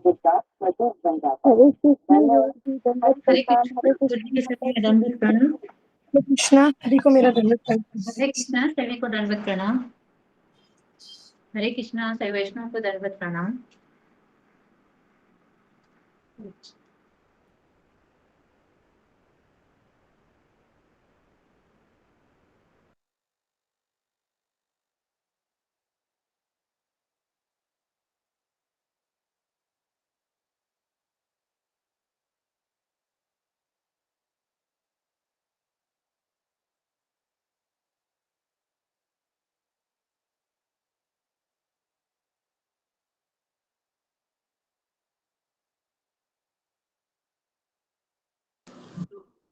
हरे कृष्ण गुरुजी दंडवत हरे प्रणाम। कृष्ण हरे गुरुजी के कृष्ण सभी दंडवत प्रणाम। हरे कृष्णा हरि को मेरा दंडवत प्रणाम। हरे कृष्णा सभी को दंडवत प्रणाम। हरे कृष्णा सभी वैष्णव को दंडवत प्रणाम।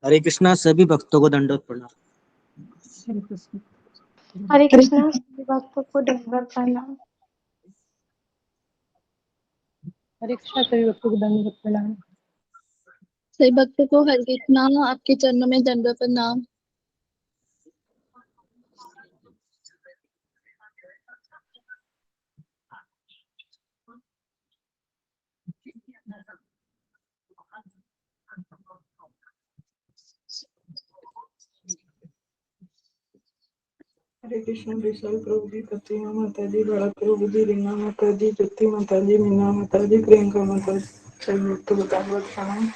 हरे कृष्णा सभी भक्तों को दंडवत प्रणाम। हरे कृष्ण हरे कृष्णा सभी भक्तों को दंडवत प्रणाम। हरे कृष्णा सभी भक्तों को दंडवत प्रणाम। सभी भक्तों को हरे कृष्णा आपके चरणों में दंडवत प्रणाम। हरे कृष्ण विशाल प्रभु जी, प्रतिमा माता जी, बड़ा प्रभु जी, रीना माता जी, ज्योति माता जी, मीना माता जी, प्रियंका माता जी, सभी भक्तों को दंडवत प्रणाम।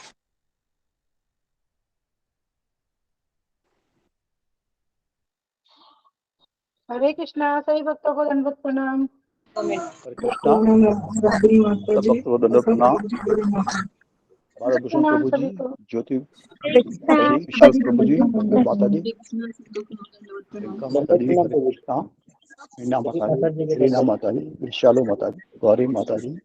हरे कृष्णा सभी भक्तों को दंडवत प्रणाम। हरे कृष्णा राबड़ी माता जी, सब भक्तों को दंडवत प्रणाम। प्रणाम। राधा कृष्ण प्रणाम प्रभु जी, सभी को। ज्योति हरे माता कृष्णा जी, सभी विशाल को प्रभु जी, दंडवत प्रभु माता जी, हरे कृष्णा सबको दंडवत प्रणाम। प्रियंका माता जी, हरे कृष्णा, मीना माता जी, रीना माता जी, विशालो माता जी, गौरी माता जी,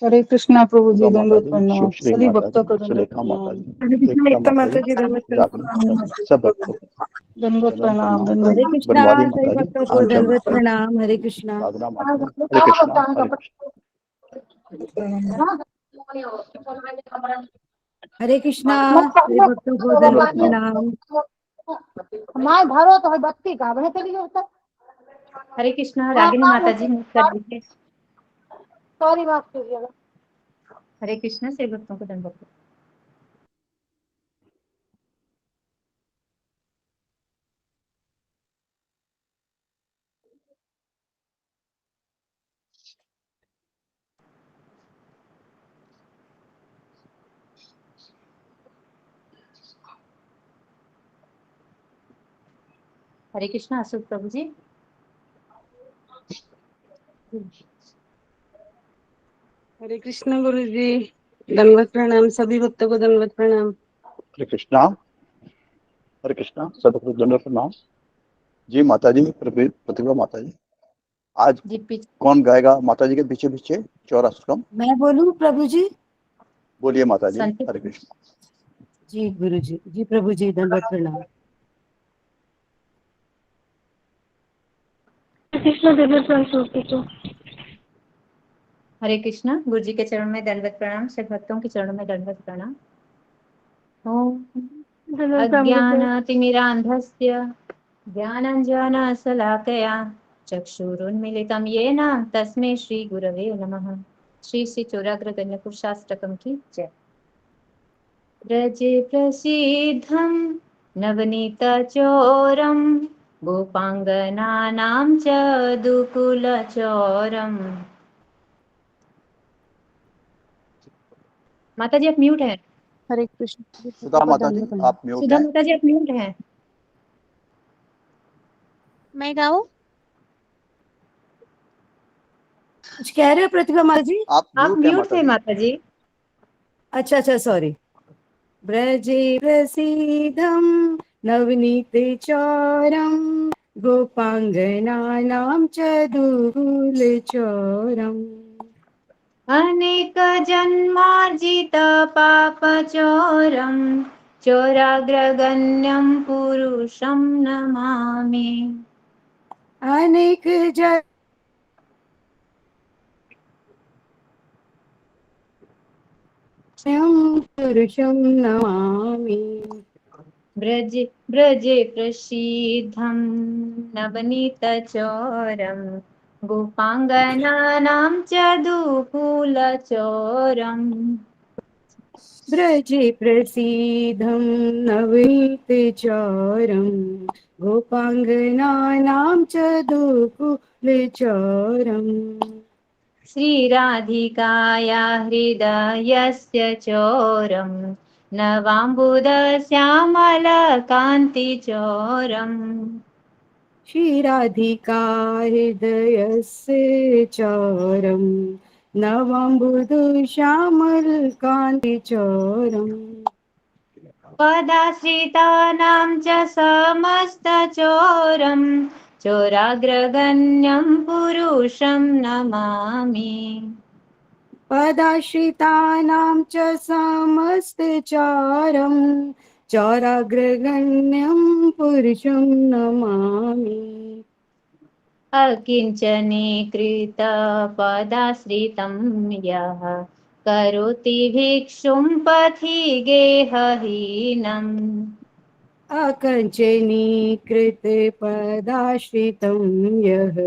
हरे कृष्णा प्रभु जी, दुर्गा माता दंडवत जी, प्रणाम। शुभश्री सभी माता भक्तों जी, को दंडवत सुलेखा माता प्रणाम। जी, हरे कृष्णा एकता एकता माता माता जी, जी दंडवत रागनी माता जी, सब भक्तों को दंडवत दंडवत प्रणाम, प्रणाम। हरे दंडवत कृष्णा बनवारी सभी माता जी, भक्तों को आंचल दंडवत माता जी, प्रणाम। हरे कृष्णा साधना माता जी, हरे कृष्णा, हरे कृष्णा। प्रणाम। हरे कृष्णा सभी भक्तों को दंडवत दंडवत प्रणाम। प्रणाम। माय भरो तो बत्ती का बने चली जाता। हरे कृष्णा रागिनी माता जी मुक्त कर दीजिए। सॉरी माफ कीजिएगा। हरे कृष्णा सभी भक्तों को दंडवत प्रणाम। हरे कृष्णा अशोक प्रभु जी। हरे कृष्ण गुरु जी, दंडवत प्रणाम। सभी भक्तों को दंडवत प्रणाम। हरे कृष्णा, हरे कृष्णा, सब भक्तों को दंडवत प्रणाम। जी माता जी, प्रतिभा माता जी, आज जी पीछे कौन गाएगा माता जी के पीछे पीछे चौराश्रम? मैं बोलूं प्रभु जी? बोलिए माता जी। संचित हरे कृष्ण। जी गुरु जी प्रभु जी दंडवत प्रणाम। कृष्ण दंडवत प्रणाम। हरे कृष्णा गुरु जी के चरणों में दंडवत प्रणाम। सभी भक्तों के चरणों में दंडवत प्रणाम। ओम अज्ञानतिमिरान्धस्य ज्ञानाञ्जनशलाकया चक्षुरुन्मीलितं येन तस्मै श्रीगुरवे नमः। श्री श्री चौराग्रगण्यपुरुषाष्टकम् की जय। ब्रजे प्रसिद्धं नवनीतचोरं गोपाङ्गनानां च दुकुलचोरम्। माता जी आप म्यूट हैं। हरे कृष्ण सभी सुधा भक्तों को माता जी, दंडवत प्रणाम। आप म्यूट सुधा हैं। माता जी आप म्यूट हैं। मैं गाऊं? कुछ कह रहे हो प्रतिभा माता जी? आप आप म्यूट हैं म्यूट माता थे जी। माता जी। अच्छा सॉरी। ब्रजे प्रसीदं नवनीतचोरं गोपाङ्गनानां च दुकुलचोरम्। अनेक जन्मार्जित पापचोरं चोराग्रगण्यं पुरुषं नमामि। अनेक जन्म पुरुषं नमामि। ब्रजे प्रसीद्धं नवनीतचोरं गोपाङ्गनानां च दुकूलचोरम् व्रजे प्रसीदं नवनीतचारं गोपाङ्गनानां च दुकुलचारम् श्रीराधिकाया हृदयस्य चोरं नवाम्बुदश्यामलकान्तिचोरम् श्रीराधिका हृदयस्य चारं नवाम्बुदश्यामलकान्तिचारम् पदाश्रितानां च समस्तचोरं चोराग्रगण्यं पुरुषं नमामि पदाश्रितानां च समस्तचारं चौराग्रगण्यं पुरुषं नमामि अकिञ्चनीकृतपदाश्रितं यः करोति भिक्षुं पथि गेहहीनम् अकञ्चनीकृतपदाश्रितं यः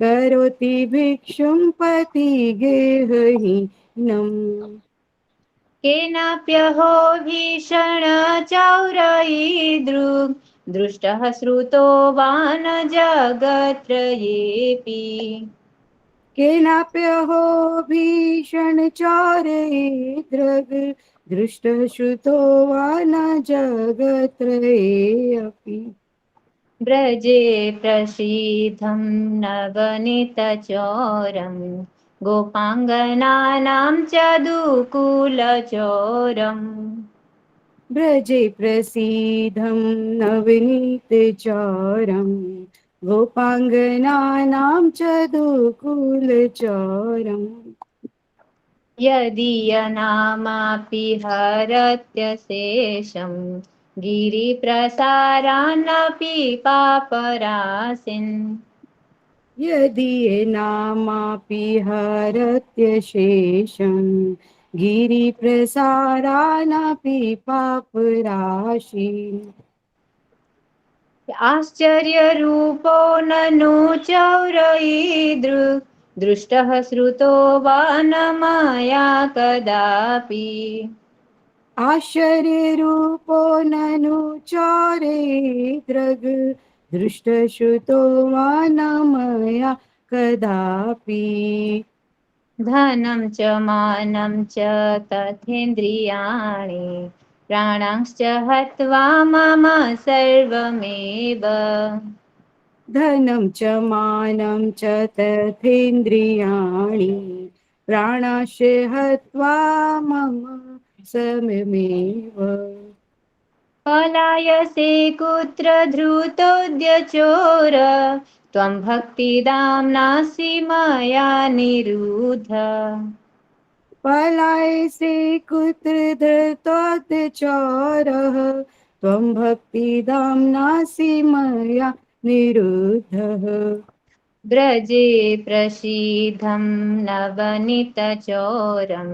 करोति भिक्षुं पतिगेहहीनम् केनाप्यहो भीषणचौरयीदृग् दृष्टः श्रुतो वा न जगत्त्रयेऽपि केनाप्यहो भीषणचारयेद्रग् दृष्टश्रुतो वा न जगत्त्रयेऽपि व्रजे प्रसीदं नवनीतचोरं गोपाङ्गनानां च दुकूलचोरम् व्रजे प्रसीदं नवनीतचारं गोपाङ्गनानां च दुकूलचारम् यदीयनामापि हरत्यशेषं गिरिप्रसारान्नपि पापरासिन् यदि नामापि हरत्यशेषं गिरिप्रसारानपि पापराशि आश्चर्यरूपो ननु चौरयीदृक् दृष्टः श्रुतो वा न मया कदापि आश्चर्यरूपो ननु चारेद्रग् दृष्टश्रुतो वा न मया कदापि धनं च मानं च तथेन्द्रियाणि प्राणांश्च हत्वा मम सर्वमेव धनं च मानं च तथेन्द्रियाणि प्राणाश हत्वा मम सममेव पलायसे कुत्र धृतोऽद्य त्वं भक्तिदां नासि मया निरुद्ध पलायसे कुत्र धृतोऽत्याचारः त्वं भक्तिदां नासि मया निरुद्धः व्रजे प्रसीदं नवनीतचोरं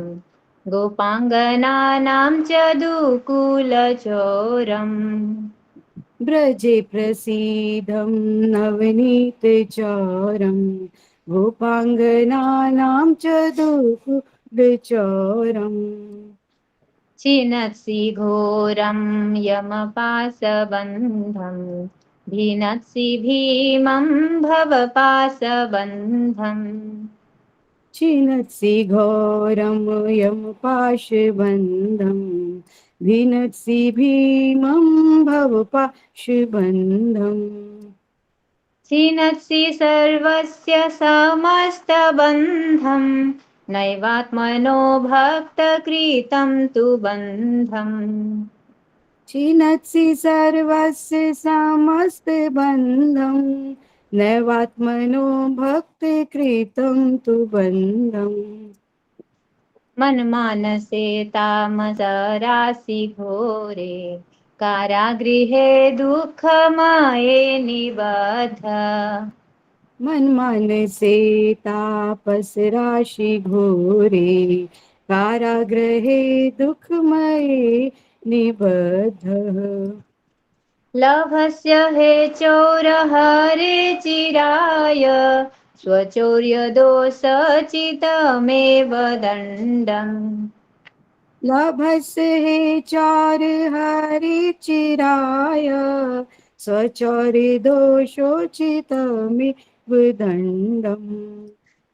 गोपाङ्गनानां च दुकूलचोरम् व्रजे प्रसीदं नवनीतचारं गोपाङ्गनानां च दुकुलचारम् छिनत्सि घोरं यमपाशबन्धं भिनत्सि भीमं भवपाशबन्धम् छिनत्सि घोरं यमपाशबन्धं भिनत्सि भीमं भवपाशबन्धम् छिनत्सि सर्वस्य समस्तबन्धं नैवात्मनो भक्तकृतं तु बन्धम् छिनत्सि सर्वस्य समस्तबन्धं नैवात्मनो भक्तिकृतं तु बन्धम् मन्मानसे तामसरासि घोरे कारागृहे दुःखमये निबद्ध मन्मानसे तापसराशि घोरे कारागृहे दुःखमये निबद्धः लभस्य हे चौरहरे चिराय स्वचौर्यदोषचितमेव दण्डम् लभस्य हे चार हरि चिराय स्वचौर्यदोषोचितमेव दण्डम्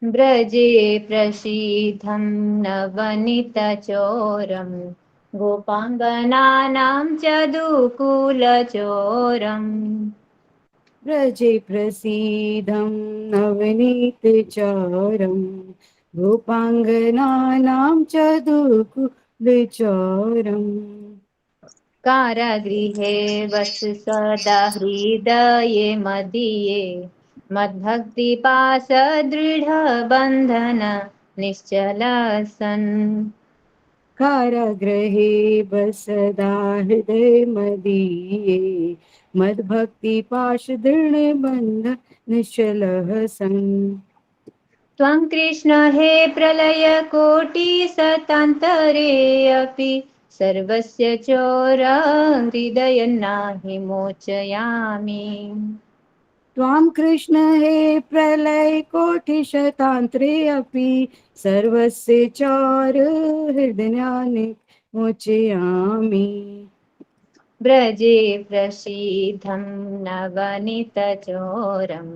व्रजे प्रसीदं नवनीतचोरम् गोपाङ्गनानां च दुकूलचोरम् व्रजे प्रसीदं नवनीतचोरम् गोपाङ्गनानां च दुकुलचोरम् कारागृहे वसु सदा हृदये मदीये मद्भक्तिपाशदृढबन्धन निश्चलसन् कारागृहे वसदा हृदय मदीये मद्भक्तिपाशदृढबन्ध निश्चलः सन् त्वं कृष्ण हे प्रलयकोटिशतान्तरे अपि सर्वस्य चोर हृदयन्नाहि मोचयामि त्वां कृष्ण हे प्रलयकोटिशतान्तरे अपि सर्वस्य चोर हृदयानि मोचयामि व्रजे प्रसीदं नवनीतचोरम्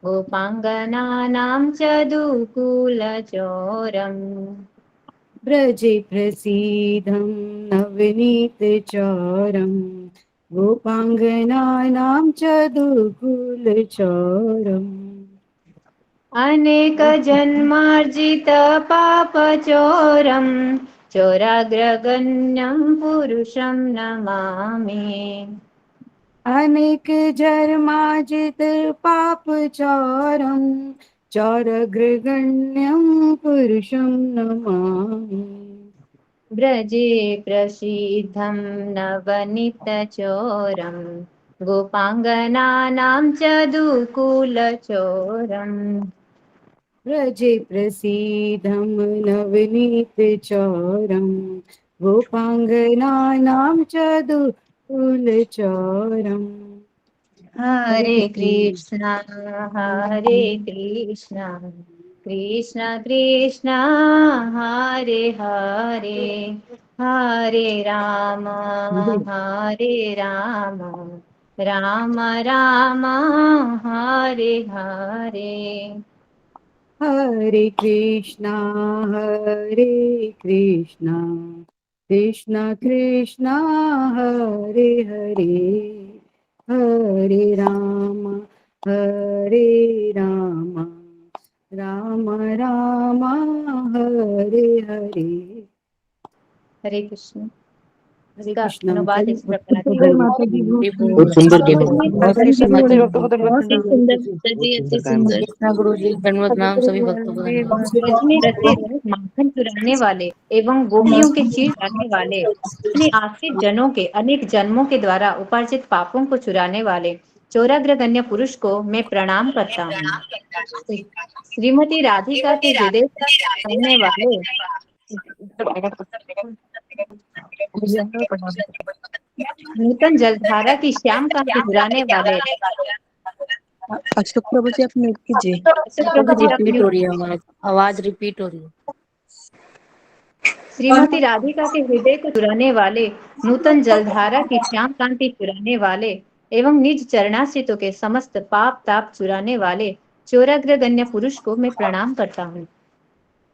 गोपाङ्गनानां च दुकूलचोरम् व्रजे प्रसीदं नवनीतचोरम् गोपाङ्गनानां च दुकुलचोरम् अनेकजन्मार्जितपापचोरं चोराग्रगण्यं पुरुषं नमामि अनेक जन्मार्जित पापचोरं चोरग्रगण्यं पुरुषं नमामि व्रजे प्रसीदं नवनीतचोरं गोपाङ्गनानां च दुकूलचोरम् व्रजे प्रसीदं नवनीतचोरं गोपाङ्गनानां च दुकुलचोरम् हरे कृष्णा कृष्ण कृष्ण हरे हरे हरे राम राम राम हरे हरे हरे कृष्णा कृष्ण कृष्ण हरे हरे हरे राम राम राम हरे हरे हरे कृष्ण हरे इसका कृष्णा अनुवाद इस प्रकार है। जय माता दी बहुत बहुत सुंदर सुंदर गाया हरे कृष्ण माता जी भक्तों को बहुत ही धन्यवाद। सुंदर माता जी, बहुत अति सुंदर गाया सुंदर। कृष्णा गुरु जी दंडवत प्रणाम सभी भक्तों को धन्यवाद ब्रज में रचे रहे माखन चुराने वाले एवं गोपियों के चीर डालने वाले अपने आश्रित जनों के अनेक जन्मों के द्वारा उपार्जित पापों को चुराने वाले चोराग्रगण्य पुरुष को मैं प्रणाम करता हूँ। श्रीमती राधिका के हृदय से पढ़ने वाले नूतन जलधारा की श्याम कांति चुराने वाले अशोक प्रभु जी आप म्यूट कीजिए। अशोक प्रभु जी आप रिपीट म्यूट हो रही है आवाज रिपीट हो रही है श्रीमती राधिका के हृदय को चुराने वाले नूतन जलधारा की श्याम कांति चुराने वाले एवं निज चरणाश्रितों के समस्त पाप ताप चुराने वाले चोराग्रगण्य पुरुष को मैं प्रणाम करता हूँ,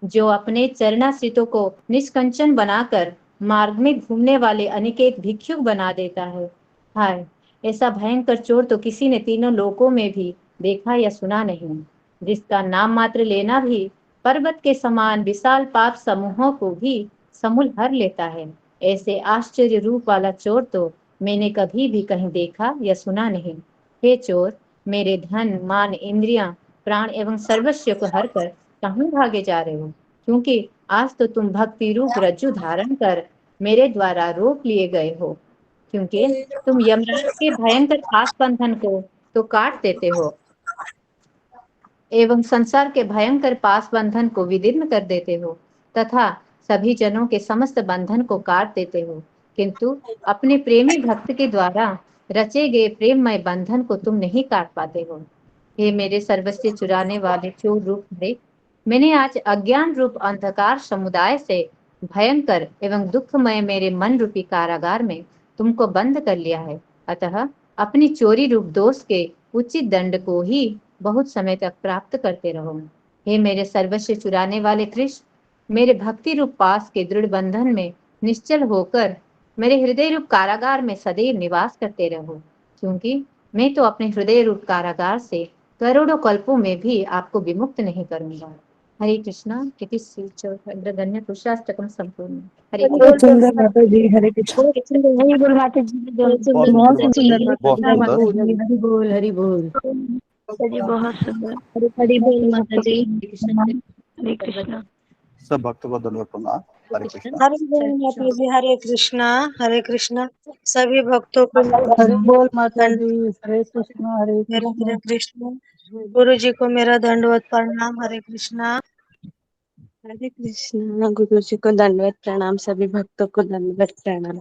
जो अपने चरणाश्रितों को निष्कंचन बनाकर मार्ग में घूमने वाले अनिकेत भिक्षुक बना देता है। हाय, ऐसा भयंकर चोर तो किसी ने तीनों लोकों में भी देखा या सुना नहीं, जिसका नाम मात्र लेना भी पर्वत के समान विशाल पाप समूहों को भी समूल हर लेता है। ऐसे आश्चर्य रूप वाला चोर तो मैंने कभी भी कहीं देखा या सुना नहीं। हे चोर, मेरे धन मान इंद्रियां प्राण एवं सर्वस्व को हर कर कहाँ भागे जा रहे हो? क्योंकि आज तो तुम भक्ति रूप रज्जु धारण कर मेरे द्वारा रोक लिए गए हो, क्योंकि तुम यमराज के भयंकर पाश बंधन को तो काट देते हो एवं संसार के भयंकर पास बंधन को विदीर्ण कर देते हो तथा सभी जनों के समस्त बंधन को काट देते हो, किंतु अपने प्रेमी भक्त के द्वारा रचे गए प्रेममय बंधन को तुम नहीं काट पाते हो। हे मेरे सर्वस्व चुराने वाले चोर रूप हरे, मैंने आज अज्ञान रूप अंधकार समुदाय से भयंकर एवं दुखमय मेरे मन रूपी कारागार में तुमको बंद कर लिया है। अतः अपनी चोरी रूप दोष के उचित दंड को ही बहुत समय तक प्राप्त करते रहो। हे मेरे सर्वस्व चुराने वाले कृष्ण, मेरे भक्ति रूप पास के दृढ़ बंधन में निश्चल होकर मेरे हृदय रूप कारागार में सदैव निवास करते रहो, क्योंकि मैं तो अपने हृदय रूप कारागार से करोड़ों कल्पों में भी आपको विमुक्त नहीं करूंगा। हरे कृष्णा। इति श्री चौद्रगण्य पुरुषाष्टकम संपूर्ण। हरे बहुत कृष्ण। सुंदर माता जी, हरे कृष्ण। बहुत सुंदर वही बोल माता जी बहुत बहुत सुंदर सुंदर बहुत माता जी, सुंदर बहुत माता सुंदर। जी। हरि बोल हरि बोल। माता जी बहुत सुंदर। हरि बोल माता जी। हरे कृष्ण। हरे कृष्णा। सब भक्तों को धन्यवाद प्रणाम। हरे कृष्णा। हरे बोल माता जी, हरे कृष्णा। हरे कृष्णा। सभी भक्तों को हरि बोल माता दंड- जी, हरे कृष्णा हरे मेरा कृष्णा। हरे कृष्णा। गुरु जी को मेरा दंडवत प्रणाम। हरे कृष्णा। हरे कृष्णा। गुरु जी को दंडवत प्रणाम, सभी भक्तों को दंडवत प्रणाम।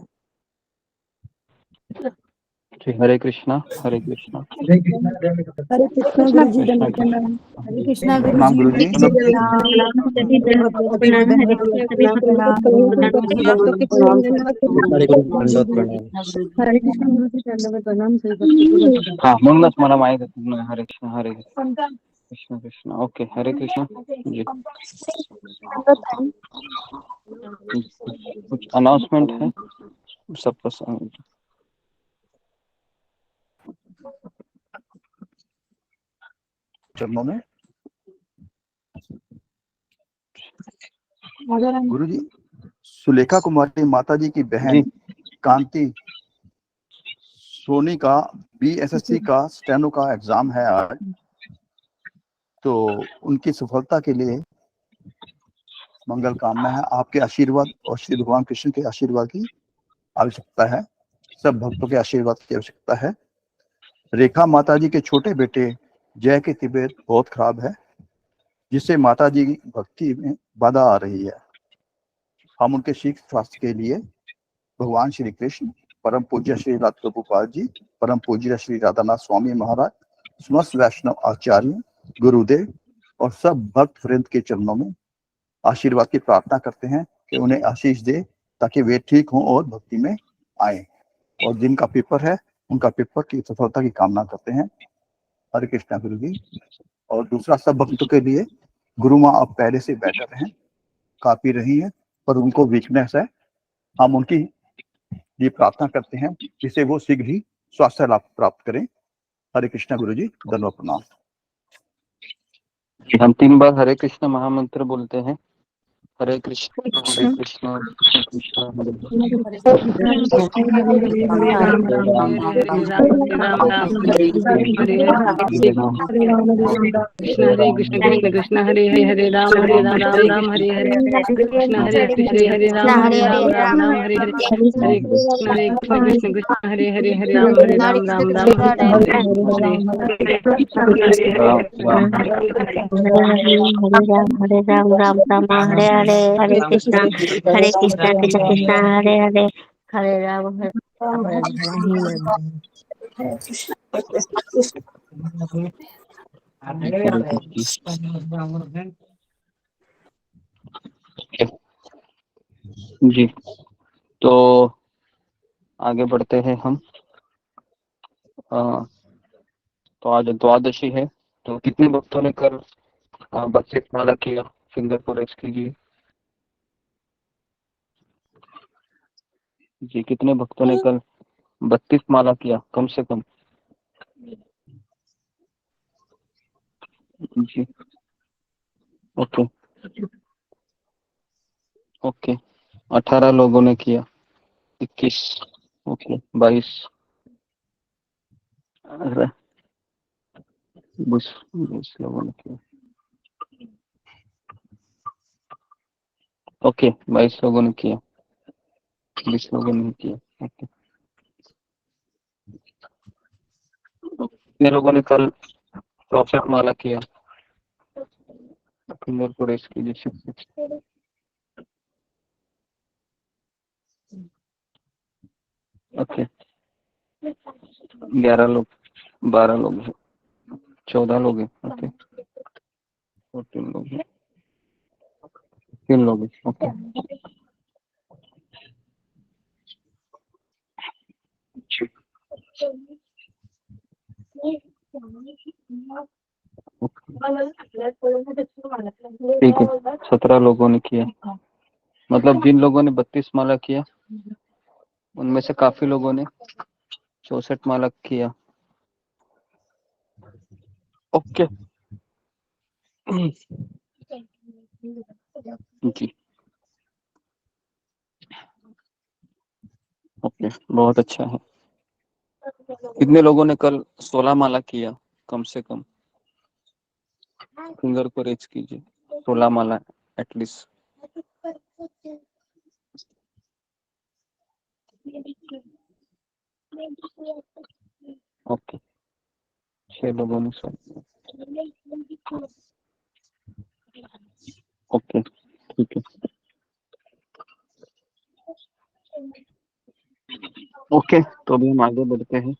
जी हरे कृष्णा हरे कृष्णा। हरे कृष्णा गुरु जी कृष्णा दंडवत जी प्रणाम। हरे कृष्णा गुरु प्रणाम जी गुरु जी। दंडवत प्रणाम। सभी सभी भक्तों भक्तों को को प्रणाम। हरे दंडवत कृष्णा सभी प्रणाम भक्तों प्रणाम को प्रणाम। सभी सभी भक्तों भक्तों के को चरणों में दंडवत नमस्कार। हरे कृष्णा प्रणाम। दंडवत प्रणाम। हरे कृष्णा गुरु जी दंडवत प्रणाम, सभी भक्तों को दंडवत प्रणाम। हाँ म्हणूनच मला माहित आहे तुम्हाला हरे कृष्ण कृष्ण। ओके हरे कृष्णा जी। कुछ अनाउंसमेंट है सबका चरणों में गुरु जी, सुलेखा कुमारी माता जी की बहन जी कांति सोनी का बीएसएससी का स्टेनो का एग्जाम है आज, तो उनकी सफलता के लिए मंगल कामना है। आपके आशीर्वाद और श्री भगवान कृष्ण के आशीर्वाद की आवश्यकता है। सब भक्तों के आशीर्वाद की आवश्यकता है। रेखा माता जी के छोटे बेटे जय की तबीयत बहुत खराब है, जिससे माता जी की भक्ति में बाधा आ रही है। हम उनके शीघ्र स्वास्थ्य के लिए भगवान श्री कृष्ण, परम पूज्य श्री राधा प्रभुपाद जी, परम पूज्य श्री राधानाथ स्वामी महाराज, समस्त वैष्णव आचार्य, गुरुदेव और सब भक्त वृंद के चरणों में आशीर्वाद की प्रार्थना करते हैं कि उन्हें आशीष दे, ताकि वे ठीक हों और भक्ति में आए। और जिनका पेपर है उनका पेपर की सफलता की कामना करते हैं। हरे कृष्णा गुरु जी। और दूसरा, सब भक्तों के लिए गुरु माँ अब पहले से बेटर हैं, काफी रही हैं, पर उनको वीकनेस है। हम उनकी लिए प्रार्थना करते हैं जिससे वो शीघ्र ही स्वास्थ्य लाभ प्राप्त करें। हरे कृष्णा गुरु जी, धन्यवाद प्रणाम। हम 3 बार हरे कृष्ण महामंत्र बोलते हैं। हरे कृष्ण हरे कृष्ण कृष्ण हरे कृष्णा हरे कृष्ण हरे हरे हरे राम राम राम हरे राम राम हरे राम राम हरे हरे हरे राम हरे राम हरे राम हरे राम कृष्ण कृष्ण हरे हरे हरे राम राम राम हरे हरे कृष्ण हरे राम राम राम हरे हरे हरे कृष्ण कृष्ण हरे हरे हरे राम राम कृष्णा हरे हरे हरे हरे राम राम राम हरे राम राम राम हरे हरे, हरे कृष्णा कृष्ण कृष्ण हरे हरे, हरे राम हरे हरे कृष्ण। जी तो आगे बढ़ते हैं हम। तो आज द्वादशी है, तो कितने भक्तों ने कल 32 माला किया? फिंगर को रेस कीजिए। जी कितने भक्तों ने कल 32 माला किया कम से कम? जी ओके ओके 18 लोगों ने किया। 21 ओके 22 20 लोगों ने किया। ओके 22 लोगों ने किया, 20 लोगों ने किया। ओके कितने लोगों ने कल 64 माला किया? फिंगर को रेस कीजिए। ओके 11 लोग, 12 लोग, 14 लोग हैं। ओके, 14 लोग हैं, 3 लोग हैं। ओके, ठीक है। 17 लोगों ने किया, मतलब जिन लोगों ने 32 माला किया उनमें से काफी लोगों ने 64 माला किया। ओके जी, ओके, बहुत अच्छा है। कितने लोगों ने कल 16 माला किया कम से कम? फिंगर को रेज कीजिए। 16 माला एटलीस्ट। ओके, 6 लोगों ने ओके, ठीक है। ओके, तो अभी हम आगे बढ़ते हैं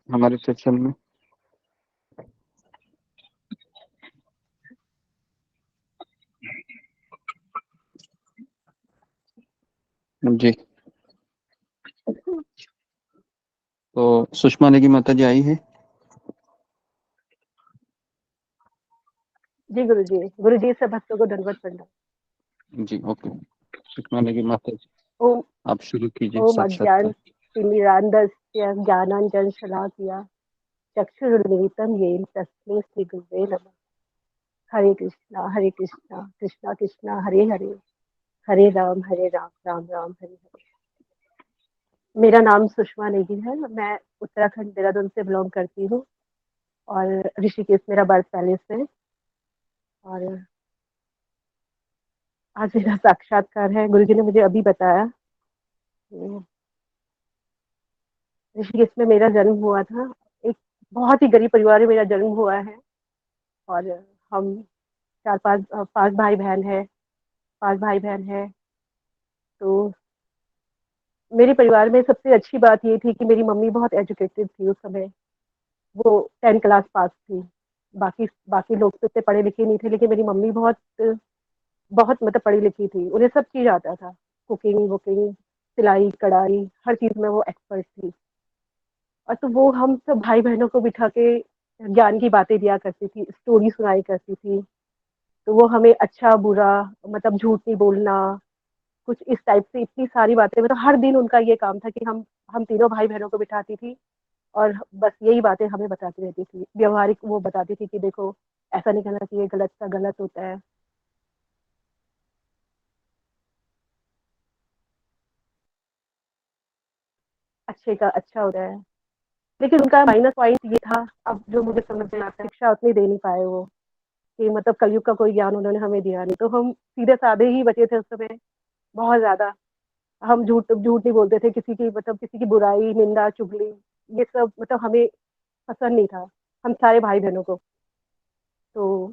हमारे सेक्शन में। जी, तो सुषमा नेगी माता जी आई है। जी गुरु जी से भक्तों को दंडवत प्रणाम। जी, ओके, सुषमा नेगी माता जी ओम आप शुरू कीजिए ओम अज्ञान साक्षात्कार। तिमिरान्धस्य ज्ञानांजन शलाकया चक्षुरुन्मीलितं येन तस्मै श्री गुरुवे नमः। हरे कृष्णा कृष्णा कृष्णा हरे हरे, हरे राम राम राम हरे हरे। मेरा नाम सुषमा नेगी है, मैं उत्तराखंड देहरादून से बिलोंग करती हूँ और ऋषिकेश मेरा बर्थ पैलेस है। और आज मेरा साक्षात्कार है, गुरुजी ने मुझे अभी बताया। ऋषिकेश में मेरा जन्म हुआ था, एक बहुत ही गरीब परिवार में मेरा जन्म हुआ है। और हम चार पांच भाई बहन है, 5 भाई बहन है। तो मेरे परिवार में सबसे अच्छी बात ये थी कि मेरी मम्मी बहुत एजुकेटेड थी उस समय। वो 10 क्लास पास थी। बाकी बाकी लोग तो इतने पढ़े लिखे नहीं थे, लेकिन मेरी मम्मी बहुत बहुत मतलब पढ़ी लिखी थी, उन्हें सब चीज आता था। कुकिंग वुकिंग, सिलाई कढ़ाई, हर चीज में वो एक्सपर्ट थी। और तो वो हम सब भाई बहनों को बिठा के ज्ञान की बातें दिया करती थी, स्टोरी सुनाई करती थी। तो वो हमें अच्छा बुरा, मतलब झूठ नहीं बोलना, कुछ इस टाइप से इतनी सारी बातें, मतलब हर दिन उनका ये काम था कि हम तीनों भाई बहनों को बिठाती थी और बस यही बातें हमें बताती रहती थी। व्यवहारिक वो बताती थी कि देखो ऐसा नहीं करना चाहिए, गलत का गलत होता है। अच्छे का अच्छा होता है। लेकिन उनका माइनस पॉइंट ये था, अब जो मुझे समझ में आता है, शिक्षा उतनी दे नहीं पाए वो, कि मतलब कलयुग का कोई ज्ञान उन्होंने हमें दिया नहीं। तो हम सीधे साधे ही बचे थे उस समय, बहुत ज्यादा। हम झूठ झूठ नहीं बोलते थे, किसी की मतलब किसी की बुराई निंदा चुगली ये सब मतलब हमें पसंद नहीं था, हम सारे भाई बहनों को। तो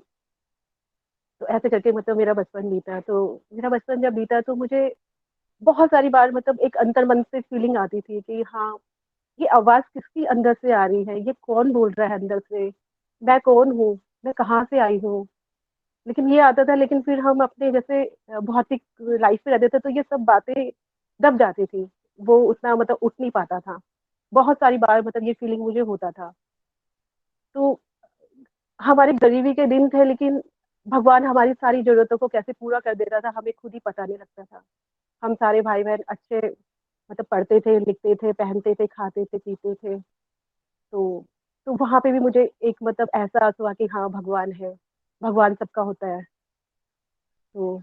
तो ऐसे करके मतलब मेरा बचपन बीता। तो मेरा बचपन जब बीता तो मुझे बहुत सारी बार मतलब एक अंतर्मन से फीलिंग आती थी कि हाँ, ये आवाज किसकी अंदर से आ रही है, ये कौन बोल रहा है अंदर से, मैं कौन हूँ, मैं कहाँ से आई हूँ। लेकिन ये आता था, लेकिन फिर हम अपने जैसे भौतिक लाइफ में रहते थे तो ये सब बातें दब जाती थी। वो उतना मतलब उठ नहीं पाता था। बहुत सारी बार मतलब ये फीलिंग मुझे होता था। तो हमारे गरीबी के दिन थे, लेकिन भगवान हमारी सारी जरूरतों को कैसे पूरा कर देता था हमें खुद ही पता नहीं लगता था। हम सारे भाई बहन अच्छे मतलब पढ़ते थे, लिखते थे, पहनते थे, खाते थे, पीते थे। तो तो वहां पे भी मुझे एक मतलब एहसास हुआ कि हाँ भगवान है, भगवान सबका होता है। तो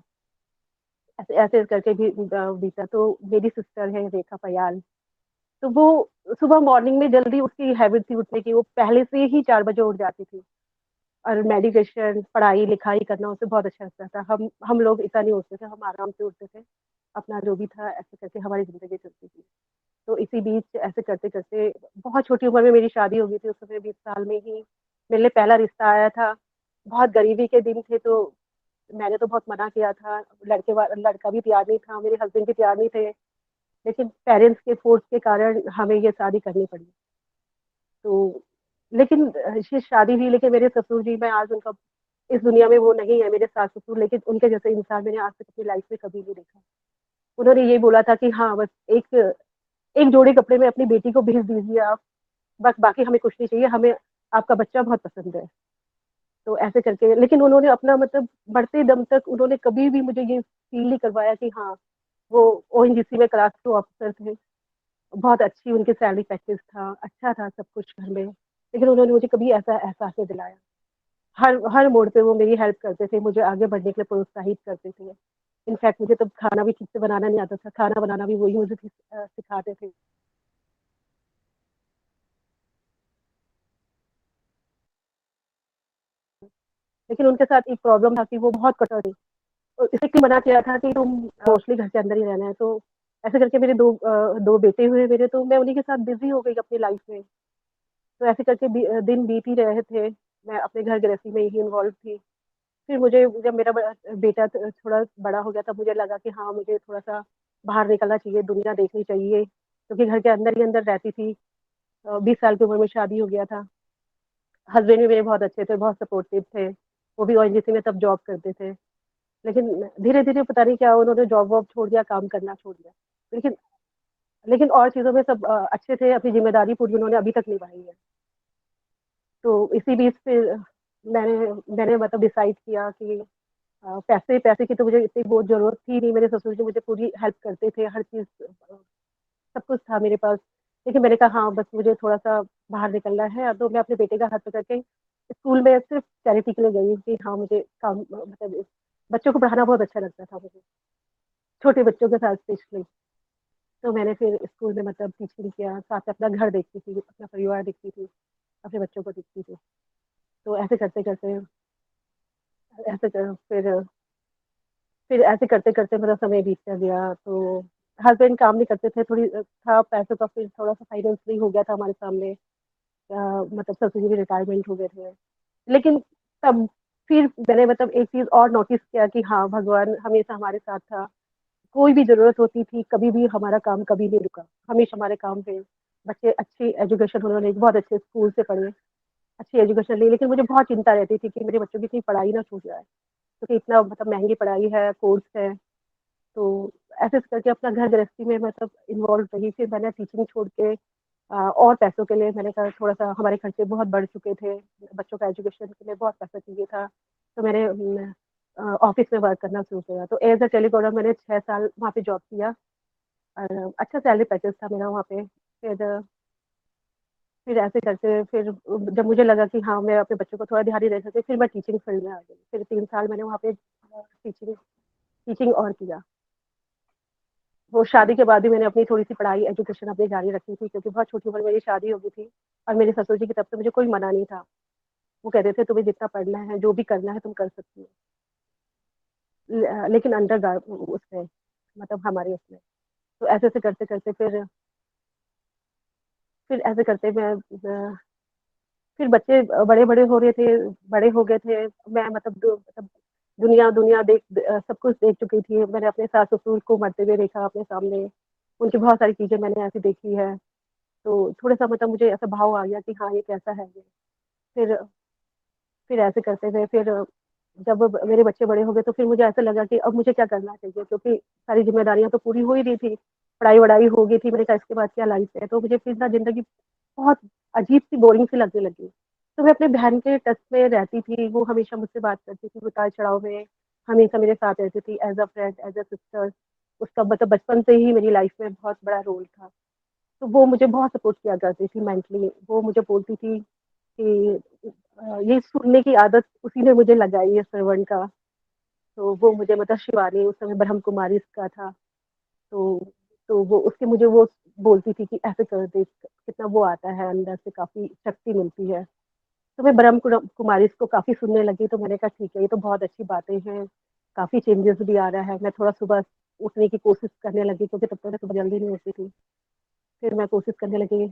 ऐसे ऐसे करके भी बीता। तो मेरी सिस्टर है रेखा पयाल, तो वो सुबह मॉर्निंग में जल्दी उसकी हैबिट थी उठने की, वो पहले से ही 4 बजे उठ जाती थी। और मेडिटेशन पढ़ाई लिखाई करना उसे बहुत अच्छा लगता था। हम लोग इतना नहीं उठते थे, हम आराम से उठते थे, अपना जो भी था ऐसे करके हमारी जिंदगी चलती थी। तो इसी बीच ऐसे करते करते बहुत छोटी उम्र में मेरी शादी हो गई थी। उस समय 20 साल में ही मेरे लिए पहला रिश्ता आया था। बहुत गरीबी के दिन थे, तो मैंने तो बहुत मना किया था। लड़का भी तैयार नहीं था, मेरे हस्बैंड भी तैयार नहीं थे, लेकिन पेरेंट्स के फोर्स के कारण हमें ये शादी करनी पड़ी। तो लेकिन ये शादी हुई, लेकिन मेरे ससुर जी, मैं आज उनका इस दुनिया में वो नहीं है मेरे सास ससुर, लेकिन उनके जैसे इंसान मैंने आज तक अपनी लाइफ में कभी नहीं देखा। उन्होंने ये बोला था कि हाँ बस एक एक जोड़ी कपड़े में अपनी बेटी को भेज दीजिए आप, बस बाकी हमें कुछ नहीं चाहिए, हमें आपका बच्चा बहुत पसंद है। तो ऐसे करके, लेकिन उन्होंने अपना मतलब बढ़ते दम तक उन्होंने कभी भी मुझे ये फील नहीं करवाया कि हाँ वो ओएनजीसी में क्लास 2 ऑफिसर थे, बहुत अच्छी उनकी सैलरी पैकेज था, अच्छा था सब कुछ घर में, लेकिन उन्होंने मुझे कभी ऐसा एहसास नहीं दिलाया। हर हर मोड़ पे वो मेरी हेल्प करते थे, मुझे आगे बढ़ने के लिए प्रोत्साहित करते थे। इनफैक्ट मुझे तब खाना भी ठीक से बनाना नहीं आता था, खाना बनाना भी वही मुझे सिखाते थे। लेकिन उनके साथ एक प्रॉब्लम था कि वो बहुत कठोर थे। तो इसलिए मना किया था कि तुम मोस्टली घर के अंदर ही रहना है। तो ऐसे करके मेरे दो बेटे हुए मेरे, तो मैं उन्हीं के साथ बिजी हो गई अपनी लाइफ में। तो ऐसे करके दिन बीत ही रहे थे, मैं अपने घर गृहस्थी में ही इन्वॉल्व थी। फिर मुझे जब मेरा बेटा थोड़ा बड़ा हो गया, तब मुझे लगा कि हाँ मुझे थोड़ा सा बाहर निकलना चाहिए, दुनिया देखनी चाहिए, क्योंकि घर के अंदर ही अंदर रहती थी। 20 साल की उम्र में शादी हो गया था। हस्बैंड भी मेरे बहुत अच्छे थे, बहुत सपोर्टिव थे, वो भी ओएनजीसी में तब जॉब करते थे। लेकिन धीरे धीरे पता नहीं क्या उन्होंने जॉब वॉब छोड़ दिया, काम करना छोड़ दिया। लेकिन लेकिन और चीज़ों में सब अच्छे थे, अपनी ज़िम्मेदारी पूरी उन्होंने अभी तक निभाई है। तो इसी बीच फिर मैंने मैंने मतलब डिसाइड किया कि पैसे पैसे की तो मुझे इतनी बहुत ज़रूरत थी नहीं, मेरे ससुर जी मुझे पूरी हेल्प करते थे, हर चीज़ सब कुछ था मेरे पास। लेकिन मैंने कहा हाँ, बस मुझे थोड़ा-सा बाहर निकलना है, तो मैं अपने बेटे का हाथ पकड़ के स्कूल में सिर्फ़ चैरिटी के लिए गई कि हाँ, मुझे काम मतलब बच्चों को पढ़ाना बहुत अच्छा लगता था मुझे, छोटे बच्चों के साथ स्पेशली। तो मैंने फिर स्कूल में मतलब टीचिंग किया, साथ में अपना घर देखती थी, अपना परिवार देखती थी, अपने बच्चों को देखती थी। तो ऐसे करते-करते ऐसे कर फिर ऐसे करते-करते मेरा समय बीतता गया। तो हस्बैंड काम नहीं करते थे, थोड़ी था पैसों का, फिर थोड़ा-सा फाइनेंशियली हो गया था हमारे सामने। मतलब ससुर जी भी रिटायरमेंट हो गए थे। लेकिन तब फिर मैंने मतलब एक चीज़ और नोटिस किया कि हाँ, भगवान हमेशा हमारे साथ था। कोई भी ज़रूरत होती थी, कभी भी हमारा काम कभी नहीं रुका, हमेशा हमारे काम पे। बच्चे अच्छी एजुकेशन उन्होंने बहुत अच्छे स्कूल से पढ़े, अच्छी एजुकेशन ली, लेकिन मुझे बहुत चिंता रहती थी कि मेरे बच्चों की कहीं पढ़ाई ना छूट जाए, क्योंकि इतना मतलब महँगी पढ़ाई है, कोर्स है। तो ऐसे करके अपना घर गृहस्थी में मतलब इन्वॉल्व रही। फिर मैंने टीचिंग छोड़ के और पैसों के लिए मैंने कहा, थोड़ा-सा हमारे खर्चे बहुत बढ़ चुके थे, बच्चों का एजुकेशन के लिए बहुत पैसा चाहिए था। तो मैंने ऑफ़िस में वर्क करना शुरू किया। तो एज़ अ टेलीकॉलर मैंने 6 साल वहाँ पे जॉब किया और अच्छा सैलरी पैकेज था मेरा वहाँ पे। फिर ऐसे करके फिर जब मुझे लगा कि हाँ, मैं अपने बच्चों को थोड़ा ध्यान नहीं दे सकती, फिर मैं टीचिंग फील्ड में आ गई। फिर 3 साल मैंने वहाँ पे टीचिंग टीचिंग और किया। वो शादी के बाद भी मैंने अपनी थोड़ी-सी पढ़ाई, एजुकेशन अपनी जारी रखी थी, क्योंकि बहुत छोटी उम्र में मेरी शादी हो गई थी और मेरे ससुर जी की तरफ से मुझे कोई मना नहीं था। वो कहते थे तुम्हें जितना पढ़ना है, जो भी करना है तुम कर सकती हो। लेकिन अंडर उसमें मतलब हमारे उसमें। तो ऐसे-ऐसे करते-करते फिर ऐसे करते मैं फिर बच्चे बड़े-बड़े हो रहे थे, बड़े हो गए थे। मैं मतलब दुनिया दुनिया सब कुछ देख चुकी थी। मैंने अपने सास-ससुर को मरते हुए देखा अपने सामने। उनकी बहुत सारी चीज़ें मैंने ऐसी देखी है। तो थोड़ा-सा मतलब मुझे ऐसा भाव आ गया कि हाँ, ये कैसा है ये? फिर फिर ऐसे करते हुए फिर जब मेरे बच्चे बड़े हो गए, तो फिर मुझे ऐसा लगा कि अब मुझे क्या करना चाहिए, क्योंकि सारी ज़िम्मेदारियाँ तो पूरी हो ही रही थी। पढ़ाई-वढ़ाई हो गई थी। मैंने कहा इसके बाद क्या लाइफ़ है? तो मुझे फिर ना ज़िंदगी बहुत अजीब-सी बोरिंग सी लगने लगी। तो मैं अपनी बहन के टच में रहती थी, वो हमेशा मुझसे बात करती थी, उतार-चढ़ाव में हमेशा मेरे साथ रहती थी as a friend, as a sister. उसका मतलब बचपन से ही मेरी लाइफ़ में बहुत बड़ा रोल था। तो वो मुझे बहुत सपोर्ट किया करती थी मेंटली। वो मुझे बोलती थी कि ये सुनने की आदत उसी ने मुझे लगाई है श्रवण का। तो वो मुझे मतलब शिवानी उस समय ब्रह्म कुमारी का था। तो वो उसके मुझे वो बोलती थी कि ऐसे कर देख, कितना वो आता है अंदर से, काफ़ी शक्ति मिलती है। तो मैं ब्रह्म कुमारी को काफ़ी सुनने लगी। तो मैंने कहा ठीक है, ये तो बहुत अच्छी बातें हैं, काफ़ी चेंजेस भी आ रहा है। मैं थोड़ा सुबह उठने की कोशिश करने लगी, क्योंकि तब तक मैं सुबह जल्दी नहीं उठती थी। फिर मैं कोशिश करने लगी,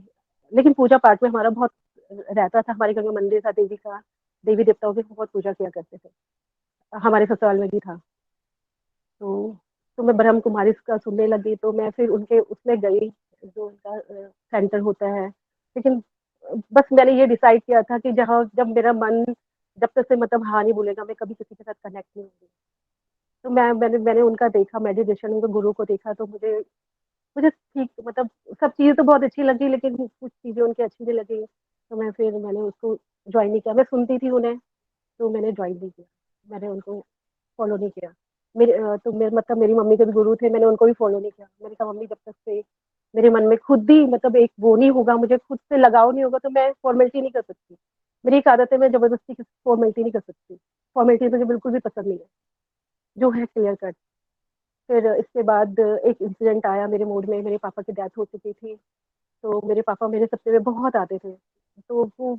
लेकिन पूजा-पाठ में हमारा बहुत रहता था। हमारे घर में मंदिर था देवी का, देवी-देवताओं की बहुत पूजा किया करते थे। हमारे ससुराल में भी था। तो मैं ब्रह्म कुमारी का सुनने लगी, तो मैं फिर उनके उसमें गई, जो उनका सेंटर होता है। लेकिन बस मैंने ये डिसाइड किया था कि जब मेरा मन जब तक से मतलब हाँ नहीं बोलेगा, मैं कभी किसी के साथ कनेक्ट नहीं होंगी। तो मैंने उनका देखा मेडिटेशन, उनके गुरु को देखा, तो मुझे मुझे ठीक मतलब सब चीज़ें तो बहुत अच्छी लगी, लेकिन कुछ चीज़ें उनकी अच्छी नहीं लगी। तो मैंने उसको ज्वाइन नहीं किया। मैं सुनती थी उन्हें, तो मैंने ज्वाइन नहीं किया, मैंने उनको फॉलो नहीं किया। तो मेरी मम्मी के भी गुरु थे, मैंने उनको भी फॉलो नहीं किया। मैंने कहा मम्मी, जब तक से मेरे मन में खुद ही मतलब एक वो नहीं होगा, मुझे खुद से लगाव नहीं होगा, तो मैं फॉर्मेलिटी नहीं कर सकती। मेरी एक आदत है, मैं जबरदस्ती की फॉर्मेलिटी नहीं कर सकती। फॉर्मेलिटी मुझे बिल्कुल भी पसंद नहीं है, जो है क्लियर कट। फिर इसके बाद एक इंसिडेंट आया मेरे मूड में, मेरे पापा की डेथ हो चुकी थी। तो मेरे पापा मेरे सपने में बहुत आते थे, तो वो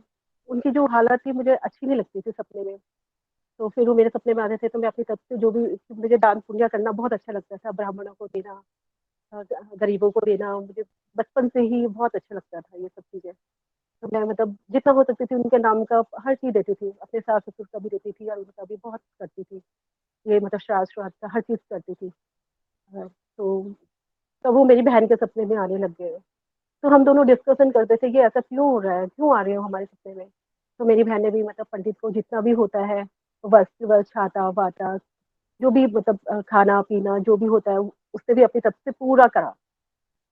उनकी जो हालत थी मुझे अच्छी नहीं लगती थी सपने में। तो फिर वो मेरे सपने में आते थे, तो मैं अपनी तरफ से जो भी, मुझे दान पुण्य करना बहुत अच्छा लगता था, ब्राह्मणों को देना, गरीबों को देना, मुझे बचपन से ही बहुत अच्छा लगता था ये सब चीज़ें। तो मैं मतलब जितना हो सकती थी उनके नाम का हर चीज़ देती थी, अपने सास ससुर का भी देती थी और उनका भी बहुत करती थी। ये मतलब श्राद्ध श्राद्ध का हर चीज़ करती थी। तो तब वो मेरी बहन के सपने में आने लग गए। तो हम दोनों डिस्कशन करते थे कि ऐसा क्यों हो रहा है, क्यों आ रहे हो हमारे सपने में। तो मेरी बहन ने भी मतलब पंडित को जितना भी होता है, वस्त्र वस्त्र छाता वाता, जो भी मतलब खाना पीना जो भी होता है, उससे भी अपनी तरफ से पूरा करा।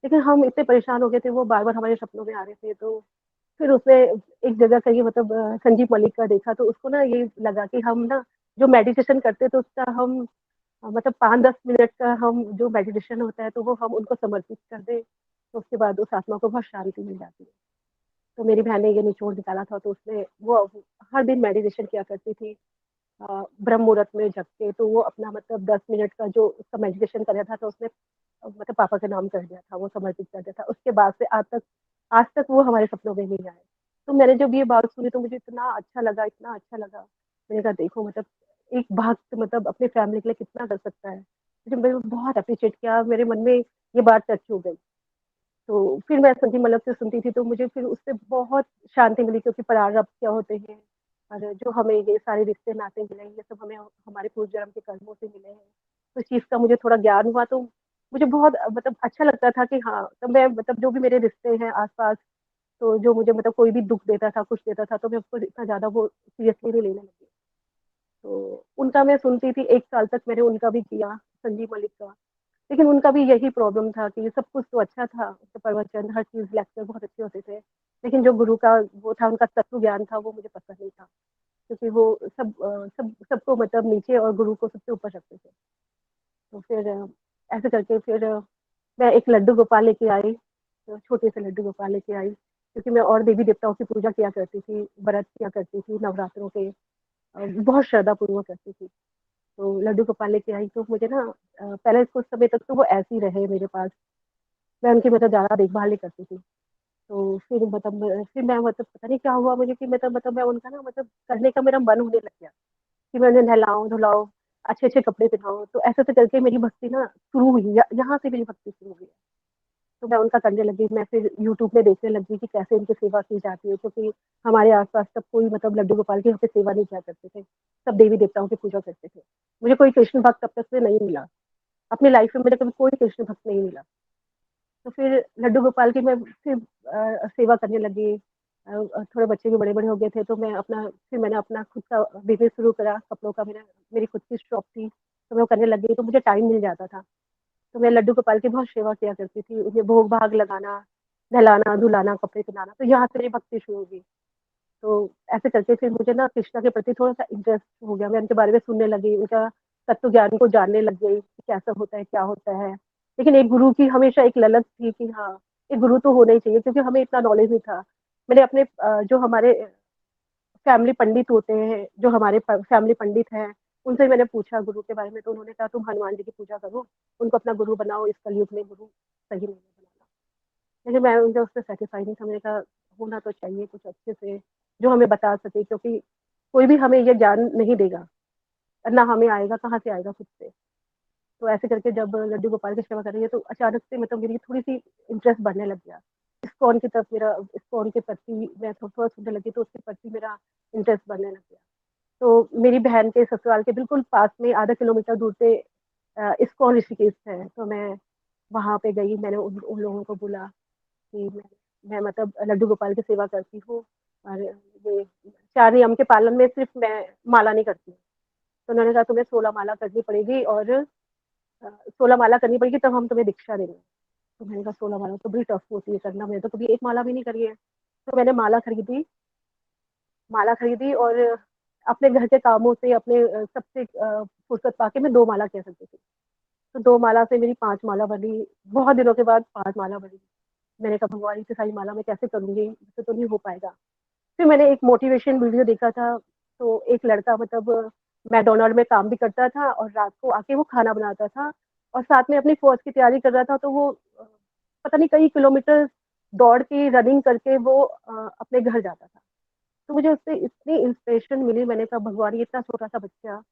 लेकिन हम इतने परेशान हो गए थे, वो बार बार हमारे सपनों में आ रहे थे। तो फिर उसने एक जगह कहीं मतलब संजीव मलिक का देखा, तो उसको ना ये लगा कि हम ना जो मेडिटेशन करते तो उसका हम मतलब 5-10 मिनट का हम जो मेडिटेशन होता है, तो वो हम उनको समर्पित कर दें, तो उसके बाद उस आत्मा को बहुत शांति मिल जाती है। तो मेरी बहन ने ये निचोड़ निकाला था, तो उसने वो हर दिन मेडिटेशन किया करती थी, ब्रह्म मुहूर्त में जग के। तो वो अपना मतलब 10 मिनट का जो उसका मेडिटेशन कर रहा था, तो उसने मतलब पापा का नाम कर दिया था, वो समर्पित कर दिया था। उसके बाद से आज तक वो हमारे सपनों में नहीं आए। तो मैंने जब ये बात सुनी, तो मुझे इतना अच्छा लगा, इतना अच्छा लगा। मैंने कहा देखो मतलब एक भक्त मतलब अपने फैमिली के लिए कितना कर सकता है। मुझे मैंने बहुत अप्रिशिएट किया, मेरे मन में ये बात टच हो गई। तो फिर मैं संजीव मल्लक से सुनती थी, तो मुझे फिर उससे बहुत शांति मिली, क्योंकि प्रारब्ध क्या होते हैं और जो हमें ये सारे रिश्ते नाते मिले हैं, ये सब हमें हमारे पूर्व जन्म के कर्मों से मिले हैं। तो इस चीज़ का मुझे थोड़ा ज्ञान हुआ, तो मुझे बहुत मतलब अच्छा लगता था कि हाँ, तो मैं मतलब जो भी मेरे रिश्ते हैं आस-पास, तो जो मुझे मतलब कोई भी दुःख देता था, कुछ देता था, तो मैं उसको इतना ज़्यादा वो सीरियसली नहीं लेने लगी। तो उनका मैं सुनती थी, 1 साल तक मैंने उनका भी किया, संजीव मलिक का। लेकिन उनका भी यही प्रॉब्लम था कि सब कुछ तो अच्छा था, उनके प्रवचन, हर चीज़, लेक्चर बहुत अच्छे होते थे। लेकिन जो गुरु का वो था, उनका तत्व ज्ञान था, वो मुझे पसंद नहीं था। क्योंकि वो सबको मतलब नीचे और गुरु को सबसे ऊपर रखते थे। तो फिर ऐसे करके फिर मैं एक लड्डू गोपाल लेके आई, तो छोटे से लड्डू गोपाल लेके आई, क्योंकि मैं और देवी देवताओं की पूजा किया करती थी, व्रत किया करती थी नवरात्रों के, बहुत श्रद्धापूर्वक करती थी। तो लड्डू गोपाल लेके आई, तो मुझे ना पहले कुछ समय तक तो वो ऐसे ही रहे मेरे पास। मैं उनकी मतलब ज़्यादा देखभाल नहीं करती थी। तो फिर मैं मतलब पता नहीं क्या हुआ मुझे कि मतलब मैं उनका ना मतलब करने का मेरा मन होने लग गया, कि मैं उन्हें नहलाऊँ-धुलाऊँ, अच्छे-अच्छे कपड़े पहनाऊँ। तो ऐसे-ऐसे करके मेरी भक्ति ना शुरू हुई, यहाँ से मेरी भक्ति शुरू हुई। तो मैं उनका करने लगी। मैं फिर यूट्यूब में देखने लगी कि कैसे इनकी सेवा की जाती है, क्योंकि हमारे आस-पास सब कोई मतलब लड्डू गोपाल की यहाँ पे सेवा नहीं किया करते थे। सब देवी-देवताओं की पूजा करते थे। मुझे कोई कृष्ण भक्त तब तक से नहीं मिला। अपनी लाइफ में मेरे कभी कोई कृष्ण भक्त नहीं मिला। तो फिर लड्डू गोपाल की मैं फिर सेवा करने लगी। थोड़े बच्चे भी बड़े-बड़े हो गए थे, तो मैंने अपना खुद का बिज़नेस शुरू करा कपड़ों का। मेरी खुद की शॉप थी, तो मैं वो करने लग गई, तो मुझे टाइम मिल जाता था। तो मैं लड्डू गोपाल की बहुत सेवा किया करती थी, उन्हें भोग-भाग लगाना, नहलाना-धुलाना, कपड़े पहनाना, तो यहाँ से मेरी भक्ति शुरू हुई। तो ऐसे करके फिर मुझे ना कृष्णा के प्रति थोड़ा-सा इंटरेस्ट हो गया, मैं उनके बारे में सुनने लगी, उनका तत्व ज्ञान को जानने लग गई कि कैसा होता है, क्या होता है। लेकिन एक गुरु की हमेशा एक ललक थी कि हाँ, एक गुरु तो होना ही चाहिए, क्योंकि हमें इतना नॉलेज नहीं था। मैंने अपने जो हमारे फैमिली पंडित होते हैं, जो हमारे फैमिली पंडित हैं, उनसे मैंने पूछा गुरु के बारे में, तो उन्होंने कहा तुम हनुमान जी की पूजा करो, उनको अपना गुरु बनाओ, इस कलयुग में गुरु सही नहीं है बनाना। लेकिन मैं उनसे उससे सैटिस्फाई नहीं था। मैंने कहा होना तो चाहिए कुछ अच्छे से, जो हमें बता सके, क्योंकि कोई भी हमें ये ज्ञान नहीं देगा, ना हमें आएगा, कहाँ से आएगा खुद से। तो ऐसे करके जब लड्डू गोपाल की सेवा कर रही है, तो अचानक से मतलब मेरी थोड़ी-सी इंटरेस्ट बढ़ने लग गया। इस्कॉन के प्रति मैं थोड़ा-थोड़ा सुनने लगी, तो उसके प्रति मेरा इंटरेस्ट बढ़ने लग गया। तो मेरी बहन के ससुराल के बिल्कुल पास में आधा किलोमीटर दूर पे इस्कॉन ऋषिकेश है, तो मैं वहाँ पे गई, मैंने उन उन लोगों को बोला कि मैं मैं मतलब लड्डू गोपाल की सेवा करती हूँ। और ये 4 नियम के पालन में सिर्फ मैं माला नहीं करती हूँ। तो उन्होंने कहा तुम्हें 16 माला करनी पड़ेगी और 16 माला करनी पड़ेगी तब हम तुम्हें दीक्षा देंगे। तो मैंने कहा 16 माला तो बड़ी टफ होती है करना, मैंने तो कभी एक माला भी नहीं करी है। तो मैंने माला खरीदी और अपने घर के कामों से अपने सबसे फुर्सत पाके मैं 2 माला कह सकती थी। तो 2 माला से मेरी 5 माला बनी। बहुत दिनों के बाद 5 माला बनी। मैंने कहा भगवान इतनी सारी माला मैं कैसे करूँगी? मुझसे तो नहीं हो पाएगा। फिर मैंने एक मोटिवेशन वीडियो देखा था, तो एक लड़का मतलब मैकडॉनल्ड में काम भी करता था और रात को आके वो खाना बनाता था और साथ में अपनी फौज की तैयारी कर रहा था। तो वो पता नहीं कई किलोमीटर दौड़ के रनिंग करके वो अपने घर जाता था। तो मुझे उससे इतनी इंस्पिरेशन मिली, मैंने कहा भगवान ये इतना छोटा सा बच्चा,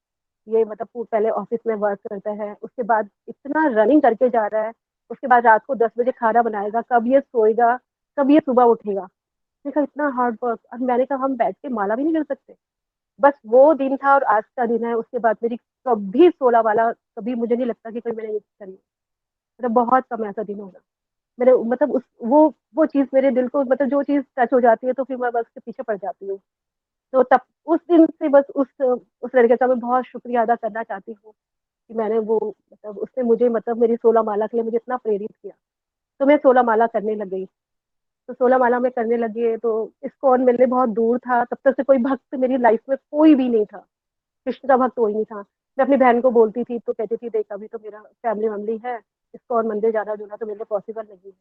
ये मतलब वो पहले ऑफिस में वर्क करता है, उसके बाद इतना रनिंग करके जा रहा है, उसके बाद रात को 10 बजे खाना बनाएगा, कब ये सोएगा, कब ये सुबह उठेगा। मैंने कहा इतना हार्ड वर्क। और मैंने कहा हम बैठ के माला भी नहीं कर सकते? बस वो दिन था और आज का दिन है। उसके बाद मेरी कभी 16 वाला कभी मुझे नहीं लगता कि कोई मैंने करी। मतलब बहुत कम ऐसा दिन होगा मेरे, मतलब उस वो चीज मेरे दिल को, मतलब जो चीज टच हो जाती है तो फिर मैं बस उसके पीछे पड़ जाती हूँ। तो तब उस दिन से बस उस लड़के का मैं बहुत शुक्रिया अदा करना चाहती हूँ कि मैंने वो, मतलब उसने मुझे, मतलब मेरी 16 माला के लिए मुझे इतना प्रेरित किया। तो मैं 16 माला करने लग गई। तो 16 माला में करने लगी तो इस्कॉन मेरे लिए बहुत दूर था। तब तक से कोई भक्त मेरी लाइफ में कोई भी नहीं था, कृष्ण का भक्त कोई नहीं था। मैं अपनी बहन को बोलती थी तो कहती थी देख अभी तो मेरा फैमिली है, इस्कॉन मंदिर जाना जुना तो मेरे लिए पॉसिबल नहीं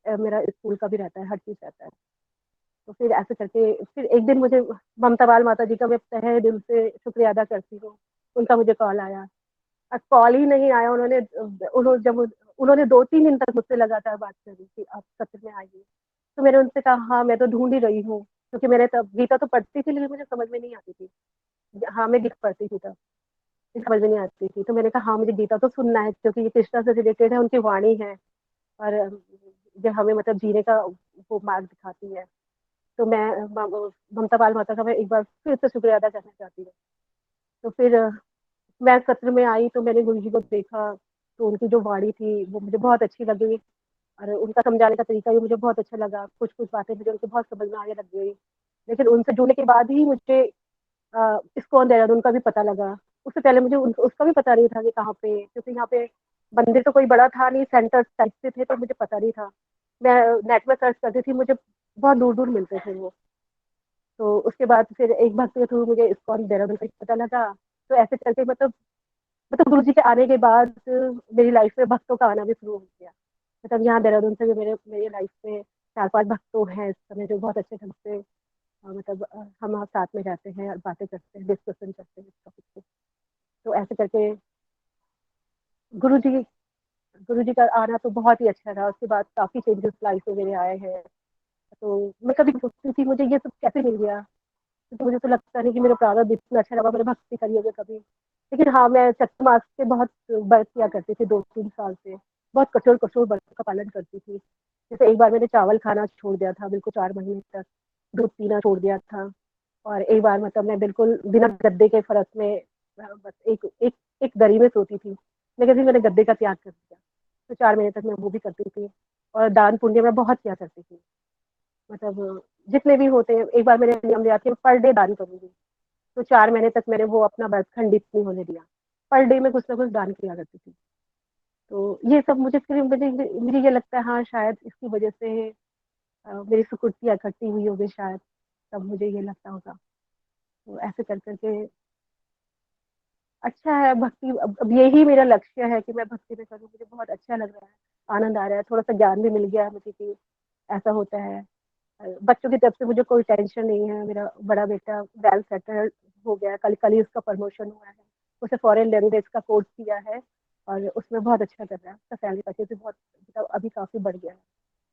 है। मेरा स्कूल का भी रहता है, हर चीज रहता है। तो फिर ऐसे करके फिर एक दिन मुझे ममता बाल माता जी का मैं तहे दिल से शुक्रिया अदा करती हूँ। उनका मुझे कॉल आया, कॉल ही नहीं आया, उन्होंने 2-3 दिन तक मुझसे लगातार बात करी कि आप सत्य में आइए। तो मैंने उनसे कहा हाँ मैं तो ढूंढ ही रही हूँ, क्योंकि मैंने तब गीता तो पढ़ती थी लेकिन मुझे समझ में नहीं आती थी। हाँ मैं गीता पढ़ती थी तब, समझ में नहीं आती थी। तो मैंने कहा हाँ मुझे गीता तो सुनना है, क्योंकि ये कृष्णा से रिलेटेड है, उनकी वाणी है और जो हमें मतलब जीने का वो मार्ग दिखाती है। तो मैं ममता बाल माता का मैं एक बार फिर से शुक्रिया अदा करना चाहती हूँ। तो फिर मैं सत्र में आई तो मैंने गुरु जी को देखा, तो उनकी जो वाणी थी वो मुझे बहुत अच्छी लगी और उनका समझाने का तरीका भी मुझे बहुत अच्छा लगा। कुछ कुछ बातें मुझे उनकी बहुत समझ में आने लग गई। लेकिन उनसे जुड़ने के बाद ही मुझे इस्कॉन देहरादून का भी पता लगा। उससे पहले मुझे उसका भी पता नहीं था कि कहाँ पे, क्योंकि यहाँ पे मंदिर तो कोई बड़ा था नहीं, सेंटर टाइप से थे, तो मुझे पता नहीं था। मैं नेट में सर्च करती थी, मुझे बहुत दूर दूर मिलते थे वो। तो उसके बाद फिर एक भक्त के थ्रू मुझे इस्कॉन देहरादून का पता लगा। तो ऐसे करके मतलब गुरु जी के आने के बाद मेरी लाइफ में भक्तों का आना भी शुरू हो गया। मतलब यहाँ देहरादून से भी मेरी लाइफ में 4-5 भक्त तो हैं इस समय जो बहुत अच्छे ढंग से मतलब हम आप साथ में रहते हैं और बातें करते हैं, डिस्कशन करते हैं इस टॉपिक पे। तो ऐसे करके गुरु जी गुरु जी का आना तो बहुत ही अच्छा रहा। उसके बाद काफी चेंजेस लाइफ में मेरे आए हैं। तो मैं कभी सोचती थी मुझे ये सब कैसे मिल गया, क्योंकि मुझे तो लगता नहीं कि मेरा प्रारब्ध इतना अच्छा रहा, मैंने भक्ति करी होगी कभी। लेकिन हाँ मैं चतुर्मास से बहुत व्रत किया करती थी, 2-3 साल से बहुत कठोर कठोर व्रत का पालन करती थी। जैसे एक बार मैंने चावल खाना छोड़ दिया था बिल्कुल 4 महीने तक, दूध पीना छोड़ दिया था। और एक बार मतलब मैं बिल्कुल बिना गद्दे के फर्श में बस एक दरी में सोती थी। लेकिन फिर मैंने गद्दे का त्याग कर दिया। तो 4 महीने तक मैं वो भी करती थी। और दान पुण्य मैं बहुत किया करती थी। मतलब जितने भी होते हैं, एक बार मैंने नियम लिया कि पर डे दान करूंगी। तो 4 महीने तक मैंने वो अपना व्रत खंडित नहीं होने दिया। पर डे में कुछ ना कुछ दान किया करती थी। तो ये सब मुझे ये लगता है हाँ शायद इसकी वजह से मेरी सुकृतियाँ इकट्ठी हुई होगी शायद, तब मुझे ये लगता होगा। तो ऐसे कर करके अच्छा है भक्ति। अब यही मेरा लक्ष्य है कि मैं भक्ति में करूँ। मुझे बहुत अच्छा लग रहा है, आनंद आ रहा है, थोड़ा सा ज्ञान भी मिल गया है मुझे कि ऐसा होता है। बच्चों की तरफ से मुझे कोई टेंशन नहीं है। मेरा बड़ा बेटा वेल सेटल्ड हो गया, कल कल ही उसका प्रमोशन हुआ है। उसे फॉरेन लैंग्वेज का कोर्स किया है और उसमें बहुत अच्छा कर रहा है। उसका सैलरी पैकेज भी बहुत मतलब अभी काफी बढ़ गया है।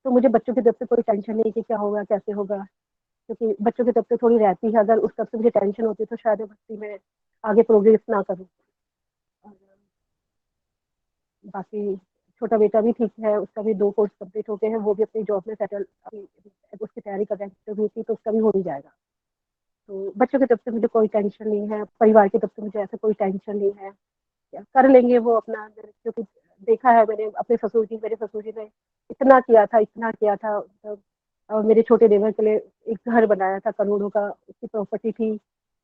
तो मुझे बच्चों की तरफ से कोई टेंशन नहीं कि क्या होगा कैसे होगा, क्योंकि बच्चों की तरफ से थोड़ी रहती है। अगर उस तरफ से मुझे टेंशन होती तो शायद मैं भक्ति में आगे प्रोग्रेस ना करूँ। बाकी छोटा बेटा भी ठीक है, उसका भी 2 कोर्स कंप्लीट हो गए हैं, वो भी अपनी जॉब में सेटल उसकी तैयारी कर रहे हैं, तो उसका भी हो ही जाएगा। तो बच्चों की तरफ से मुझे कोई टेंशन नहीं है, परिवार की तरफ से मुझे ऐसा कोई टेंशन नहीं है। कर लेंगे वो अपना, क्योंकि देखा है मैंने अपने ससुर जी, मेरे ससुर जी ने इतना किया था, इतना किया था, मतलब मेरे छोटे देवर के लिए एक घर बनाया था करोड़ों का, उसकी प्रॉपर्टी थी,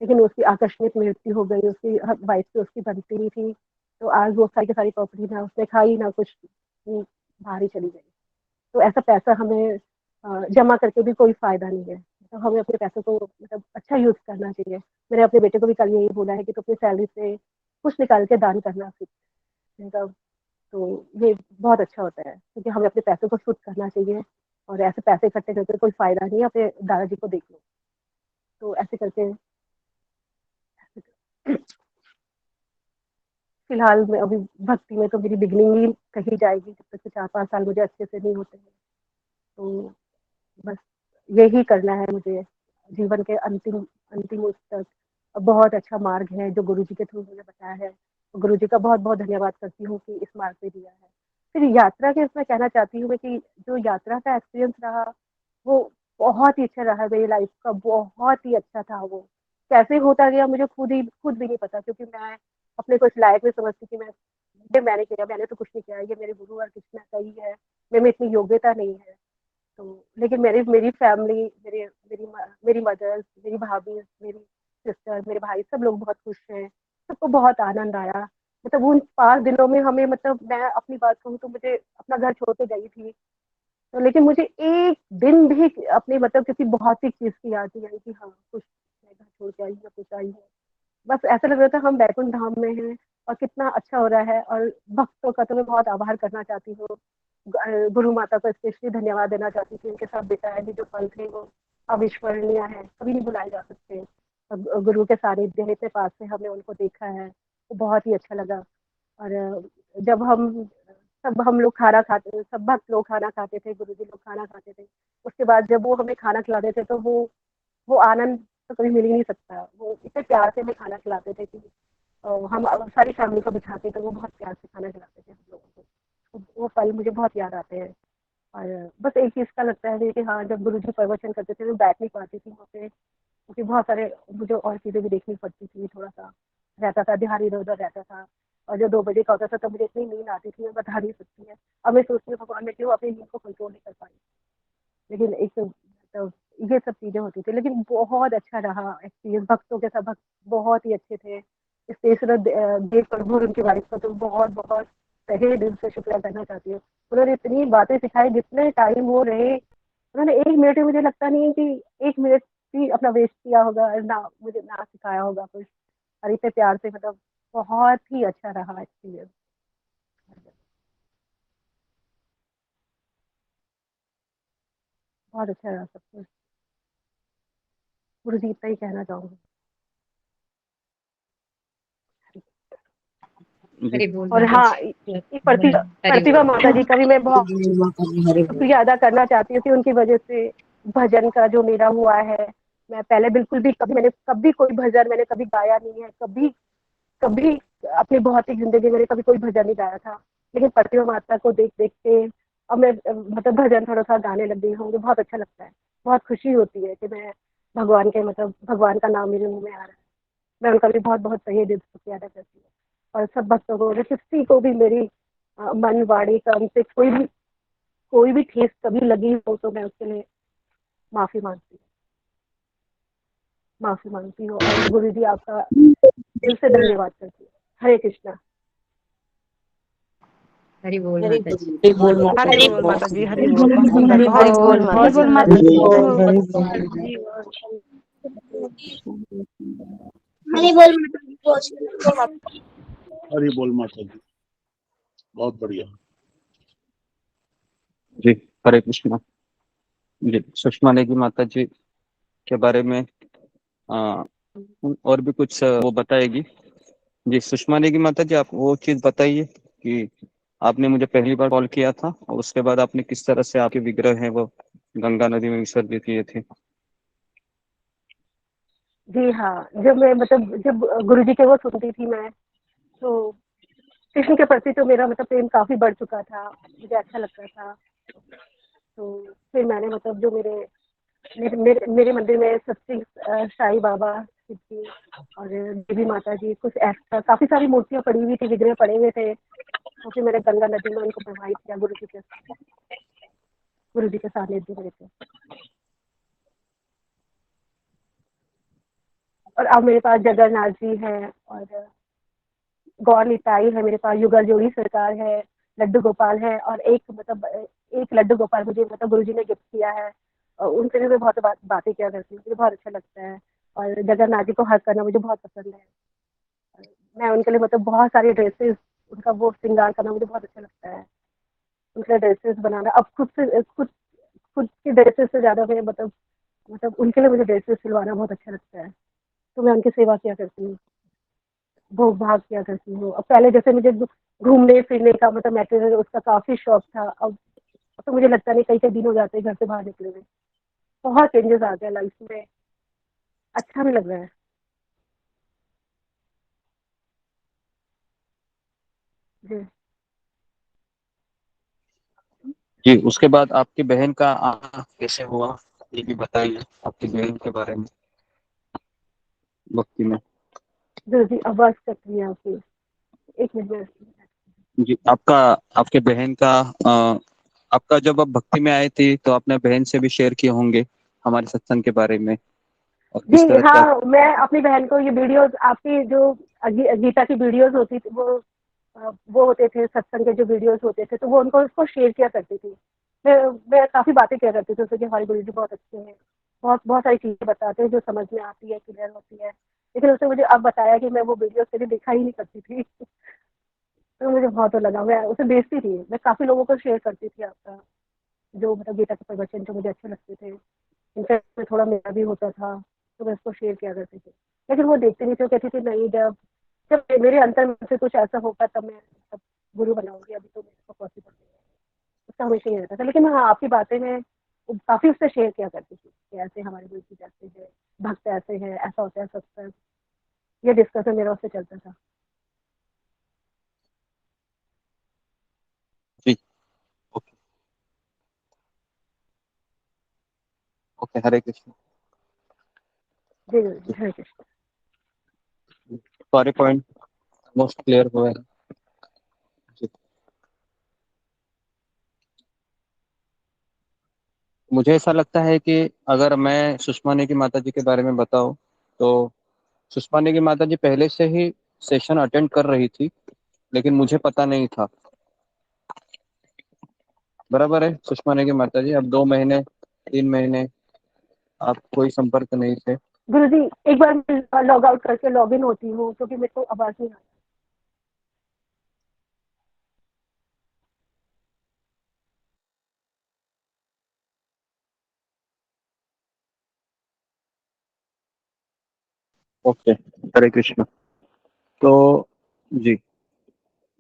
लेकिन उसकी आकस्मिक मृत्यु हो गई, उसकी वाइफ से उसकी बनती नहीं थी, तो आज वो सारी की सारी प्रॉपर्टी ना उसने खाई ना कुछ, बाहर ही चली गई। तो ऐसा पैसा हमें जमा करके भी कोई फायदा नहीं है, तो हमें अपने पैसों को मतलब अच्छा यूज करना चाहिए। मैंने अपने बेटे को भी कल यही बोला है कि तो अपनी सैलरी से कुछ निकाल के दान करना सीख, मतलब तो ये बहुत अच्छा होता है, क्योंकि हमें अपने पैसों को शुद्ध करना चाहिए, और ऐसे पैसे इकट्ठे करके कोई फायदा नहीं है। अपने दादाजी को देख लो, तो ऐसे करके फिलहाल मैं अभी भक्ति में तो मेरी बिगनिंग ही कही जाएगी, जब तक 4-5 साल मुझे अच्छे से नहीं होते हैं। तो बस यही करना है मुझे जीवन के अंतिम अंतिम उस तक। बहुत अच्छा मार्ग है जो गुरु जी के थ्रू मुझे बताया है, गुरु जी का बहुत बहुत धन्यवाद करती हूँ कि इस मार्ग पे दिया है। फिर यात्रा के इसमें कहना चाहती हूँ मैं कि जो यात्रा का एक्सपीरियंस रहा वो बहुत ही अच्छा रहा, मेरी लाइफ का बहुत ही अच्छा था। वो कैसे होता गया मुझे खुद भी नहीं पता, क्योंकि मैं अपने को इस लायक नहीं समझती कि मैंने किया, मैंने तो कुछ नहीं किया, ये मेरे गुरु और कृष्णा का ही है, मेरे में इतनी योग्यता नहीं है। तो लेकिन मेरी मेरी फैमिली, मेरी मदर, मेरी भाभी, मेरी सिस्टर, मेरे भाई, सब लोग बहुत खुश हैं, सबको बहुत आनंद आया। मतलब उन 5 दिनों में हमें, मतलब मैं अपनी बात कहूँ तो मुझे अपना घर छोड़ के गई थी, तो लेकिन मुझे एक दिन भी अपनी मतलब किसी भौतिक चीज की याद नहीं आई कि हाँ कुछ मैं घर छोड़ के आई हूँ, कुछ आई हूँ। बस ऐसा लग रहा था हम बैकुंठ धाम में हैं, और कितना अच्छा हो रहा है। और भक्तों का तो मैं बहुत आभार करना चाहती हूँ, गुरु माता को स्पेशली धन्यवाद देना चाहती थी, उनके साथ बिताए भी जो पल थे वो अविस्मरणीय है, कभी नहीं भुलाए जा सकते। गुरु के सानिध्य इतने पास से हमने उनको देखा है, वो बहुत ही अच्छा लगा। और जब हम लोग खाना खाते, सब भक्त लोग खाना खाते थे, गुरु जी लोग खाना खाते थे, उसके बाद जब वो हमें खाना खिलाते थे तो वो आनंद तो कभी मिल ही नहीं सकता। वो इतने प्यार से हमें खाना खिलाते थे कि हम सारी फैमिली को बिठाते तो वो बहुत प्यार से खाना खिलाते थे हम लोगों को। वो पल मुझे बहुत याद आते हैं। और बस एक चीज़ का लगता है कि हाँ, जब गुरु जी प्रवचन करते थे मैं बैठ नहीं पाती थी वहाँ पे, क्योंकि बहुत सारे मुझे और चीज़ें भी देखनी पड़ती थी, थोड़ा सा रहता था, ध्यान इधर उधर रहता था। और जो 2 बजे का होता था तब मुझे इतनी नींद आती थी, मैं बता नहीं सकती है। अब मैं सोचती हूँ भगवान, मैं क्यों अपनी नींद को कंट्रोल नहीं कर पाई। लेकिन एक तो ये सब चीज़ें होती थी, लेकिन बहुत अच्छा रहा एक्सपीरियंस भक्तों के साथ। भक्त बहुत ही अच्छे थे। स्पेशल देव प्रभु और उनकी वाइफ का तो बहुत बहुत तहे दिल से शुक्रिया करना चाहती हूँ। उन्होंने इतनी बातें सिखाई, जितने टाइम वो रहे, उन्होंने 1 मिनट भी, मुझे लगता नहीं है कि 1 मिनट भी अपना वेस्ट किया होगा, ना मुझे ना सिखाया होगा कुछ। और इतने प्यार से, मतलब बहुत ही अच्छा रहा एक्सपीरियंस। बहुत अच्छा रहा सब कुछ। गुरु जी इतना ही कहना चाहूंगी। जी हरि बोल और माता हाँ, जी। ये हरि प्रतिभा बोल। माता जी का भी मैं बहुत हरे शुक्रिया अदा करना चाहती हूँ कि उनकी वजह से भजन का जो मेरा हुआ है। मैं पहले बिल्कुल भी मैंने कभी कोई भजन मैंने कभी गाया नहीं है, कभी कभी अपनी भौतिक जिंदगी में मैंने कभी कोई भजन नहीं गाया था। लेकिन प्रतिभा माता को देख देख के अब मैं मतलब भजन थोड़ा सा गाने लग गई हूँ। मुझे बहुत अच्छा लगता है, बहुत खुशी होती है कि मैं भगवान के, मतलब भगवान का नाम मेरे मुंह में आ रहा है। मैं उनका भी बहुत बहुत सही दिल से शुक्रिया अदा करती हूँ। और सब भक्तों को, किसी को भी मेरी मन वाणी कर्म से कोई भी ठेस कभी लगी हो तो मैं उसके लिए माफी मांगती हूँ, माफी मांगती हूँ। और गुरु जी आपका दिल से धन्यवाद करती हूँ। हरे कृष्णा। हरि बोल हरे माता जी। बोल माता हरि जी। बोल माता जी, हरि हरि बोल, बहुत बोल सुंदर, हरि बहुत बोल सुंदर, हरि बहुत बोल सुंदर। माता जी। हरि बोल माता जी। हरि बोल माता जी, बहुत बढ़िया। जी, हरे कृष्णा। जी, सुषमा नेगी माता जी के बारे में और भी कुछ वो बताएगी। जी, सुषमा नेगी माता जी, आप वो चीज बताइए कि आपने मुझे पहली बार कॉल किया था और उसके बाद आपने किस तरह से आपके विग्रह हैं वो गंगा नदी में विसर्जित किए थे। जी हाँ, जब गुरु जी के वो सुनती थी मैं, तो कृष्ण के प्रति तो मेरा मतलब प्रेम काफी बढ़ चुका था, मुझे अच्छा लगता था। तो फिर मैंने मतलब जो मेरे मंदिर में सच्ची साईं बाबा, शिव जी और देवी माता जी, कुछ ऐसा काफी सारी मूर्तियां पड़ी हुई थी, विग्रह पड़े हुए थे। तो फिर मैंने गंगा नदी में उनको प्रवाहित किया गुरु जी के सानिध्य में थे। और अब मेरे पास जगन्नाथ जी है और गौर निताई है, मेरे पास युगल जोड़ी सरकार है, लड्डू गोपाल है और एक लड्डू गोपाल मुझे गुरुजी ने गिफ्ट किया है। और उनसे भी मैं बहुत बातें किया करती हूँ, मुझे बहुत अच्छा लगता है। और जगन्नाथ जी को हक करना मुझे बहुत पसंद है। मैं उनके लिए बहुत सारे ड्रेसेस, उनका वो श्रृंगार करना मुझे बहुत अच्छा लगता है। उनके लिए ड्रेसेस बनाना, अब खुद की ड्रेसेस से ज़्यादा मैं उनके लिए मुझे ड्रेसेस सिलवाना बहुत अच्छा लगता है। तो मैं उनकी सेवा किया करती हूँ, भोग भाग किया करती हूँ। अब पहले जैसे मुझे घूमने फिरने का मेटेरियल उसका काफ़ी शौक था, अब तो मुझे लगता नहीं, कई दिन हो जाते हैं घर से बाहर निकले हुए। बहुत चेंजेस आ गया लाइफ में, अच्छा भी लग रहा है। जी जी, उसके बाद आपकी बहन का आना कैसे हुआ, ये भी बताइए आपकी बहन के बारे में भक्ति में। जी जी, आवाज़ कट रही है आपकी, एक मिनट। जी, आपके बहन का आपका जब आप भक्ति में आए थे तो आपने बहन से भी शेयर किए होंगे हमारे सत्संग के बारे में और जी किस तरह से हाँ, मैं अपनी बहन को ये वीडियोस, आपकी जो गीता की वीडियोस होती थी, वो होते थे सत्संग के जो वीडियोस होते थे, तो वो उनको उसको शेयर किया करती थी। मैं काफ़ी बातें किया करती थी उससे कि हमारे गुरु जी बहुत अच्छे हैं, बहुत बहुत सारी चीज़ें बताते हैं जो समझ में आती है, क्लियर होती है। लेकिन उसने मुझे अब बताया कि मैं वो वीडियोस कभी देखा ही नहीं करती थी। तो मुझे बहुत वो लगा, मैं उसे भेजती थी, मैं काफ़ी लोगों को शेयर करती थी आपका जो गीता के प्रवचन जो मुझे अच्छे लगते थे। इनफैक्ट थोड़ा मेरा भी होता था, तो मैं उसको शेयर किया करती थी। लेकिन वो देखती नहीं थी, वो कहती थी नहीं, जब जब मेरे अंतर में से कुछ ऐसा होगा तब मैं तब गुरु बनाऊंगी, अभी तो मेरे को पॉसिबल नहीं है। उसका हमेशा ही रहता था। लेकिन हाँ, आपकी बातें मैं काफ़ी उससे शेयर किया करती थी कि ऐसे हमारे गुरु जी जैसे है, भक्त ऐसे है, ऐसा होता है सत्संग, ये डिस्कशन मेरा उससे चलता था। जी, ओके ओके, हरे कृष्ण। जी गुरु जी, हरे कृष्ण। सारे पॉइंट मोस्ट क्लियर हुए हैं। जी, मुझे ऐसा लगता है कि अगर मैं सुषमा नेगी माता जी के बारे में बताऊं तो सुषमा नेगी माता जी पहले से ही सेशन अटेंड कर रही थी, लेकिन मुझे पता नहीं था। बराबर है सुषमा नेगी माता जी, अब 2 महीने 3 महीने आप कोई संपर्क नहीं थे। गुरु जी, एक बार लॉग आउट करके लॉग इन होती हूँ क्योंकि मेरे को आवाज़ नहीं आ रही। ओके, हरे कृष्ण। तो जी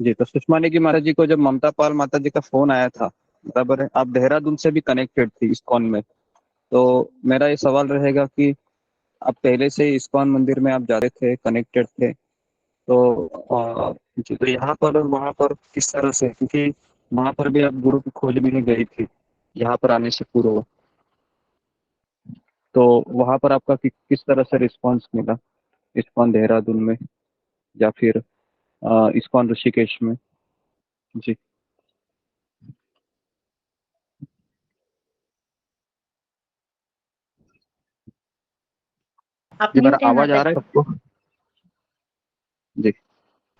जी, तो सुषमा नेगी माता जी को जब ममता पाल माता जी का फोन आया था, बराबर है, आप देहरादून से भी कनेक्टेड थी इस्कॉन में, तो मेरा ये सवाल रहेगा कि आप पहले से इस्कॉन मंदिर में आप जाते थे, कनेक्टेड थे, तो जी, तो यहाँ पर और वहाँ पर किस तरह से, क्योंकि वहाँ पर भी आप गुरु की खोज में ही गई थी यहाँ पर आने से पूर्व, तो वहाँ पर आपका किस तरह से रिस्पांस मिला इस्कॉन देहरादून में या फिर इस्कॉन ऋषिकेश में। जी आप जी, मेरा म्यूट है आवाज माता आ रहा है सबको। जी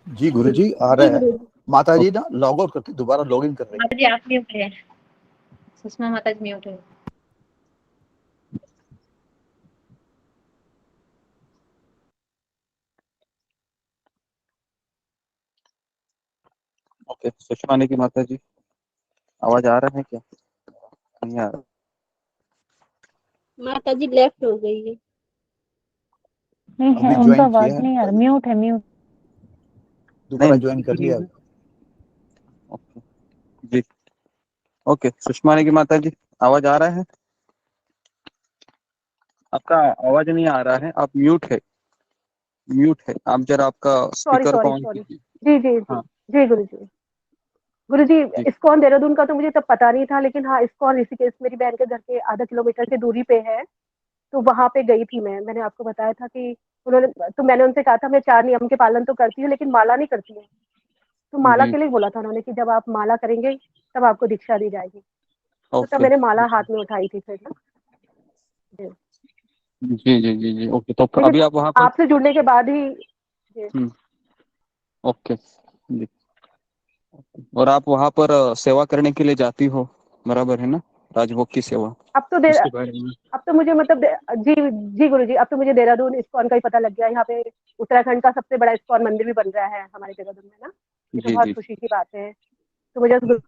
जी गुरुजी आ जी। रहा है। गुरु जी, माता जी ना लॉग आउट करके दोबारा लॉग इन कर रही है। माता जी आप म्यूट है, सुषमा माता जी म्यूट है। ओके, सुषमा नेगी माता जी आवाज आ रहा है क्या, नहीं आ रहा। माता जी लेफ्ट हो गई है। नहीं है, अभी उनका ज्वाइन आवाज किया है, नहीं आ रहा, म्यूट है म्यूट। दोबारा ज्वाइन कर लिया। नहीं, ओके जी, ओके, सुषमा नेगी माता जी आवाज आ रहा है, आपका आवाज नहीं आ रहा है, आप म्यूट है, म्यूट है आप, जरा आपका सॉरी स्पीकर को सॉरी ऑन सॉरी। कीजिए। जी जी जी। हाँ जी गुरु जी। गुरु जी, जी इस्कॉन देहरादून का तो मुझे तब पता नहीं था, लेकिन हाँ, इस्कॉन ऋषिकेश मेरी बहन के घर के आधा किलोमीटर की दूरी पे है, तो वहां पे गई थी मैं। मैंने आपको बताया था कि मैंने उनसे कहा था मैं 4 नियम के पालन तो करती हूँ लेकिन माला नहीं करती हूँ। तो माला जी के लिए बोला था उन्होंने कि जब आप माला करेंगे तब आपको दीक्षा दी जाएगी। तो तब ओके मैंने माला हाथ में उठाई थी फिर ना। जी। जी जी जी जी ओके। तो लेकिन अभी आप वहाँ पर आपसे जुड़ने के बाद ही जी। ओके जी। और आप वहाँ पर सेवा करने के लिए जाती हो, बराबर है ना, राजभोग की सेवा, अब तो उसके बारे में। अब तो मुझे मतलब जी जी गुरु जी, अब तो मुझे देहरादून इस्कॉन का ही पता लग गया। यहाँ पे उत्तराखंड का सबसे बड़ा इस्कॉन मंदिर भी बन रहा है हमारे देहरादून में ना। ये तो जी बहुत जी खुशी की बात है। तो मुझे उस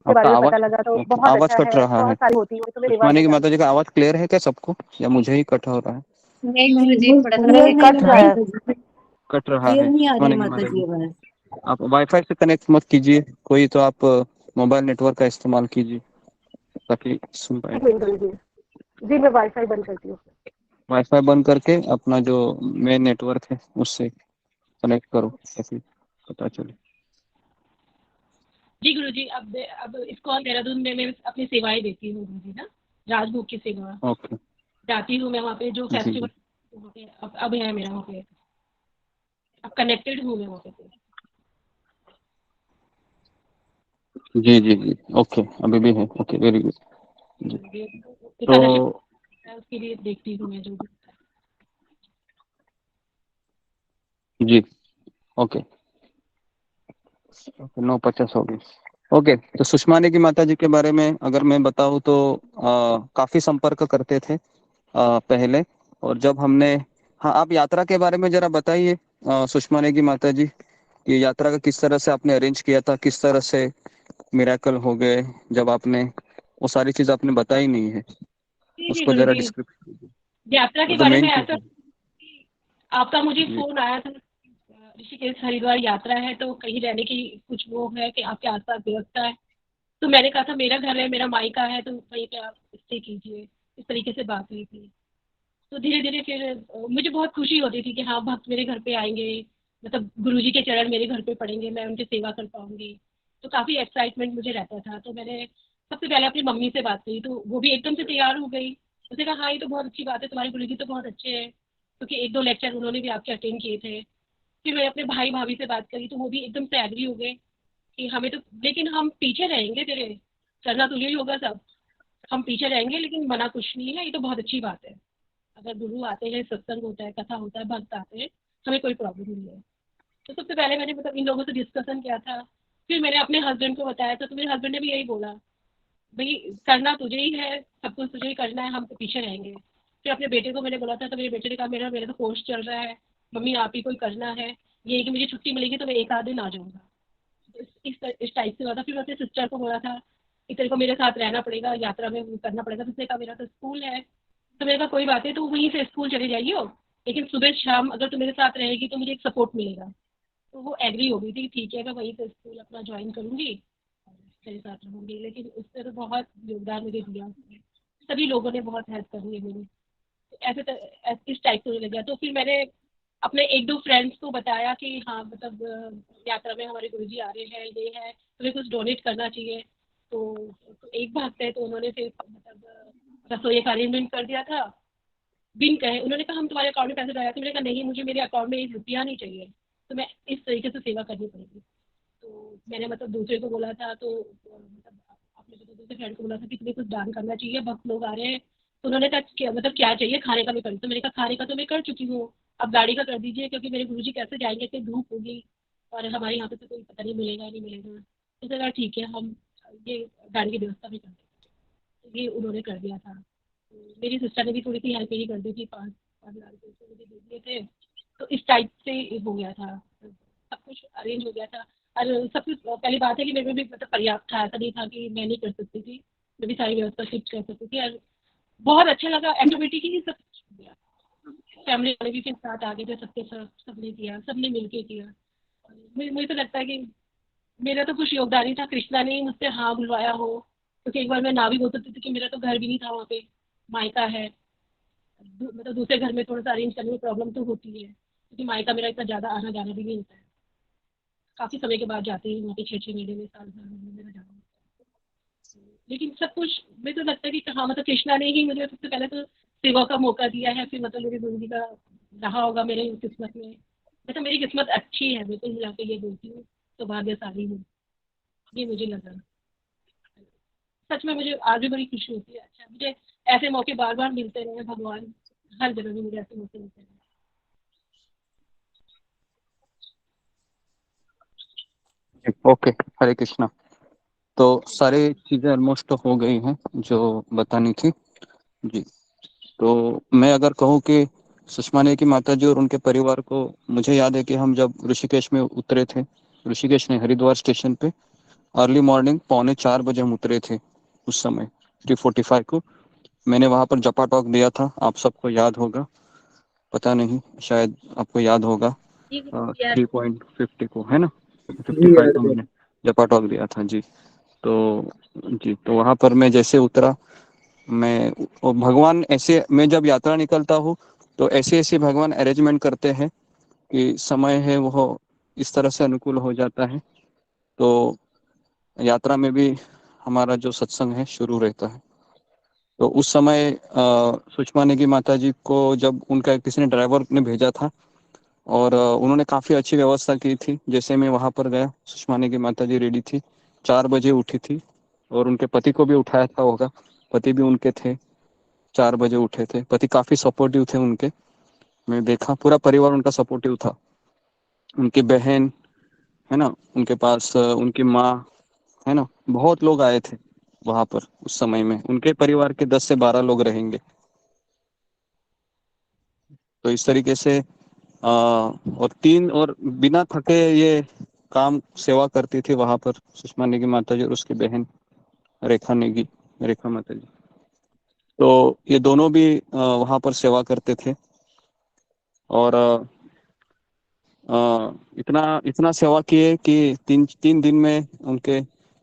के बारे आपका में आवाज पता लगा तो बहुत आवाज अच्छा कट है, रहा है। बहुत सारी होती है तो मैं सेवा सुषमानी की करना। माता जी का आवाज क्लियर है क्या सबको, या मुझे ही कट हो रहा है? नहीं गुरु जी, थोड़ा सा नहीं कट रहा है। कट रहा क्लियर है नहीं आ रही सुषमानी की माता माता जी जी। आवाज। आप वाईफाई से कनेक्ट मत कीजिए, कोई तो आप मोबाइल नेटवर्क का इस्तेमाल कीजिए ताकि सुन पाए। एक मिनट गुरु जी, जी मैं वाईफाई बंद करती हूँ। वाईफाई बंद करके अपना जो मेन नेटवर्क है उससे कनेक्ट करो ताकि पता चले। जी गुरु जी, अब इस्कॉन देहरादून में मैं अपनी सेवाएं देती हूँ गुरु जी ना, राजभोग की सेवा ओके जाती हूँ मैं वहाँ पे। जो जी फेस्टिवल जी वहाँ पे अब है मेरा वहाँ पे, अब कनेक्टेड हूँ मैं वहाँ पे। जी जी जी ओके, अभी भी है। ओके वेरी गुड जी। तो उसके लिए देखती हूँ मैं जो भी। जी ओके 9:50 हो गई। ओके, तो सुषमानी की माता जी के बारे में अगर मैं बताऊं तो काफी संपर्क करते थे पहले। और जब हमने, हाँ आप यात्रा के बारे में जरा बताइए सुषमानी की माता जी, ये यात्रा का किस तरह से आपने अरेंज किया था, किस तरह से मिराकल हो गए जब आपने, वो सारी चीज आपने बताई नहीं है, जी जी उसको गुरु जरा जी, डिस्क्रिप्शन, यात्रा के द बारे मेन में ऐसा चीज। आपका मुझे जी फोन आया था, ऋषिकेश हरिद्वार यात्रा है तो कहीं रहने की कुछ वो है कि आपके आसपास व्यवस्था है। तो मैंने कहा था मेरा घर है, मेरा मायका है, तो कहीं पे आप स्टे कीजिए। इस तरीके से बात हुई थी। तो धीरे धीरे फिर मुझे बहुत खुशी होती थी कि हाँ भक्त मेरे घर पे आएंगे, मतलब गुरुजी के चरण मेरे घर पे पड़ेंगे, मैं उनकी सेवा कर पाऊंगी। तो काफ़ी एक्साइटमेंट मुझे रहता था। तो मैंने सबसे पहले अपनी मम्मी से बात की, तो वो भी एकदम से तैयार हो गई। उसने कहा हाँ ये तो बहुत अच्छी बात है, तुम्हारे गुरुजी तो बहुत अच्छे हैं, क्योंकि एक दो लेक्चर उन्होंने भी आपके अटेंड किए थे। फिर मैं अपने भाई भाभी से बात करी तो वो भी एकदम से एग्री हो गए कि हमें तो, लेकिन हम पीछे रहेंगे तेरे, करना तो यही होगा सब, हम पीछे रहेंगे लेकिन मना कुछ नहीं है, ये तो बहुत अच्छी बात है। अगर गुरु आते हैं, सत्संग होता है, कथा होता है, भक्त आते हैं, हमें कोई प्रॉब्लम नहीं है। तो सबसे पहले मैंने मतलब इन लोगों से डिस्कशन किया था। फिर मैंने अपने हस्बैंड को बताया था, तो मेरे हस्बैंड ने भी यही बोला, भाई करना तुझे ही है, सब कुछ तुझे ही करना है, हम तो पीछे रहेंगे। फिर अपने बेटे को मैंने बोला था, तो मेरे बेटे ने कहा मेरा मेरा तो कोर्स चल रहा है, मम्मी आप ही कोई करना है, ये है कि मुझे छुट्टी मिलेगी तो मैं एक आध दिन आ जाऊँगा। इस टाइप से हुआ था। फिर मैं अपने सिस्टर को बोला था कि तेरे को मेरे साथ रहना पड़ेगा, यात्रा में वो करना पड़ेगा। तो उसने कहा मेरा तो स्कूल है। तो मैंने कहा कोई बात नहीं, तो वहीं से स्कूल चले जाइए हो, लेकिन सुबह शाम अगर तू मेरे साथ रहेगी तो मुझे एक सपोर्ट मिलेगा। तो वो एग्री हो गई थी, ठीक है मैं वहीं से स्कूल अपना ज्वाइन करूँगी और तेरे साथ रहूँगी। लेकिन उसने तो बहुत योगदान मुझे दिया उसने, सभी लोगों ने बहुत हेल्प करी है मेरी। तो इस टाइप से होने लग गया। तो फिर मैंने अपने एक दो फ्रेंड्स को बताया कि हाँ मतलब यात्रा में हमारे गुरुजी आ रहे हैं, ये है, तुम्हें कुछ डोनेट करना चाहिए। तो एक भक्त है, तो उन्होंने फिर मतलब रसोई का अरेंजमेंट कर दिया था बिन कहे। उन्होंने कहा हम तुम्हारे अकाउंट में पैसे डाले थे। मैंने कहा नहीं, मुझे मेरे अकाउंट में 1 रुपया नहीं चाहिए, तो मैं इस तरीके से सेवा करनी पड़ेगी। तो मैंने मतलब दूसरे को बोला था, तो मतलब अपने जो दूसरे फ्रेंड को बोला था कि तुम्हें कुछ दान करना चाहिए, भक्त लोग आ रहे हैं। तो उन्होंने कहा मतलब क्या चाहिए, खाने का भी कर। तो मैंने कहा खाने का तो मैं कर चुकी हूँ, अब गाड़ी का कर दीजिए, क्योंकि मेरे गुरुजी कैसे जाएंगे, इतनी धूप होगी और हमारे यहाँ पे तो कोई पता नहीं मिलेगा नहीं मिलेगा। तो उसने कहा ठीक है, हम ये गाड़ी की व्यवस्था भी कर देंगे। तो ये उन्होंने कर दिया था। तो मेरी सिस्टर ने भी थोड़ी सी हेल्प मेरी कर दी थी, 5,000 रुपये तो मुझे दे दिए थे। तो इस टाइप से हो गया था, सब कुछ अरेंज हो गया था। और सब कुछ पहली बात है कि मेरे में भी मतलब पर्याप्त था, ऐसा नहीं था कि मैं नहीं कर सकती थी, मैं भी सारी व्यवस्था शिफ्ट कर सकती थी। और बहुत अच्छा लगा, एक्टिविटी की सब कुछ हो गया। फैमिली वाले भी फिर साथ आ गए थे, सबके सब सबने किया, सबने मिलके किया। मुझे तो लगता है कि मेरा तो कुछ योगदान ही था, कृष्णा ने ही मुझसे हाँ बुलवाया हो। क्योंकि एक बार मैं ना भी बोल सकती थी कि मेरा तो घर भी नहीं था वहाँ पे, मायका है। मतलब दूसरे घर में थोड़ा सा अरेंज करने में प्रॉब्लम तो होती है, क्योंकि मायका मेरा इतना ज़्यादा आना जाना भी नहीं होता है। काफ़ी समय के बाद जाती हूँ वहाँ पे, 6-6 महीने में, साल भर में मेरा जाना होता है। लेकिन सब कुछ मुझे तो लगता है कि हाँ मतलब कृष्णा ने ही मुझे सबसे पहले तो सेवा का मौका दिया है, फिर मतलब मेरी जिंदगी का रहा होगा मेरे किस्मत में। वैसे मेरी किस्मत अच्छी है, बिल्कुल मिला के ये बोलती हूँ, तो भाग्यशाली हूँ, ये मुझे लगा। सच में मुझे आज भी बड़ी खुशी होती है। अच्छा, मुझे ऐसे मौके बार बार मिलते रहे भगवान, हर जगह में मुझे ऐसे मौके मिलते रहे। ओके, हरे कृष्णा। तो सारी चीजें ऑलमोस्ट हो गई हैं जो बतानी थी जी। तो मैं अगर कहूँ कि सुषमा ने की माता जी और उनके परिवार को, मुझे याद है कि हम जब ऋषिकेश में उतरे थे, ऋषिकेश ने हरिद्वार स्टेशन पे अर्ली मॉर्निंग 3:45 बजे हम उतरे थे। उस समय 3:45 को मैंने वहां पर जपा टॉक दिया था, आप सबको याद होगा, पता नहीं, शायद आपको याद होगा। 3:50 को है ना, 55 को मैंने जपा टॉक दिया था जी। तो वहां पर मैं जैसे उतरा, मैं और भगवान ऐसे, मैं जब यात्रा निकलता हूँ तो ऐसे ऐसे भगवान अरेंजमेंट करते हैं कि समय है वो इस तरह से अनुकूल हो जाता है। तो यात्रा में भी हमारा जो सत्संग है शुरू रहता है। तो उस समय सुषमा नेगी माता जी को जब उनका किसी ने ड्राइवर ने भेजा था, और उन्होंने काफ़ी अच्छी व्यवस्था की थी। जैसे मैं वहाँ पर गया, सुषमा नेगी माता जी रेडी थी, 4 बजे उठी थी, और उनके पति को भी उठाया था होगा, पति भी उनके थे, 4 बजे उठे थे। पति काफ़ी सपोर्टिव थे उनके, मैं देखा पूरा परिवार उनका सपोर्टिव था। उनकी बहन है ना, उनके पास उनकी माँ है ना, बहुत लोग आए थे वहां पर उस समय में। उनके परिवार के 10 से 12 लोग रहेंगे। तो इस तरीके से और बिना थके ये काम सेवा करती थी वहां पर सुषमा नेगी माता जी और उसकी बहन रेखा माता जी। तो ये दोनों भी वहां पर सेवा करते थे, और इतना इतना सेवा किए कि तीन तीन दिन में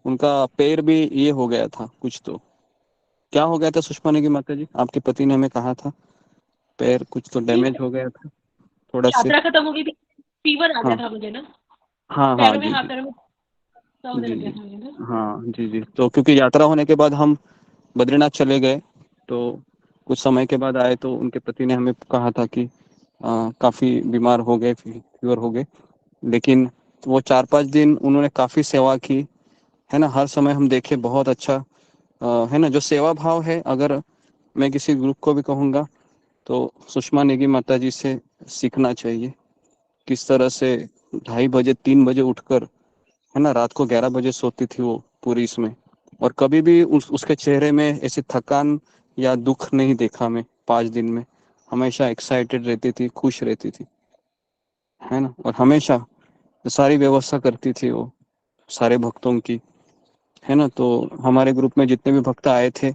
उनका पैर भी ये हो गया था कुछ। तो क्या हो गया था सुषमा नेगी माता जी, आपके पति ने हमें कहा था पैर कुछ तो डैमेज हो गया था थोड़ा से। यात्रा खत्म हो गई थी, फीवर आ गया हाँ था मुझे ना, हाँ हाँ पैरों में, जी हाथ जी पैरों में दर्द होने जी लग गया जी था मुझे ना। हाँ जी जी। तो क्योंकि यात्रा होने के बाद हम बद्रीनाथ चले गए, तो कुछ समय के बाद आए तो उनके पति ने हमें कहा था कि काफ़ी बीमार हो गए, फीवर हो गए। लेकिन वो 4-5 दिन उन्होंने काफ़ी सेवा की है ना। हर समय हम देखे बहुत अच्छा है ना, जो सेवा भाव है, अगर मैं किसी ग्रुप को भी कहूँगा तो सुषमा नेगी माता जी से सीखना चाहिए। किस तरह से 2:30 बजे 3 बजे उठकर है ना, रात को 11 बजे सोती थी वो पूरी इसमें, और कभी भी उसके चेहरे में ऐसी थकान या दुख नहीं देखा मैं 5 दिन में। हमेशा एक्साइटेड रहती थी, खुश रहती थी है ना, और हमेशा सारी व्यवस्था करती थी वो सारे भक्तों की है ना। तो हमारे ग्रुप में जितने भी भक्त आए थे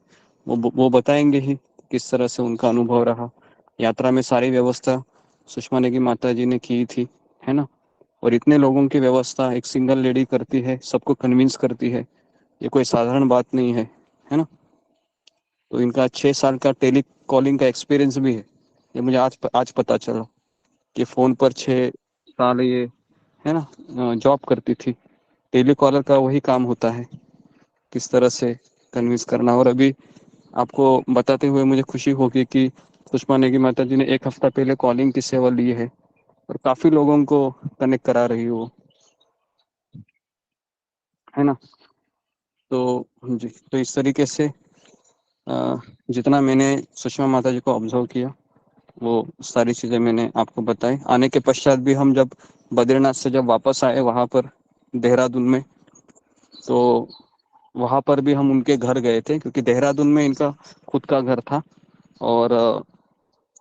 वो बताएंगे ही किस तरह से उनका अनुभव रहा। यात्रा में सारी व्यवस्था सुषमा नेगी माता जी ने की थी है ना। और इतने लोगों की व्यवस्था एक सिंगल लेडी करती है, सबको कन्विंस करती है, ये कोई साधारण बात नहीं है ना। तो इनका 6 साल का टेली कॉलिंग का एक्सपीरियंस भी है, ये मुझे आज पता चला कि फ़ोन पर 6 साल ये है ना जॉब करती थी। टेली कॉलर का वही काम होता है, किस तरह से कन्विंस करना। और अभी आपको बताते हुए मुझे खुशी होगी कि सुषमा नेगी माता जी ने 1 हफ्ता पहले कॉलिंग की सेवा ली है, और काफ़ी लोगों को कनेक्ट करा रही है वो है ना। तो जी, तो इस तरीके से जितना मैंने सुषमा माता जी को ऑब्जर्व किया वो सारी चीज़ें मैंने आपको बताई। आने के पश्चात भी हम जब बद्रीनाथ से जब वापस आए वहाँ पर देहरादून में, तो वहाँ पर भी हम उनके घर गए थे, क्योंकि देहरादून में इनका खुद का घर था और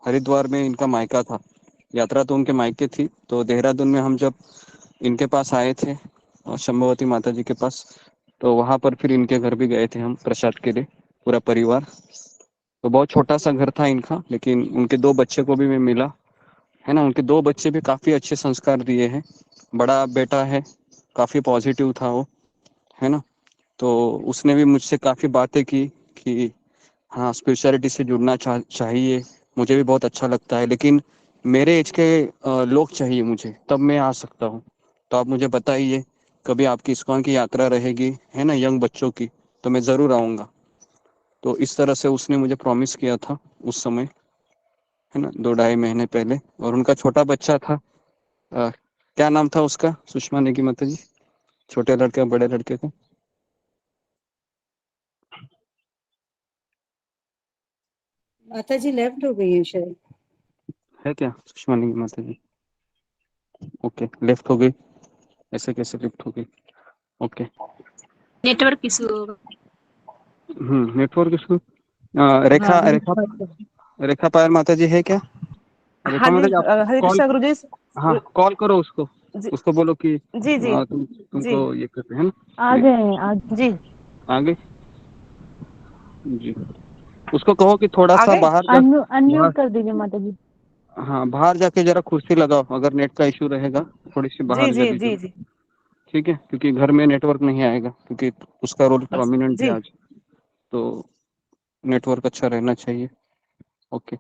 हरिद्वार में इनका मायका था। यात्रा तो उनके मायके थी। तो देहरादून में हम जब इनके पास आए थे शंभवती माता जी के पास, तो वहाँ पर फिर इनके घर भी गए थे हम प्रसाद के लिए, पूरा परिवार। तो बहुत छोटा सा घर था इनका, लेकिन उनके 2 बच्चे को भी मैं मिला है ना। उनके 2 बच्चे भी काफ़ी अच्छे संस्कार दिए हैं। बड़ा बेटा है, काफ़ी पॉजिटिव था वो है ना। तो उसने भी मुझसे काफ़ी बातें की कि हाँ, स्पिरिचुअलिटी से जुड़ना चाहिए, मुझे भी बहुत अच्छा लगता है, लेकिन मेरे एज के लोग चाहिए मुझे, तब मैं आ सकता हूँ। तो आप मुझे बताइए, कभी आपकी इस्कॉन की यात्रा रहेगी है ना यंग बच्चों की, तो मैं ज़रूर आऊँगा। तो इस तरह से उसने मुझे प्रॉमिस किया था उस समय, है ना, 2-2.5 महीने पहले। और उनका छोटा बच्चा था, क्या नाम था उसका, सुषमा नेगी माता जी, छोटे लड़के बड़े लड़के का? माता जी लेफ्ट हो गई है शायद। है क्या सुषमा नेगी माता जी? ओके, लेफ्ट हो गई, ऐसे कैसे लेफ्ट हो गई? ओके, नेटवर्क इशू होगा। Network issue. रेखा रेखा रेखा पायल माता जी है क्या? रेखा हाँ जी, माता जी, आप हरे कॉल, कृष्णा गुरु जी। हाँ कॉल करो उसको, जी उसको बोलो कि जी जी जी, तुमको ये करते हैं ना, आ प्लीज गए आज जी आगे। जी, उसको कहो कि थोड़ा सा आगे। बाहर जा, बाहर, अनम्यूट कर दीजिए माता जी। हाँ बाहर जाके जरा कुर्सी लगाओ, अगर नेट का इशू रहेगा थोड़ी सी जी बाहर जी चली जी जाओ, जी ठीक है, क्योंकि घर में नेटवर्क नहीं आएगा, क्योंकि उसका रोल प्रोमिनेंट है जी। आज, तो नेटवर्क अच्छा रहना चाहिए। ओके,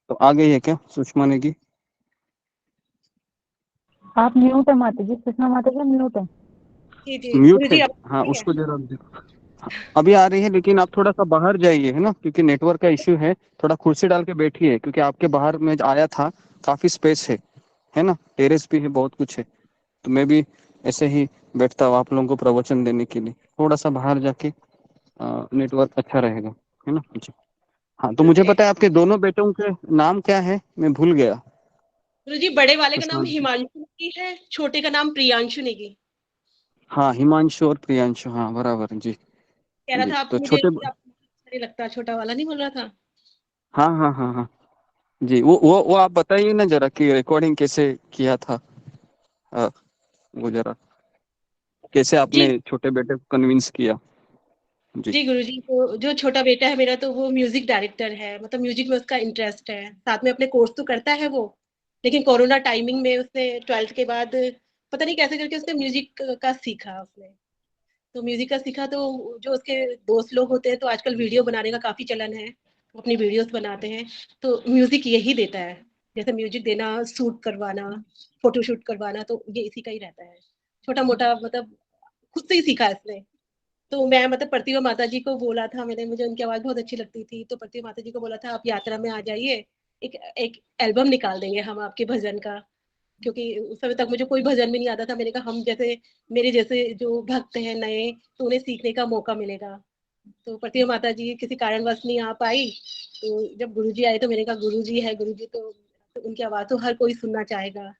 तो आ गई है क्या सुषमा नेगी? आप म्यूट है माता जी, सुषमा माता जी म्यूट है। जी जी म्यूट गुरु है, जी, आप हाँ ठीक है? उसको जरा देखो। हाँ, अभी आ रही है, लेकिन आप थोड़ा सा बाहर जाइए, है ना, क्योंकि नेटवर्क का इश्यू है, थोड़ा कुर्सी डाल के बैठिए, क्योंकि आपके बाहर में आया था, काफी स्पेस है ना, टेरेस भी है, बहुत कुछ है, तो मैं भी ऐसे ही बैठता हूँ आप लोगों को प्रवचन देने के लिए, थोड़ा सा बाहर जाके नेटवर्क अच्छा रहेगा, है ना। जी हाँ, तो मुझे ओके। पता है आपके दोनों बेटों के नाम क्या है, मैं भूल गया। गुरु जी, बड़े वाले का नाम सुषमा, हिमांशु नेगी है, छोटे का नाम प्रियांशु नेगी। हाँ हिमांशु और प्रियांशु, हाँ बराबर जी। कह रहा जी था आप, तो मुझे छोटे, आपको अच्छा नहीं लगता, छोटा वाला नहीं बोल रहा था। हाँ हाँ हाँ हाँ जी, वो आप बताइए ना जरा कि रिकॉर्डिंग कैसे किया था, अ, वो जरा कैसे जी आपने छोटे बेटे को कन्विंस किया? जी जी गुरु जी, तो जो छोटा बेटा है मेरा, तो वो म्यूजिक डायरेक्टर है, मतलब म्यूजिक में उसका इंटरेस्ट है, साथ में अपने कोर्स तो करता है वो, लेकिन कोरोना टाइमिंग में उसने 12th के बाद पता नहीं कैसे करके उसने म्यूजिक का सीखा उसने। तो म्यूजिक का सीखा, तो जो उसके दोस्त लोग होते हैं, तो आजकल वीडियो बनाने का काफी चलन है, वो अपनी वीडियोस बनाते हैं, तो म्यूजिक यही देता है, जैसे म्यूजिक देना, शूट करवाना, फोटो शूट करवाना, तो ये इसी का ही रहता है, छोटा मोटा, मतलब खुद से ही सीखा है इसने। तो मैं मतलब प्रतिभा माता जी को बोला था मैंने, मुझे उनकी आवाज बहुत अच्छी लगती थी, तो प्रतिभा माता जी को बोला था आप यात्रा में आ जाइए, एक एक एल्बम निकाल देंगे हम आपके भजन का, क्योंकि उस समय तक मुझे कोई भजन भी नहीं आता था। मैंने कहा हम जैसे, मेरे जैसे जो भक्त हैं नए, तो उन्हें सीखने का मौका मिलेगा। तो प्रतिभा माता जी किसी कारणवश नहीं आ पाई, तो जब गुरुजी आए, तो मैंने कहा गुरुजी है, गुरुजी तो उनकी आवाज तो हर कोई सुनना चाहेगा,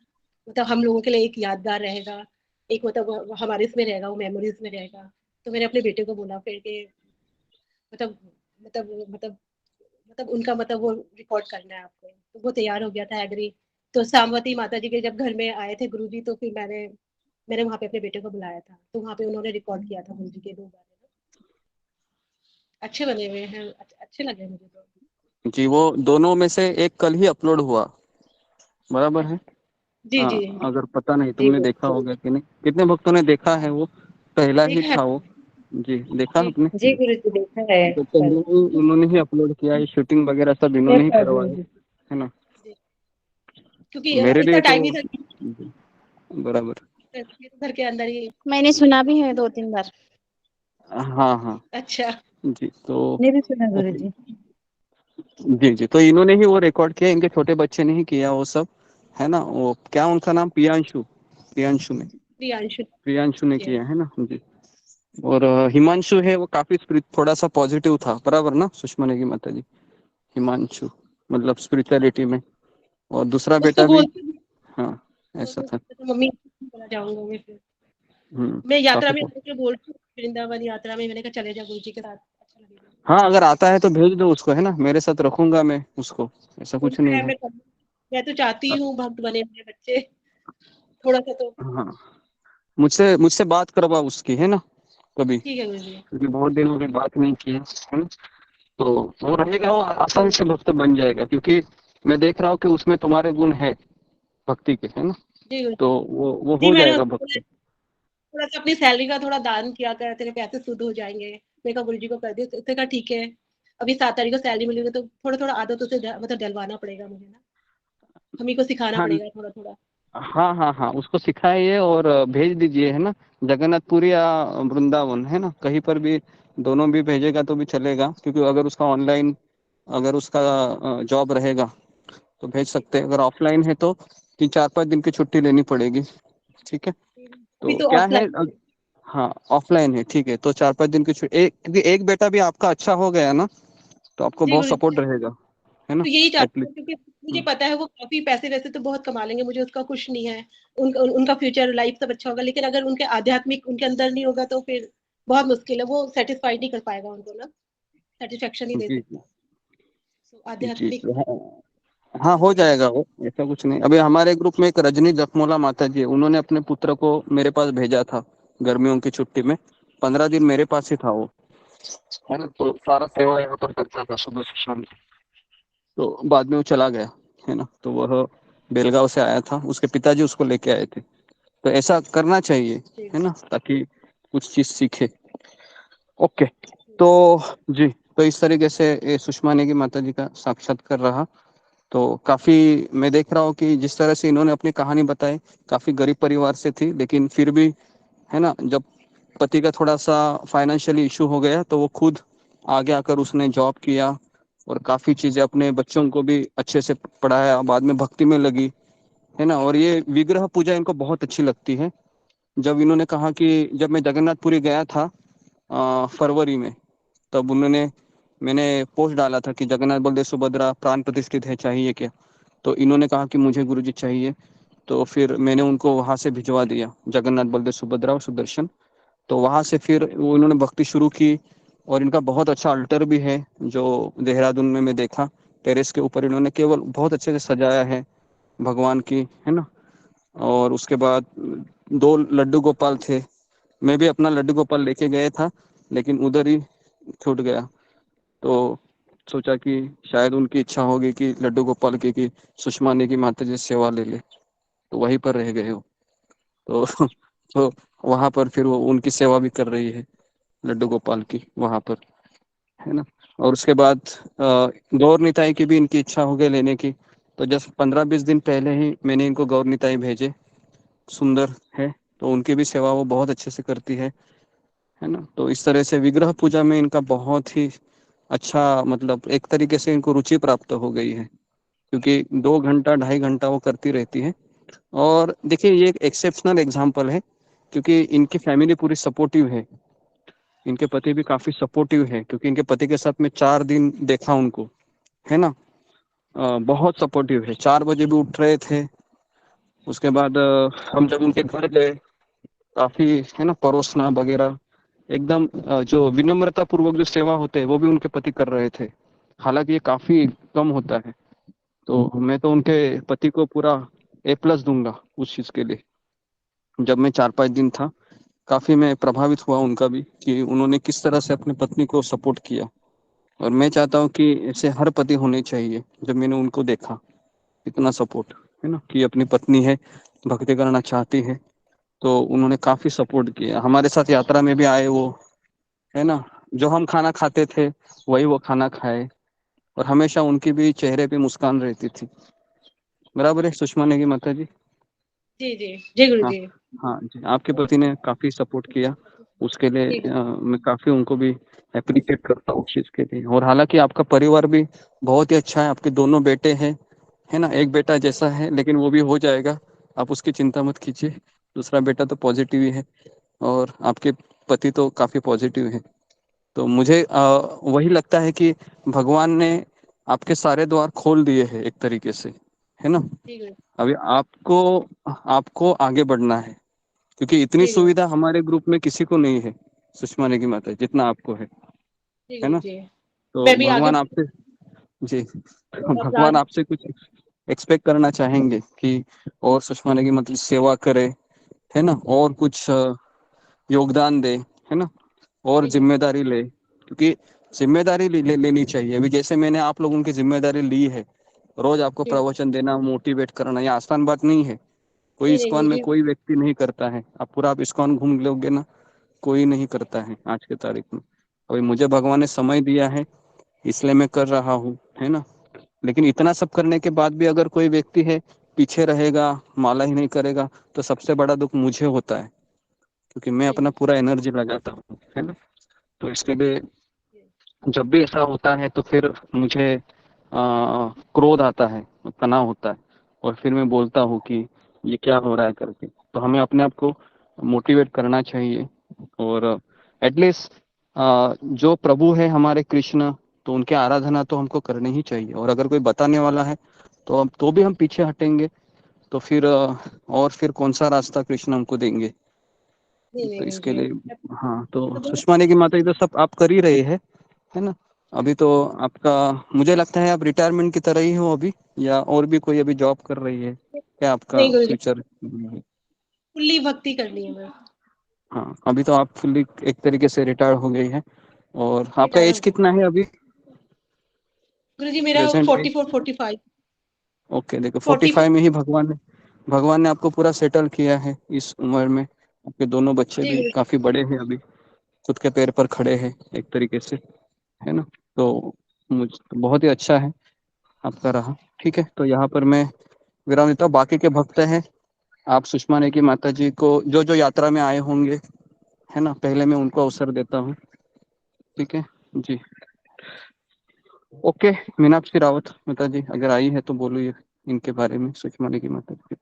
मतलब हम लोगों के लिए एक यादगार रहेगा, एक मतलब हमारे इसमें रहेगा, वो मेमोरीज में रहेगा। तो मैंने अपने बेटे को बोला फिर कि मतलब मतलब मतलब मतलब उनका मतलब वो रिकॉर्ड करना है आपको, तो वो तैयार हो गया था, एग्री। तो सामवती माता जी के जब घर में आए थे गुरुजी, तो फिर मैंने मैंने वहाँ पे अपने बेटे को बुलाया था, तो वहाँ पे उन्होंने रिकॉर्ड किया था गुरुजी के 2 गाने। अच्छे बने हुए हैं, अच्छे लगे मुझे तो। जी, वो दोनों में से एक कल ही अपलोड हुआ, बराबर है। जी जी अगर पता नहीं जी तुमने देखा होगा कि नहीं, कितने भक्तों ने देखा है, वो पहला ही देखा है। था वो। जी देखा जी आपने? जी गुरु जी देखा है। तो पहले ही उन्होंने ही अपलोड किया है, शूटिंग वगैरह सब इन्होंने ही देखा है गुरु करवाई, जी। है ना। जी। क्योंकि मेरे इतना लिए तो टाइम नहीं था, जी, बराबर। घर के अंदर ही। मैंने सुना भी है 2-3 बार। हाँ हाँ अच्छा। जी, तो मैंने भी सुना गुरु ओके, जी। जी जी, तो इन्होंने ही वो रिकॉर्ड किया, इनके छोटे बच्चे ने ही किया वो सब, है ना। वो क्या उनका नाम, प्रियांशु, प्रियांशु ने प्रियांशु। प्रियांशु ने जी किया है ना जी। और हिमांशु है, वो काफी थोड़ा सा पॉजिटिव था, बराबर ना सुषमा नेगी माता जी? हिमांशु मतलब स्पिरिचुअलिटी में, और दूसरा उसको बेटा भी, बोलते हाँ ऐसा था। तो मम्मी चला जाऊंगा मैं फिर। मैं यात्रा काफी में आने के लिए बोल रही हूँ, वृंदावन यात्रा में, मैंने कहा चले जा गुरु जी के साथ, अच्छा लगेगा। हाँ, अगर आता है तो भेज दो उसको, है ना, मेरे साथ रखूंगा मैं उसको, ऐसा कुछ बोलता नहीं है है। मैं तो चाहती हूँ भक्त बने मेरे बच्चे, थोड़ा सा तो। हाँ, मुझसे मुझसे बात करवा उसकी, है ना, कभी, ठीक है गुरु जी। क्योंकि बहुत दिन हो गए बात नहीं की है ना। तो वो रहेगा, वो आसानी से भक्त बन जाएगा, क्योंकि मैं देख रहा हूँ कि उसमें तुम्हारे गुण है भक्ति के, है ना, जी गुरु तो वो जी, हो मैंने जाएगा उसको बोला, भक्त। थोड़ा सा अपनी सैलरी का थोड़ा दान किया कर, तेरे पैसे शुद्ध हो जाएंगे। मैं कहा गुरु जी को कर दिया, तो उसने कहा ठीक है, अभी 7 तारीख को सैलरी मिलेगी, तो थोड़ा थोड़ा आदत उसे मतलब डलवाना पड़ेगा मुझे ना, हम ही को सिखाना हाँ पड़ेगा थोड़ा थोड़ा। हाँ हाँ हाँ, उसको सिखाइए और भेज दीजिए, है ना, जगन्नाथपुरी या वृंदावन, है ना, कहीं पर भी दोनों भी भेजेगा तो भी चलेगा, क्योंकि अगर उसका ऑनलाइन, अगर उसका जॉब रहेगा तो भेज सकते हैं। अगर ऑफलाइन है तो 3-4-5 दिन की छुट्टी लेनी पड़ेगी। ठीक है, अभी तो तो क्या है, ऑफलाइन। हाँ ऑफलाइन है, ठीक है, तो 4-5 दिन की छुट्टी, क्योंकि एक बेटा भी आपका अच्छा हो गया ना, तो आपको जी बहुत गुरु जी। सपोर्ट रहेगा, है ना, तो यही चाहती एटलीस्ट। हूँ, क्योंकि मुझे पता है वो काफी पैसे वैसे तो बहुत कमा लेंगे, मुझे उसका कुछ नहीं है। उनका फ्यूचर लाइफ सब अच्छा होगा, लेकिन अगर उनके आध्यात्मिक उनके अंदर नहीं होगा तो फिर बहुत मुश्किल है, वो सेटिस्फाइड नहीं कर पाएगा उनको ना, सेटिस्फेक्शन नहीं दे जी सकता। तो जी आध्यात्मिक। जी, हाँ हाँ, हो जाएगा वो, ऐसा कुछ नहीं। अभी हमारे ग्रुप में एक रजनी जखमोला माता जी है, उन्होंने अपने पुत्र को मेरे पास भेजा था गर्मियों की छुट्टी में। 15 दिन मेरे पास ही था वो, है ना, तो सारा सेवा यहाँ पर करता था सुबह से शाम। तो बाद में वो चला गया, है ना, तो वह बेलगांव से आया था, उसके पिताजी उसको लेके आए थे। तो ऐसा करना चाहिए, है ना, ताकि कुछ चीज सीखे। ओके, तो जी, तो इस तरीके से ये सुषमा नेगी माता जी का साक्षात्कार रहा। तो काफी मैं देख रहा हूँ कि जिस तरह से इन्होंने अपनी कहानी बताई, काफी गरीब परिवार से थी, लेकिन फिर भी, है ना, जब पति का थोड़ा सा फाइनेंशियली इशू हो गया तो वो खुद आगे आकर उसने जॉब किया और काफी चीजें, अपने बच्चों को भी अच्छे से पढ़ाया, बाद में भक्ति में लगी, है ना। और ये विग्रह पूजा इनको बहुत अच्छी लगती है। जब इन्होंने कहा कि जब मैं जगन्नाथपुरी गया था फरवरी में, तब उन्होंने, मैंने पोस्ट डाला था कि जगन्नाथ बलदेव सुभद्रा प्राण प्रतिष्ठित है, चाहिए क्या। तो इन्होंने कहा कि मुझे गुरुजी चाहिए। तो फिर मैंने उनको वहां से भिजवा दिया, जगन्नाथ बलदेव सुभद्रा और सुदर्शन। तो वहां से फिर वो इन्होंने भक्ति शुरू की। और इनका बहुत अच्छा अल्टर भी है जो देहरादून में मैं देखा, टेरेस के ऊपर इन्होंने केवल बहुत अच्छे से सजाया है भगवान की, है ना। और उसके बाद 2 लड्डू गोपाल थे, मैं भी अपना लड्डू गोपाल लेके गया था, लेकिन उधर ही छूट गया। तो सोचा कि शायद उनकी इच्छा होगी कि लड्डू गोपाल की सुषमा नेगी माता जी सेवा ले ले, तो वहीं पर रह गए हो। तो तो वहां पर फिर वो उनकी सेवा भी कर रही है, लड्डू गोपाल की वहां पर, है ना। और उसके बाद गौर निताई की भी इनकी इच्छा हो गई लेने की। तो जस्ट 15-20 दिन पहले ही मैंने इनको गौर निताई भेजे, सुंदर है, तो उनकी भी सेवा वो बहुत अच्छे से करती है ना। तो इस तरह से विग्रह पूजा में इनका बहुत ही अच्छा, मतलब एक तरीके से इनको रुचि प्राप्त हो गई है, क्योंकि 2 घंटा 2.5 घंटा वो करती रहती है। और देखिए, ये एक एक्सेप्शनल एग्जाम्पल है, क्योंकि इनकी फैमिली पूरी सपोर्टिव है, इनके पति भी काफी सपोर्टिव है, क्योंकि इनके पति के साथ में 4 दिन देखा उनको, है ना। बहुत सपोर्टिव है, 4 बजे भी उठ रहे थे। उसके बाद हम जब उनके घर गए, काफी, है ना, परोसना वगैरह, एकदम जो विनम्रता पूर्वक जो सेवा होते हैं वो भी उनके पति कर रहे थे। हालांकि ये काफी कम होता है, तो मैं तो उनके पति को पूरा A+ दूंगा उस चीज के लिए। जब मैं 4-5 दिन था, काफी मैं प्रभावित हुआ उनका भी, कि उन्होंने किस तरह से अपनी पत्नी को सपोर्ट किया। और मैं चाहता हूँ कि ऐसे हर पति होने चाहिए। जब मैंने उनको देखा, इतना सपोर्ट, है ना, कि अपनी पत्नी है, भक्ति करना चाहती है, तो उन्होंने काफी सपोर्ट किया। हमारे साथ यात्रा में भी आए वो, है ना, जो हम खाना खाते थे वही वो खाना खाए। और हमेशा उनकी भी चेहरे पे मुस्कान रहती थी। बराबर है सुषमा नेगी माता जी। जी जी जी गुरु हाँ जी। हाँ जी, आपके पति ने काफी सपोर्ट किया, उसके लिए जी गुरु। मैं काफी उनको भी अप्रिशिएट करता हूँ उस चीज के लिए। और हालांकि आपका परिवार भी बहुत ही अच्छा है, आपके दोनों बेटे हैं, है ना, एक बेटा जैसा है लेकिन वो भी हो जाएगा, आप उसकी चिंता मत कीजिए। दूसरा बेटा तो पॉजिटिव ही है, और आपके पति तो काफी पॉजिटिव है। तो मुझे वही लगता है कि भगवान ने आपके सारे द्वार खोल दिए हैं एक तरीके से, है ना। जी गुरु। अभी आपको आपको आगे बढ़ना है, क्योंकि इतनी जी गुरु। सुविधा हमारे ग्रुप में किसी को नहीं है सुषमा नेगी माता जितना आपको जी है गुरु ना। जी। तो मैं भी आगे भगवान आपसे, जी, भगवान अपराध। आपसे कुछ एक्सपेक्ट करना चाहेंगे कि और सुषमा नेगी मतलब सेवा करे, है ना, और कुछ योगदान दे, है ना, और जी गुरु। जिम्मेदारी ले, क्योंकि जिम्मेदारी लेनी चाहिए। अभी जैसे मैंने आप लोगों की जिम्मेदारी ली है, रोज आपको जी। प्रवचन देना, मोटिवेट करना, ये आसान बात नहीं है। कोई नहीं नहीं इस्कॉन गुरु में जी। कोई व्यक्ति नहीं करता है। आप इस्कॉन घूम लोगे ना, कोई नहीं करता है आज के तारीख में। अभी मुझे भगवान ने समय दिया है, इसलिए मैं कर रहा हूँ, है ना। लेकिन इतना सब करने के बाद भी अगर कोई व्यक्ति है पीछे रहेगा, माला ही नहीं करेगा, तो सबसे बड़ा दुख मुझे होता है, क्योंकि मैं जी अपना गुरु। पूरा एनर्जी लगाता हूँ, है ना। तो इसके लिए जब भी ऐसा होता है तो फिर मुझे क्रोध आता है, तनाव होता है, और फिर मैं बोलता हूँ कि ये क्या हो रहा है करके। तो हमें अपने आप को मोटिवेट करना चाहिए, और एटलीस्ट जो प्रभु है हमारे कृष्ण, तो उनके आराधना तो हमको करनी ही चाहिए। और अगर कोई बताने वाला है तो भी हम पीछे हटेंगे, तो फिर और फिर कौन सा रास्ता कृष्ण हमको देंगे। नहीं तो नहीं इसके गुरुजी, लिए हाँ, तो तो बहुत सुषमा ने की माता, ये तो सब आप कर ही रहे हैं, है ना। अभी तो आपका, मुझे लगता है आप रिटायरमेंट की तरह ही हो अभी, या और भी कोई अभी जॉब कर रही है क्या आपका नहीं गुरुजी, फ्यूचर? फुल्ली भक्ति करनी है बस। हाँ, अभी तो आप फुल्ली एक तरीके से रिटायर हो गई है। और आपका रिटायर एज हो गई कितना है अभी गुरुजी, मेरा प्रेजेंट एज? 44-45। ओके, देखो 45 में 44। ही भगवान ने आपको पूरा सेटल किया है इस उम्र में। आपके दोनों बच्चे जी भी गुरुजी। काफी बड़े हैं अभी, खुद के पैर पर खड़े हैं एक तरीके से, है ना। तो मुझ तो बहुत ही अच्छा है आपका रहा। ठीक है, तो यहाँ पर मैं विराम देता हूँ। बाकी के भक्त हैं, आप सुषमा ने की माता जी को जो जो यात्रा में आए होंगे, है ना, पहले मैं उनको अवसर देता हूँ। ठीक है जी। ओके, मीनाक्षी रावत माता जी अगर आई है तो बोलिए इनके बारे में, सुषमा ने की माता जी।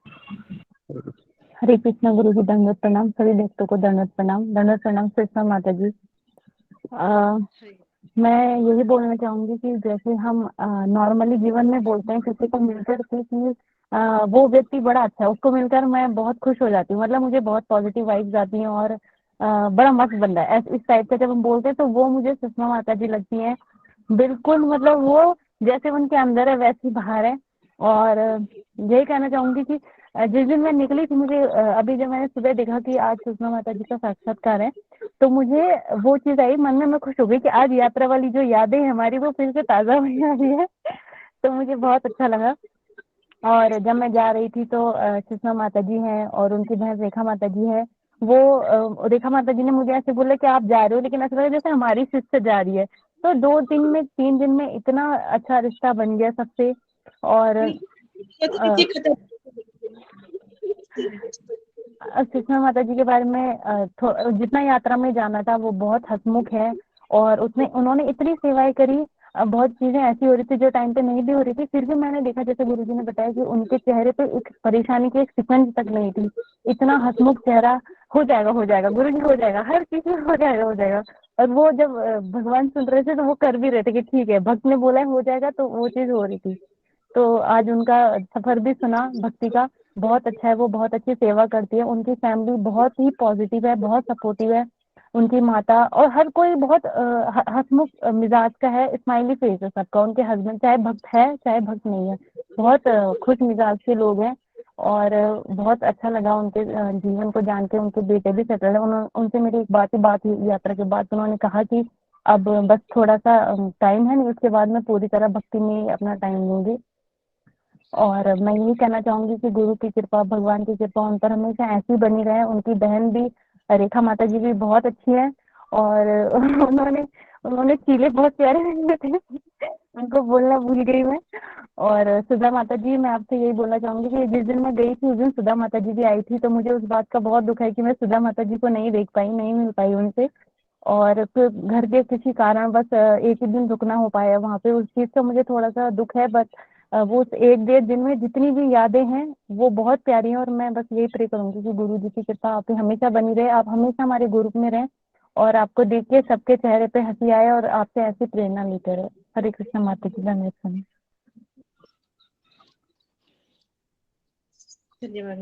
हरे कृष्णा गुरु जी, दंडवत प्रणाम। सभी भक्तों को दंडवत प्रणाम। दंडवत प्रणाम सुषमा माता जी। मैं यही बोलना चाहूंगी कि जैसे हम नॉर्मली जीवन में बोलते हैं किसी को मिलकर कि वो व्यक्ति बड़ा अच्छा है, उसको मिलकर मैं बहुत खुश हो जाती हूँ, मतलब मुझे बहुत पॉजिटिव वाइब्स आती हैं और बड़ा मस्त बंदा है इस टाइप का जब हम बोलते हैं तो वो मुझे सुषमा माता जी लगती हैं। बिल्कुल, मतलब वो जैसे उनके अंदर है वैसे ही बाहर है। और यही कहना चाहूंगी कि जिस दिन मैं निकली थी, मुझे अभी जब मैंने सुबह देखा कि आज सुषमा माता जी का साक्षात्कार है, तो मुझे वो चीज आई मन में, मैं खुश हो गई कि आज यात्रा वाली जो यादें हैं हमारी वो फिर से ताजा हुई आ रही है। तो मुझे बहुत अच्छा लगा। और जब मैं जा रही थी तो सुषमा माता जी हैं और उनकी बहन रेखा माता जी है। वो रेखा माता जी ने मुझे ऐसे बोला कि आप जा रहे हो, लेकिन ऐसा लगा जैसे हमारी सिस्टर जा रही है। तो 2 दिन में 3 दिन में इतना अच्छा रिश्ता बन गया सबसे। और सुषमा माता जी के बारे में जितना यात्रा में जाना था वो बहुत हंसमुख है। और उन्होंने इतनी सेवाएं करी। बहुत चीजें ऐसी हो रही थी जो टाइम पे नहीं भी हो रही थी, फिर भी मैंने देखा, जैसे गुरुजी ने बताया कि उनके चेहरे पे एक परेशानी की एक सिकंज तक नहीं थी। इतना हंसमुख चेहरा। हो जाएगा गुरुजी, हो जाएगा, हर चीज में हो जाएगा, हो जाएगा। और वो जब भगवान सुन रहे थे तो वो कर भी रहे थे कि ठीक है, भक्त ने बोला है हो जाएगा, तो वो चीज हो रही थी। तो आज उनका सफर भी सुना भक्ति का, बहुत अच्छा है। वो बहुत अच्छी सेवा करती है, उनकी फैमिली बहुत ही पॉजिटिव है, बहुत सपोर्टिव है। उनकी माता और हर कोई बहुत हंसमुख मिजाज का है, स्माइली फेस है सबका। उनके हस्बैंड चाहे भक्त है चाहे भक्त नहीं है, बहुत खुश मिजाज के लोग हैं। और बहुत अच्छा लगा उनके जीवन को जान के। उनके बेटे भी सेटल है। उनसे मेरी एक बात हुई यात्रा के बाद, उन्होंने कहा कि अब बस थोड़ा सा टाइम है, नहीं उसके बाद मैं पूरी तरह भक्ति में अपना टाइम लूंगी। और मैं यही कहना चाहूंगी कि गुरु की कृपा, भगवान की कृपा उन पर हमेशा ऐसी बनी रहे। उनकी बहन भी रेखा माता जी भी बहुत अच्छी है। और उन्होंने उन्होंने चीले बहुत प्यारे रखे थे, उनको बोलना भूल गई मैं। और सुधा माता जी, मैं आपसे यही बोलना चाहूंगी कि जिस दिन मैं गई थी उस दिन सुधा माता जी भी आई थी, तो मुझे उस बात का बहुत दुख है कि मैं सुधा माता जी को नहीं देख पाई, नहीं मिल पाई उनसे। और फिर घर के किसी कारण बस एक ही दिन रुकना हो पाया वहां पे, उस चीज का मुझे थोड़ा सा दुख है। बट वो 1-1.5 दिन में जितनी भी यादें हैं वो बहुत प्यारी हैं। और मैं बस यही प्रे करूंगी कि गुरु जी की कृपा आप पे हमेशा बनी रहे, आप हमेशा हमारे ग्रुप में रहें और आपको देख के सबके चेहरे पे हंसी आए और आपसे ऐसी प्रेरणा लेते रहे। हरे कृष्ण माता जी, धन्यवाद। धन्यवाद।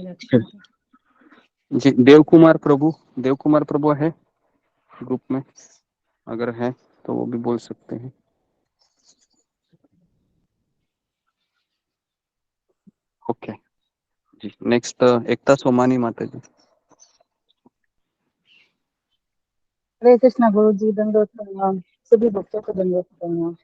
जी, देव कुमार प्रभु है ग्रुप में, अगर है तो वो भी बोल सकते हैं। ओके जी, नेक्स्ट एकता सोमानी माता जी। हरे कृष्णा गुरु जी, दंडवत प्रणाम। सभी भक्तों को दंडवत प्रणाम।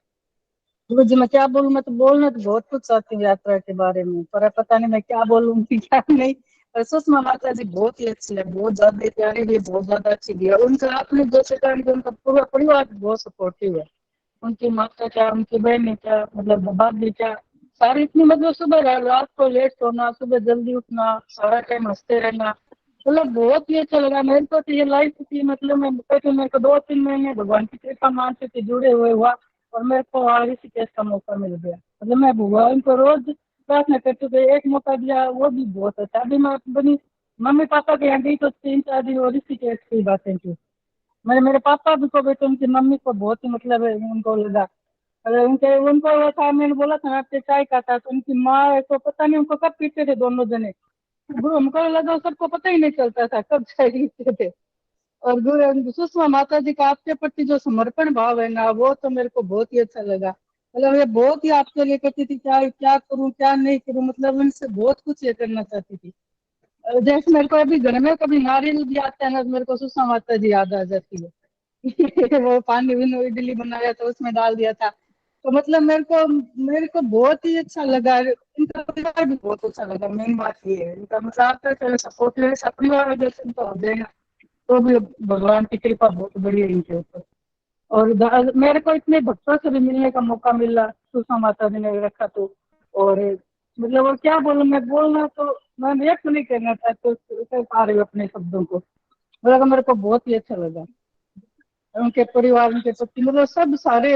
गुरु जी, मैं क्या बोलूं? मैं तो बोलना तो बहुत कुछ चाहती हूँ यात्रा के बारे में, पर पता नहीं मैं क्या बोलूंगी क्या नहीं। पर सुषमा माता जी बहुत ही अच्छी है, बहुत ज्यादा प्यारी भी, बहुत ज्यादा अच्छी भी है। उनका अपने जैसे कारण कि उनका पूरा परिवार बहुत सपोर्टिव है। उनकी माता क्या, उनकी बहन क्या, मतलब बाप भी क्या, सारी इतनी, मतलब सुबह रात को लेट सोना, सुबह जल्दी उठना, सारा टाइम हंसते रहना, मतलब बहुत ही अच्छा लगा मेरे को। तो ये लाइफ थी, मतलब मैं तो मेरे को 2-3 महीने भगवान की कृपा मानते थे जुड़े हुए हुआ, और मेरे को और ऋषिकेश का मौका मिल गया। मतलब मैं भगवान को रोज प्रार्थना करते थे, एक मौका दिया वो भी बहुत अच्छा। अभी मैं अपनी मम्मी पापा के यहाँ गई तो 3-4 दिन और ऋषिकेश की बातें की। मेरे पापा भी को भी, तो उनकी मम्मी को बहुत ही मतलब उनको लगा। अगर उनको वो था, मैंने बोला था ना आपसे चाय का था, तो उनकी माँ को पता नहीं उनको कब पीते थे दोनों जने। गुरु हमको लगा सबको पता ही नहीं चलता था कब चाय पीते थे। और गुरु सुषमा माता जी का आपके प्रति जो समर्पण भाव है ना, वो तो मेरे को बहुत ही अच्छा लगा। मतलब ये बहुत ही आपके लिए करती थी, क्या क्या करूं क्या नहीं करूं, मतलब उनसे बहुत कुछ ये करना चाहती थी। जैसे मेरे को अभी घर में कभी नारियल भी आता है ना, तो मेरे को सुषमा माता जी याद आ जाती है। वो पानी भी इडली बनाया था उसमें डाल दिया था। तो मतलब मेरे को बहुत ही अच्छा लगा। इनका परिवार भी बहुत अच्छा लगा। मेन बात ये है इनका, मतलब आपका सपोर्ट है, सब परिवार अगर इनका हो जाएगा तो भी भगवान की कृपा बहुत बड़ी है इनके ऊपर। और मेरे को इतने भक्तों से भी मिलने का मौका मिला, सुषमा माता जी ने रखा तो। और मतलब वो क्या बोलूं, मैं बोलना तो मैं व्यक्त नहीं करना चाहती, कर पा रही हूँ अपने शब्दों को। मेरे को बहुत ही अच्छा लगा उनके परिवार, उनके पति, मतलब सब सारे।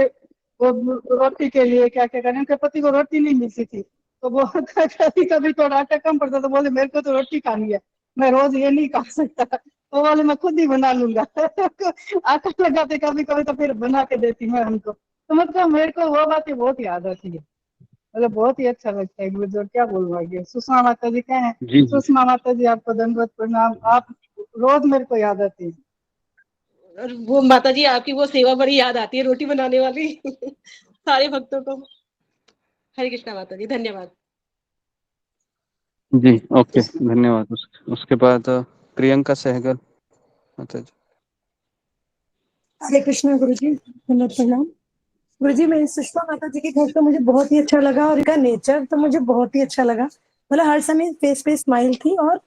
वो रोटी के लिए क्या क्या करें, उनके पति को रोटी नहीं मिलती थी, तो वो कभी कभी थोड़ा आटा कम पड़ता, तो बोले मेरे को तो रोटी खानी है, मैं रोज ये नहीं खा सकता, तो बोले मैं खुद ही बना लूंगा। आटा लगाते कभी कभी तो फिर बना के देती मैं उनको। तो मतलब मेरे को वो बातें बहुत याद आती है। मतलब बहुत ही अच्छा लगता है मुझे। क्या बोलूँ आगे, सुषमा माता जी क्या है। जी जी। सुषमा माता जी आपको दंडवत प्रणाम। आप रोज मेरे को याद आती है। और वो माता जी आपकी वो सेवा बड़ी याद आती है, रोटी बनाने वाली। सारे भक्तों को। हरे कृष्णा माता जी, धन्यवाद। जी ओके धन्यवाद। उसके बाद प्रियंका सहगल माता जी। हरे कृष्णा गुरु जी, दंडवत प्रणाम। गुरु जी, मैं सुषमा माता जी के घर तो मुझे बहुत ही अच्छा लगा, और इनका नेचर तो मुझे बहुत ही अच्छा लगा। मतलब हर समय फेस पे स्माइल थी, और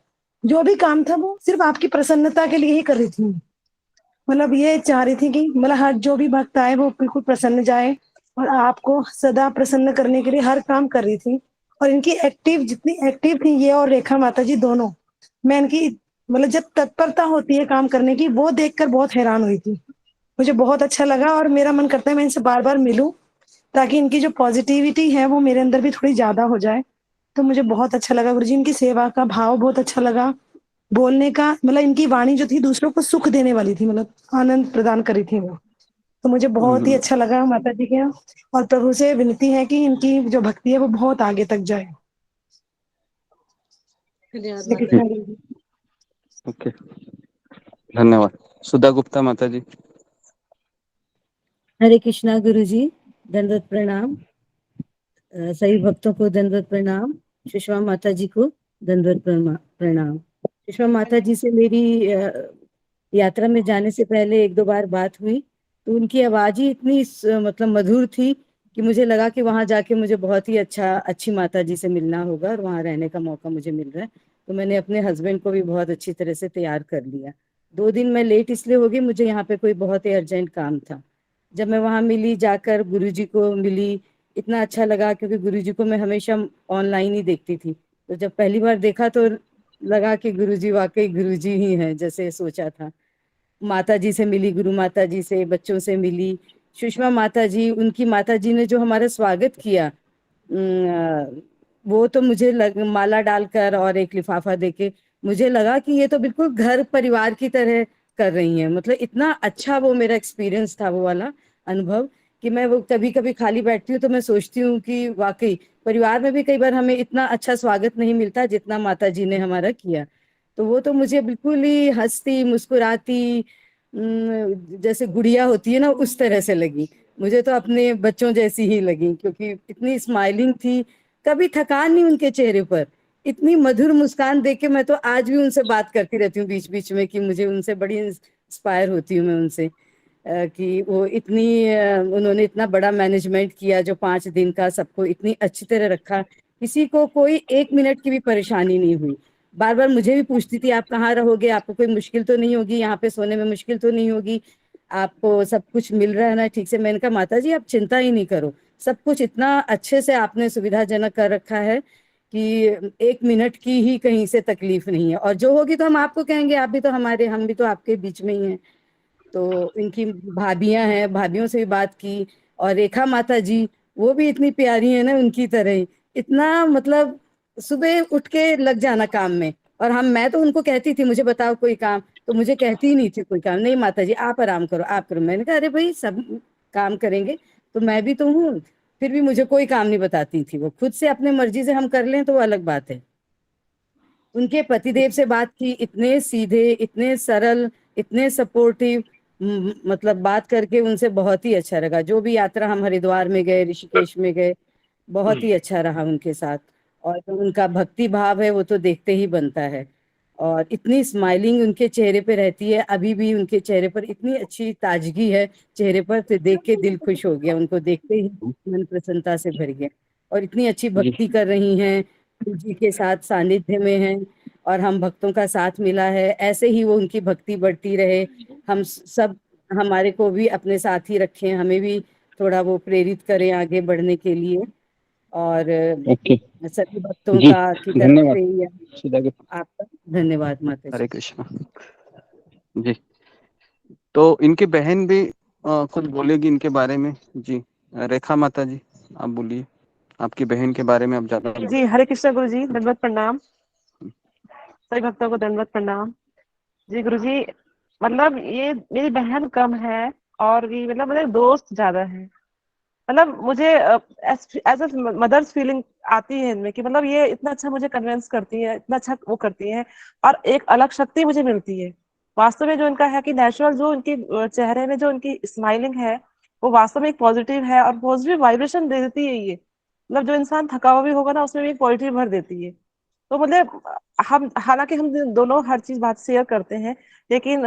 जो भी काम था वो सिर्फ आपकी प्रसन्नता के लिए ही कर रही थी। मतलब ये चाह रही थी कि मतलब हर जो भी भक्त आए वो बिल्कुल प्रसन्न जाए, और आपको सदा प्रसन्न करने के लिए हर काम कर रही थी। और इनकी एक्टिव, जितनी एक्टिव थी ये और रेखा माता जी दोनों, मैं इनकी मतलब जब तत्परता होती है काम करने की, वो देखकर बहुत हैरान हुई थी। मुझे बहुत अच्छा लगा, और मेरा मन करता है मैं इनसे बार बार मिलूं, ताकि इनकी जो पॉजिटिविटी है वो मेरे अंदर भी थोड़ी ज्यादा हो जाए। तो मुझे बहुत अच्छा लगा गुरुजी, इनकी सेवा का भाव बहुत अच्छा लगा। बोलने का मतलब इनकी वाणी जो थी दूसरों को सुख देने वाली थी, मतलब आनंद प्रदान करी थी वो। तो मुझे बहुत ही अच्छा लगा माता जी के यहाँ। और प्रभु से विनती है कि इनकी जो भक्ति है वो बहुत आगे तक जाए। धन्यवाद श्री माता कृष्ण जी। गुरु जी। ओके धन्यवाद। सुधा गुप्ता माता जी। हरे कृष्णा गुरु जी, दंडवत प्रणाम। सभी भक्तों को दंडवत प्रणाम। सुषमा माता जी को दंडवत प्रणाम। सुषमा माता जी से मेरी यात्रा में जाने से पहले एक दो बार बात हुई, तो उनकी आवाज ही इतनी मतलब मधुर थी कि मुझे लगा कि वहां जाके मुझे बहुत ही अच्छी माता जी से मिलना होगा, और वहां रहने का मौका मुझे मिल रहा है। तो मैंने अपने हस्बैंड को भी बहुत अच्छी तरह से तैयार कर लिया। 2 दिन मैं लेट इसलिए हो गई, मुझे यहाँ पे कोई बहुत ही अर्जेंट काम था। जब मैं वहां मिली, जाकर गुरुजी को मिली, इतना अच्छा लगा, क्योंकि गुरुजी को मैं हमेशा ऑनलाइन ही देखती थी। तो जब पहली बार देखा तो लगा कि गुरुजी वाकई गुरुजी ही हैं, जैसे सोचा था। माता जी से मिली, गुरु माता जी से, बच्चों से मिली। सुषमा माता जी, उनकी माता जी ने जो हमारा स्वागत किया, वो तो मुझे माला डालकर और एक लिफाफा देके मुझे लगा कि ये तो बिल्कुल घर परिवार की तरह कर रही हैं। मतलब इतना अच्छा वो मेरा एक्सपीरियंस था, वो वाला अनुभव, कि मैं वो कभी कभी खाली बैठती हूँ तो मैं सोचती हूँ कि वाकई परिवार में भी कई बार हमें इतना अच्छा स्वागत नहीं मिलता जितना माता जी ने हमारा किया। तो वो तो मुझे बिल्कुल ही हंसती मुस्कुराती, जैसे गुड़िया होती है ना, उस तरह से लगी। मुझे तो अपने बच्चों जैसी ही लगी, क्योंकि इतनी स्माइलिंग थी, कभी थकान नहीं उनके चेहरे पर। इतनी मधुर मुस्कान देख के मैं तो आज भी उनसे बात करती रहती हूँ बीच बीच में, कि मुझे उनसे बड़ी इंस्पायर होती हूँ मैं उनसे। कि वो इतनी उन्होंने इतना बड़ा मैनेजमेंट किया, जो 5 दिन का सबको इतनी अच्छी तरह रखा, किसी को कोई 1 मिनट की भी परेशानी नहीं हुई। बार बार मुझे भी पूछती थी, आप कहाँ रहोगे, आपको कोई मुश्किल तो नहीं होगी, यहाँ पे सोने में मुश्किल तो नहीं होगी, आपको सब कुछ मिल रहा है ना ठीक से। मैंने कहा माता जी आप चिंता ही नहीं करो, सब कुछ इतना अच्छे से आपने सुविधाजनक कर रखा है कि 1 मिनट की ही कहीं से तकलीफ नहीं है, और जो होगी तो हम आपको कहेंगे, आप भी तो हमारे, हम भी तो आपके बीच में ही हैं। तो इनकी भाभियां हैं, भाभियों से भी बात की, और रेखा माता जी वो भी इतनी प्यारी है ना, उनकी तरह ही। इतना मतलब सुबह उठ के लग जाना काम में। और मैं तो उनको कहती थी मुझे बताओ कोई काम, तो मुझे कहती ही नहीं थी कोई काम, नहीं माता जी आप आराम करो आप करो। मैंने कहा अरे भाई सब काम करेंगे तो मैं भी तो हूँ। फिर भी मुझे कोई काम नहीं बताती थी, वो खुद से अपने मर्जी से हम कर लें तो वो अलग बात है। उनके पतिदेव से बात की, इतने सीधे, इतने सरल, इतने सपोर्टिव। मतलब बात करके उनसे बहुत ही अच्छा लगा। जो भी यात्रा हम हरिद्वार में गए, ऋषिकेश में गए, बहुत ही अच्छा रहा उनके साथ। और जो उनका भक्ति भाव है वो तो देखते ही बनता है। और इतनी स्माइलिंग उनके चेहरे पे रहती है, अभी भी उनके चेहरे पर इतनी अच्छी ताजगी है चेहरे पर, तो देख के दिल खुश हो गया, उनको देखते ही मन प्रसन्नता से भर गया। और इतनी अच्छी जी भक्ति कर रही हैं, शिव जी के साथ सानिध्य में हैं, और हम भक्तों का साथ मिला है। ऐसे ही वो उनकी भक्ति बढ़ती रहे, हम सब हमारे को भी अपने साथ ही रखें, हमें भी थोड़ा वो प्रेरित करें आगे बढ़ने के लिए। और ओके सभी भक्तों जी, का की तरफ धन्यवाद। से ये सीधा के आपका धन्यवाद माता जी। हरे कृष्णा जी। तो इनकी बहन भी कुछ बोलेगी इनके बारे में जी। रेखा माता जी आप बोलिए, आपकी बहन के बारे में आप ज्यादा बोलिए। जी हरे कृष्णा गुरु जी, दंडवत प्रणाम। सभी भक्तों को दंडवत प्रणाम। जी गुरु जी, मतलब ये मेरी बहन कम है और ये मतलब मेरे दोस्त ज्यादा है। मतलब मुझे एज अ मदर्स फीलिंग आती है इनमें कि मतलब ये इतना अच्छा मुझे कन्विंस करती है, इतना अच्छा वो करती है, और एक अलग शक्ति मुझे मिलती है। वास्तव में जो इनका है कि नेचुरल जो उनकी चेहरे में जो उनकी स्माइलिंग है, वो वास्तव में एक पॉजिटिव है और पॉजिटिव वाइब्रेशन दे देती है ये। मतलब जो इंसान थका हुआ भी होगा ना, उसमें भी एक पॉजिटिव भर देती है। तो मतलब हम हालांकि हम दोनों हर चीज बात शेयर करते हैं, लेकिन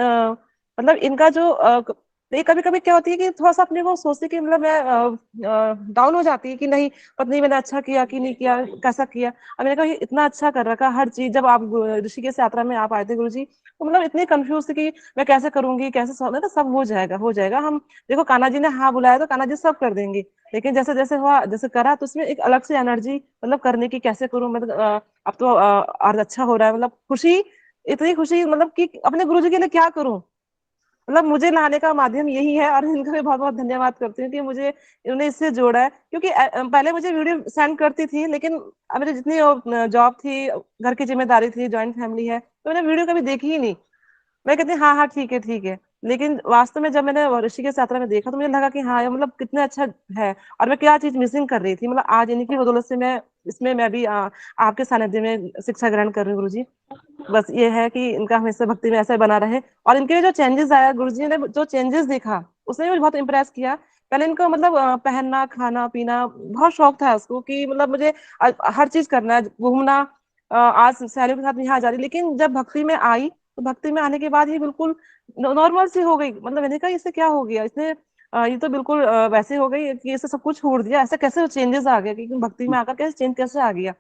मतलब इनका जो ये कभी कभी क्या होती है कि थोड़ा सा अपने को सोचती है कि मतलब मैं डाउन हो जाती है कि नहीं, पता नहीं मैंने अच्छा किया कि नहीं किया, कैसा किया। अब मैंने कहा ये इतना अच्छा कर रखा हर चीज। जब आप ऋषिकेश यात्रा में आप आए थे गुरु जी, तो मतलब इतने कंफ्यूज थे कि मैं कैसे करूंगी, कैसे तो सब हो जाएगा हो जाएगा। हम देखो कान्हा जी ने हाँ बुलाया तो कान्हा जी सब कर देंगे। लेकिन जैसे जैसे हुआ, जैसे करा, तो उसमें एक अलग से एनर्जी, मतलब करने की कैसे करूं, मतलब अब तो और अच्छा हो रहा है, मतलब खुशी, इतनी खुशी, मतलब कि अपने गुरु जी के लिए क्या करूं। मतलब मुझे लाने का माध्यम यही है, और इनका भी बहुत बहुत धन्यवाद करती हूँ कि मुझे इन्होंने इससे जोड़ा है। क्योंकि पहले मुझे वीडियो सेंड करती थी, लेकिन अब मेरी जितनी जॉब थी, घर की जिम्मेदारी थी, ज्वाइंट फैमिली है, तो मैंने वीडियो कभी देखी ही नहीं। मैं कहती हाँ हाँ ठीक है ठीक है। लेकिन वास्तव में जब मैंने ऋषिकेश यात्रा में देखा, तो मुझे लगा कि हाँ ये मतलब कितना अच्छा है, और मैं क्या चीज मिसिंग कर रही थी। मतलब आज इनकी बदौलत से मैं इसमें मैं भी आपके सानिध्य में शिक्षा ग्रहण कर रही हूँ गुरु जी। बस ये है कि इनका हमेशा भक्ति में ऐसा ही बना रहे। और इनके जो चेंजेस आया, गुरु जी ने जो चेंजेस देखा, उसने मुझे बहुत इम्प्रेस किया। पहले इनको मतलब पहनना, खाना पीना बहुत शौक था उसको, कि मतलब मुझे हर चीज करना है, घूमना। आज सहेलियों के साथ यहाँ जा रही, लेकिन जब भक्ति में आई, तो भक्ति में आने के बाद ही बिल्कुल नॉर्मल सी हो गई। मतलब मैंने कहा इससे क्या हो गया, इसने ये तो बिल्कुल वैसे हो गई कि इससे सब कुछ छोड़ दिया, ऐसा कैसे चेंजेस आ गया, कि भक्ति में आकर कैसे चेंज कैसे आ गया।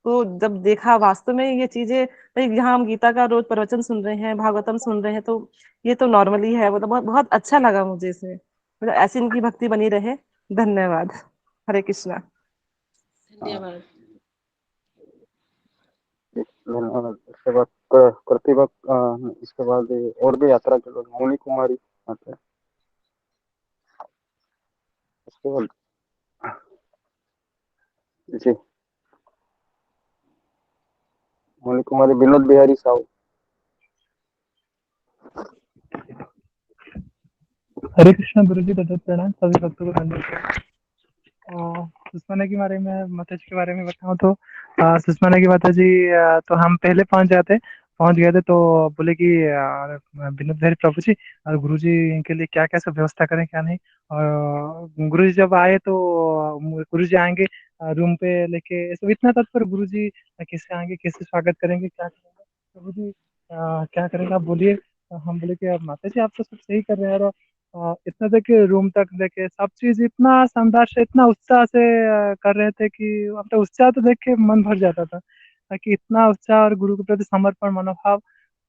तो जब देखा वास्तव में ये चीजें, भाई यहाँ हम गीता का रोज प्रवचन सुन रहे हैं, भागवतम सुन रहे हैं, तो ये तो नॉर्मली है। मतलब बहुत बहुत अच्छा लगा मुझे इसमें। मतलब ऐसी इनकी भक्ति बनी रहे। धन्यवाद। हरे कृष्णा। धन्यवाद। धन्यवाद। इसके बाद प्रतिभा, इसके बाद और भी यात्रा के लोग, मौनी कुमारी आते हैं। उसके बाद जी मौनी कुमारी, विनोद बिहारी साहू। हरे कृष्णा गुरु जी, दत्त प्रणाम। सभी भक्तों को धन्यवाद। सुषमा के बारे में, माता जी के बारे में बताऊं तो सुषमा की माता जी, तो हम पहले पहुंच गए थे, तो बोले कि विनोद बिहारी प्रभु जी और गुरु जी इनके लिए क्या क्या सब व्यवस्था करें क्या नहीं। और गुरु जी जब आए तो गुरु जी आएंगे रूम पे लेके, सब इतना तत्पर गुरु जी कैसे आएंगे, कैसे स्वागत करेंगे, क्या करेंगे प्रभु जी, क्या करेंगे आप बोलिए। तो हम बोले कि माता जी आप तो सब सही कर रहे हैं। और इतना देखे रूम तक देखे, सब चीज इतना शानदार से, इतना उत्साह से कर रहे थे कि मतलब उत्साह तो देख के मन भर जाता था, ताकि इतना उत्साह और गुरु के प्रति समर्पण मनोभाव।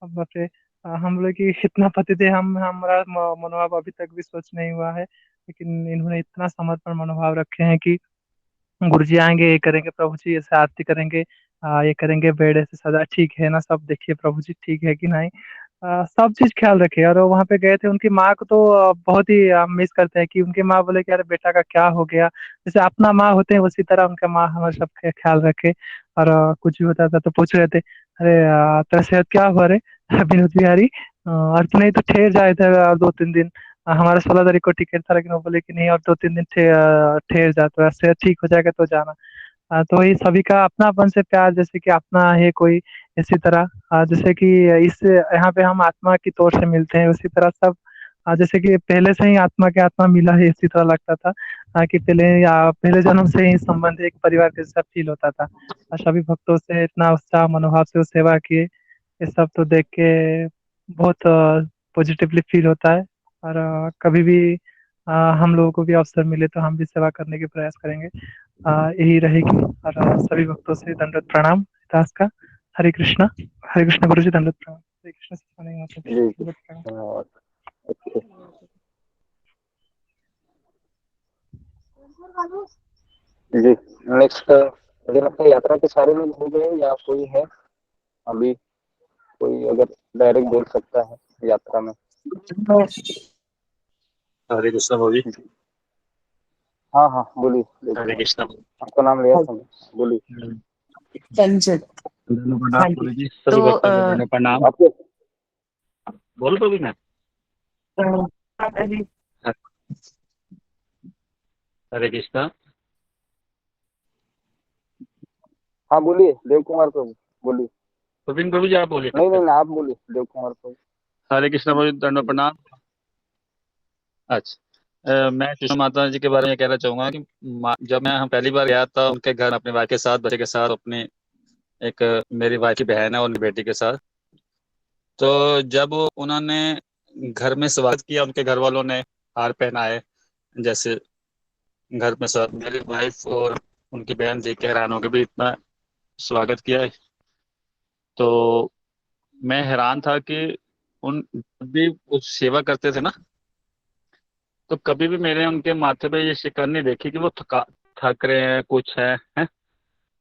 अब बाप रे, हम लोग की इतना पति थे, हम हमारा मनोभाव अभी तक भी सोच नहीं हुआ है, लेकिन इन्होंने इतना समर्पण मनोभाव रखे हैं कि गुरुजी आएंगे, ये करेंगे प्रभु जी, ऐसे आरती करेंगे, ये करेंगे, बेड ऐसे सजा, ठीक है ना, सब देखिए प्रभु जी ठीक है कि नहीं, सब चीज ख्याल रखे। और वहाँ पे गए थे, उनकी माँ को तो बहुत ही मिस करते हैं कि उनकी माँ बोले कि अरे बेटा का क्या हो गया, जैसे अपना माँ होते हैं उसी तरह उनका माँ हमारे सबका ख्याल रखे। और कुछ भी होता था तो पूछ रहे थे, अरे तेरा सेहत क्या हुआ रे विनोद बिहारी, और तो नहीं तो ठहर जाए थे और 2-3 दिन, हमारा 16 तारीख को टिकट था, लेकिन वो बोले कि नहीं और 2-3 दिन ठहर जाते हो, सेहत ठीक हो जाएगा तो जाना। तो वही सभी का अपनापन से प्यार, जैसे कि अपना है कोई, इसी तरह जैसे कि इस यहाँ पे हम आत्मा की तौर से मिलते हैं, उसी तरह सब जैसे कि पहले से ही आत्मा के आत्मा मिला है, इसी तरह लगता था कि पहले जन्म से ही संबंध एक परिवार के साथ फील होता था। और सभी भक्तों से इतना उत्साह मनोभाव से वो सेवा किए, ये सब तो देख के बहुत पॉजिटिवली फील होता है। और कभी भी हम लोगों को भी अवसर मिले तो हम भी सेवा करने के प्रयास करेंगे, यही रहेगी। और सभी भक्तों से दंडवत प्रणाम दास का। हरे कृष्णा गुरु जी, दंडवत प्रणाम। हरे कृष्ण सत्संग माता जी, जी दंडवत प्रणाम। धन्यवाद। ओके जी, नेक्स्ट मुझे लगता है यात्रा के सारे लोग हो गए या कोई है अभी, कोई अगर डायरेक्ट बोल सकता है यात्रा में। हरे कृष्णा भाजी। हाँ हाँ बोलिए, हरे देखिए कृष्णा। आपका नाम लिया था, बोलिए। संजय। प्रणाम हाँ जी। गुरु जी, सभी तो भक्तों को दंडवत प्रणाम। आपको बोल तो भी मैं। अभी हरे कृष्णा। हाँ बोलिए, देव कुमार प्रभु बोलिए। प्रवीण प्रभु जी आप बोलिए। नहीं नहीं आप बोलिए, देव कुमार प्रभु। हरे कृष्णा भाजी, दंडवत प्रणाम। अच्छा, मैं कृष्ण माता जी के बारे में कहना चाहूंगा कि जब मैं हम पहली बार गया था उनके घर अपने वाइफ के साथ, बच्चे के साथ, अपने एक मेरी वाइफ की बहन है और उनकी बेटी के साथ। तो जब उन्होंने घर में स्वागत किया, उनके घर वालों ने हार पहनाए, जैसे घर में सब मेरी वाइफ और उनकी बहन देख के हैरान हो गए भी इतना स्वागत किया है। तो मैं हैरान था कि उन जब भी वो सेवा करते थे ना, तो कभी भी मैंने उनके माथे पे ये शिकन नहीं देखी कि वो थक रहे हैं, कुछ है?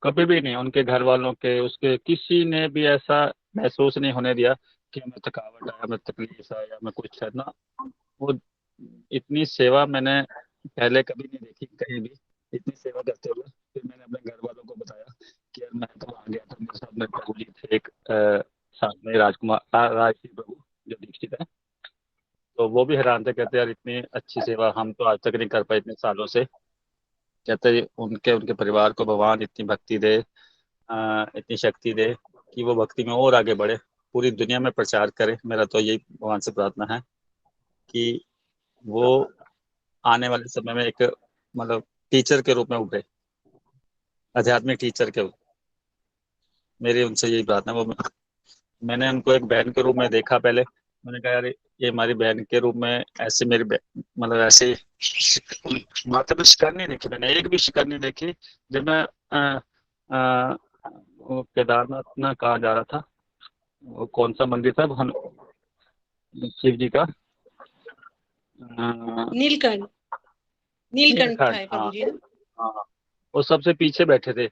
कभी भी नहीं। उनके घर वालों के, उसके किसी ने भी ऐसा महसूस नहीं होने दिया कि हमें थकावट है, हमें तकलीफ है या हमें कुछ है ना। वो इतनी सेवा मैंने पहले कभी नहीं देखी कहीं भी, इतनी सेवा करते हुए। फिर मैंने अपने घर वालों को बताया कि यार मैं तो वहाँ गया था, मेरे साथ में प्रभु जी थे, एक साथ में राजकुमार राजश्री प्रभु जो दीक्षित है। तो वो भी हैरान थे, कहते यार इतनी अच्छी सेवा हम तो आज तक नहीं कर पाए इतने सालों से। कहते उनके उनके परिवार को भगवान इतनी भक्ति दे, इतनी शक्ति दे कि वो भक्ति में और आगे बढ़े, पूरी दुनिया में प्रचार करे। मेरा तो यही भगवान से प्रार्थना है कि वो आने वाले समय में एक मतलब टीचर के रूप में उभरे, आध्यात्मिक टीचर के रूप। मेरी उनसे यही प्रार्थना है। वो मैंने उनको एक बहन के रूप में देखा पहले। मैंने कहा यार ये हमारी बहन के रूप में ऐसे मतलब ऐसे माता पे शिकार नहीं देखी मैंने, एक भी शिकार नहीं देखी। जब मैं वो केदारनाथ ना कहा जा रहा था, वो कौन सा मंदिर था शिव जी का, नीलकंठ। नीलकंठ नीलकंठ, है हाँ प्रभु जी ना। हाँ। वो सबसे पीछे बैठे थे,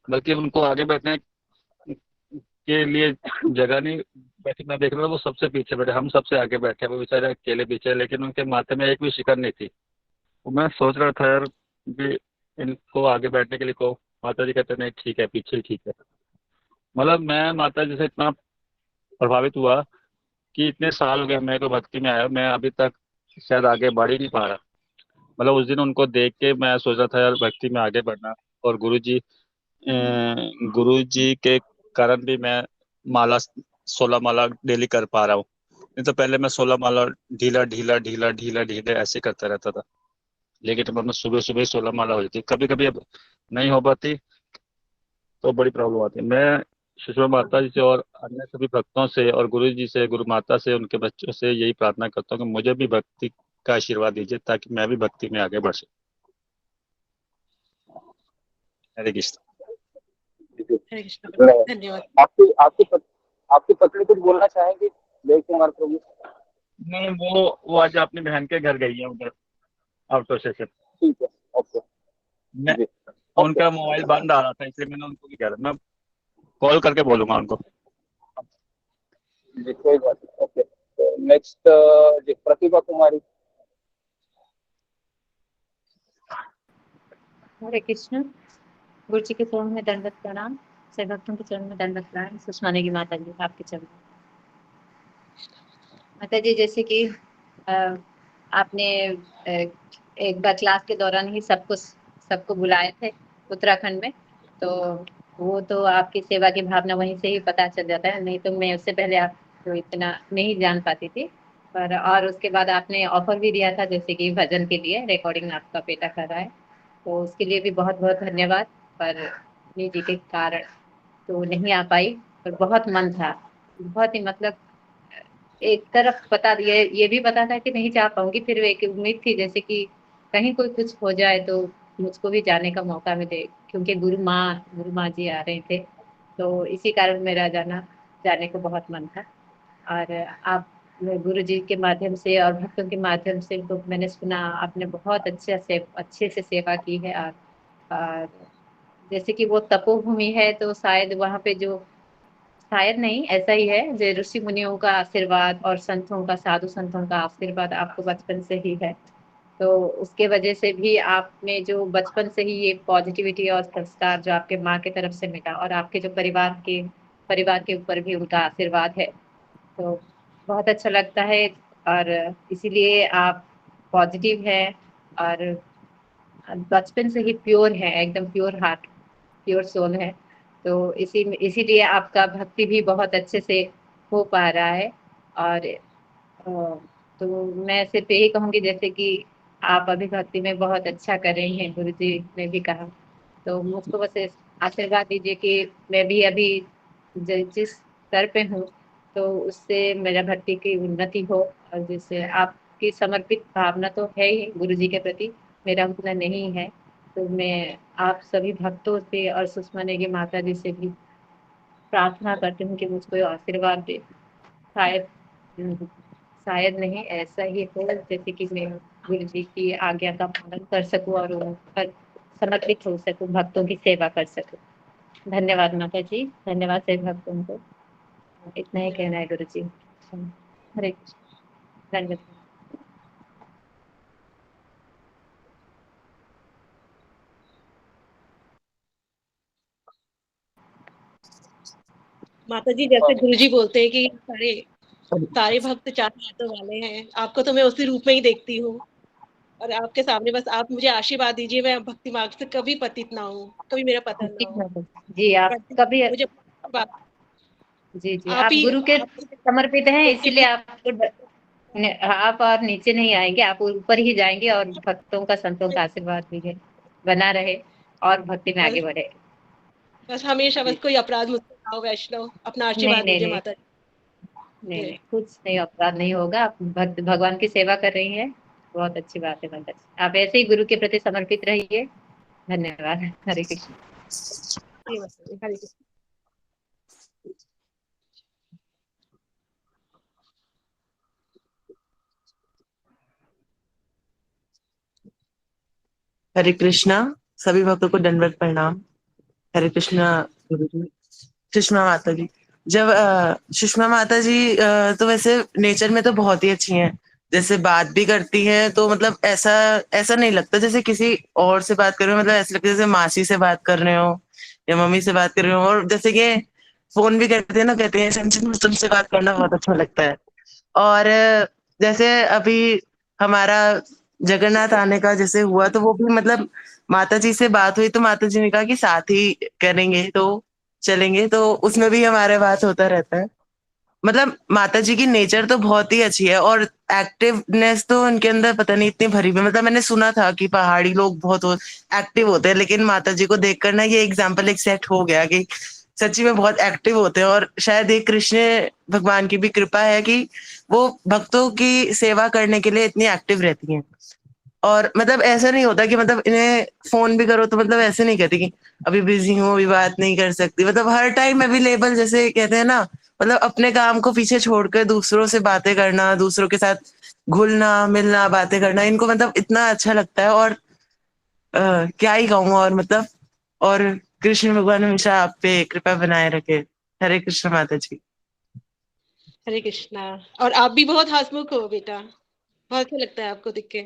बल्कि उनको आगे बैठने के लिए जगह नहीं बैठी, मैं देख रहा था वो सबसे पीछे बैठे, हम सबसे आगे बैठे, वो बेचारे अकेले पीछे, लेकिन उनके माथे में एक भी शिकन नहीं थी। वो मैं सोच रहा था यार कि इनको आगे बैठने के लिए को, माता जी कहते नहीं ठीक है पीछे ही ठीक है। मतलब मैं माता जी से इतना प्रभावित हुआ कि इतने साल हो गए मेरे को भक्ति में आया, मैं अभी तक शायद आगे बढ़ ही नहीं पा रहा। मतलब उस दिन उनको देख के मैं सोच रहा था यार भक्ति में आगे बढ़ना। और गुरु जी के कारण भी मैं माला 16 माला डेली कर पा रहा हूँ। नहीं तो पहले मैं 16 माला ढीला ढीला ढीला ढीला ढीला ऐसे करता रहता था, लेकिन मैं सुबह सुबह 16 माला हो जाती, कभी कभी अब नहीं हो पाती तो बड़ी प्रॉब्लम आती है। मैं सुषमा माता जी से और अन्य सभी भक्तों से और गुरु जी से, गुरु माता से, उनके बच्चों से यही प्रार्थना करता हूँ कि मुझे भी भक्ति का आशीर्वाद दीजिए ताकि मैं भी भक्ति में आगे बढ़ सकूं। हरे कृष्ण। हरे कृष्ण प्रभु, धन्यवाद। आपकी पत्नी कुछ बोलना चाहेंगे देव कुमार प्रभु? नहीं, वो आज अपनी बहन के घर गई है उधर आउट ऑफ स्टेशन। ठीक है, ओके मैं जी। फोन का मोबाइल बंद आ रहा था, इसलिए मैंने उनको भी किया था। मैं कॉल करके बोलूंगा उनको। जी कोई बात नहीं, ओके। तो नेक्स्ट जी प्रतिभा कुमारी। हरे कृष्ण। गुरु जी के चरण में दंडवत प्रणाम, सभी भक्तों के चरण में दंडवत प्रणाम। सुषमा नेगी माता जी आपके चरण में। माता जी जैसे कि आपने एक बार क्लास के दौरान ही सबको बुलाए थे उत्तराखंड में, तो वो तो आपकी सेवा की भावना वहीं से ही पता चल जाता है, नहीं तो मैं उससे पहले आपको इतना नहीं जान पाती थी। पर और उसके बाद आपने ऑफर भी दिया था जैसे कि भजन के लिए रिकॉर्डिंग आपका बेटा कर रहा है, तो उसके लिए भी बहुत बहुत धन्यवाद। पर निजी के कारण तो नहीं आ पाई, पर बहुत मन था, बहुत ही मतलब एक तरफ पता ये भी पता था कि नहीं जा पाऊंगी, फिर एक उम्मीद थी जैसे कि कहीं कोई कुछ हो जाए तो मुझको भी जाने का मौका मिले, क्योंकि गुरु माँ जी आ रहे थे, तो इसी कारण मेरा जाने को बहुत मन था। और आप गुरु जी के माध्यम से और भक्तों के माध्यम से तो मैंने सुना आपने बहुत अच्छे से सेवा की है। और जैसे कि वो तपोभूमि है, तो शायद वहाँ पे जो शायद नहीं ऐसा ही है, जो ऋषि मुनियों का आशीर्वाद और संतों का साधु संतों का आशीर्वाद आपको बचपन से ही है, तो उसके वजह से भी आपने जो बचपन से ही ये पॉजिटिविटी और संस्कार जो आपके माँ की तरफ से मिला, और आपके जो परिवार के ऊपर भी उनका आशीर्वाद है, तो बहुत अच्छा लगता है। और इसीलिए आप पॉजिटिव है और बचपन से ही प्योर है, एकदम प्योर हार्ट, प्योर सोल है, तो इसीलिए आपका भक्ति भी बहुत अच्छे से हो पा रहा है। और तो मैं सिर्फ यही कहूंगी जैसे कि आप अभी भक्ति में बहुत अच्छा कर रही हैं, गुरु जी ने भी कहा, तो मुझको बस आशीर्वाद दीजिए कि मैं भी अभी जिस स्तर पे हूँ तो उससे मेरा भक्ति की उन्नति हो, और जिससे आपकी समर्पित भावना तो है ही गुरु जी के प्रति, मेरा उतना नहीं है, तो मैं आप सभी भक्तों से और सुषमा नेगी माता जी से भी प्रार्थना करती हूँ कि मुझको आशीर्वाद दे। शायद शायद नहीं ऐसा ही हो जैसे कि मैं गुरु जी की आज्ञा का पालन कर सकूं और उन पर समर्पित हो सकूं, भक्तों की सेवा कर सकूं। धन्यवाद माता जी, धन्यवाद सभी भक्तों को। इतना ही कहना है गुरु जी। हरे कृष्ण। धन्यवाद। माता जी जैसे गुरुजी बोलते हैं कि सारे सारे भक्त चार हाथों वाले हैं, आपको तो मैं उसी रूप में ही देखती हूँ, और आपके सामने बस आप मुझे आशीर्वाद दीजिए, मैं भक्ति मार्ग से कभी पतित ना हूँ, कभी मेरा पतन ना हो। जी आप कभी मुझे जी आप आप ही गुरु के समर्पित हैं, इसीलिए आप और नीचे नहीं आएंगे, आप ऊपर ही जाएंगे, और भक्तों का संतों का आशीर्वाद भी है बना रहे और भक्ति में आगे बढ़े। बस हमेशा बस कोई अपराध मुझसे ना हो, वैष्णव अपना नहीं आशीर्वाद नहीं दीजिए नहीं माता जी। नहीं, कुछ नहीं अपराध नहीं होगा, आप भगवान की सेवा कर रही हैं, बहुत अच्छी बात है माता जी, आप ऐसे ही गुरु के प्रति समर्पित रहिए। धन्यवाद। हरे कृष्ण। हरे कृष्ण। हरे कृष्णा, सभी भक्तों को दंडवत प्रणाम। हरे कृष्णा गुरु जी। सुषमा माता जी, जब सुषमा माता जी तो वैसे नेचर में तो बहुत ही अच्छी हैं, जैसे बात भी करती हैं तो मतलब ऐसा ऐसा नहीं लगता जैसे किसी और से बात कर रहे हो, मतलब ऐसा लगता है जैसे मासी से बात कर रहे हो या मम्मी से बात कर रहे हो। और जैसे कि फोन भी करते हैं ना, कहते हैं संचित तुमसे बात करना बहुत अच्छा लगता है। और जैसे अभी हमारा जगन्नाथ आने का जैसे हुआ, तो वो भी मतलब माता जी से बात हुई तो माता जी ने कहा कि साथ ही करेंगे, तो चलेंगे, तो उसमें भी हमारे बात होता रहता है। मतलब माता जी की नेचर तो बहुत ही अच्छी है, और एक्टिवनेस तो उनके अंदर पता नहीं इतनी भरी हुई। मतलब मैंने सुना था कि पहाड़ी लोग बहुत एक्टिव होते हैं, लेकिन माता जी को देखकर ना ये एग्जाम्पल एक सेट हो गया कि सच्ची में बहुत एक्टिव होते हैं। और शायद ये कृष्ण भगवान की भी कृपा है कि वो भक्तों की सेवा करने के लिए इतनी एक्टिव रहती हैं। और मतलब ऐसा नहीं होता कि मतलब इन्हें फोन भी करो तो मतलब ऐसे नहीं कहती कि अभी बिजी हूँ, अभी बात नहीं कर सकती। मतलब हर टाइम अवेलेबल, जैसे कहते हैं ना, मतलब अपने काम को पीछे छोड़कर दूसरों से बातें करना, दूसरों के साथ घुलना मिलना, बातें करना, इनको मतलब इतना अच्छा लगता है। और क्या ही कहूँ, और मतलब और कृष्ण भगवान हमेशा आप पे कृपा बनाए रखे। हरे कृष्ण माता जी। हरे कृष्णा। और आप भी बहुत हंसमुख हो बेटा, बहुत अच्छा लगता है आपको देख के।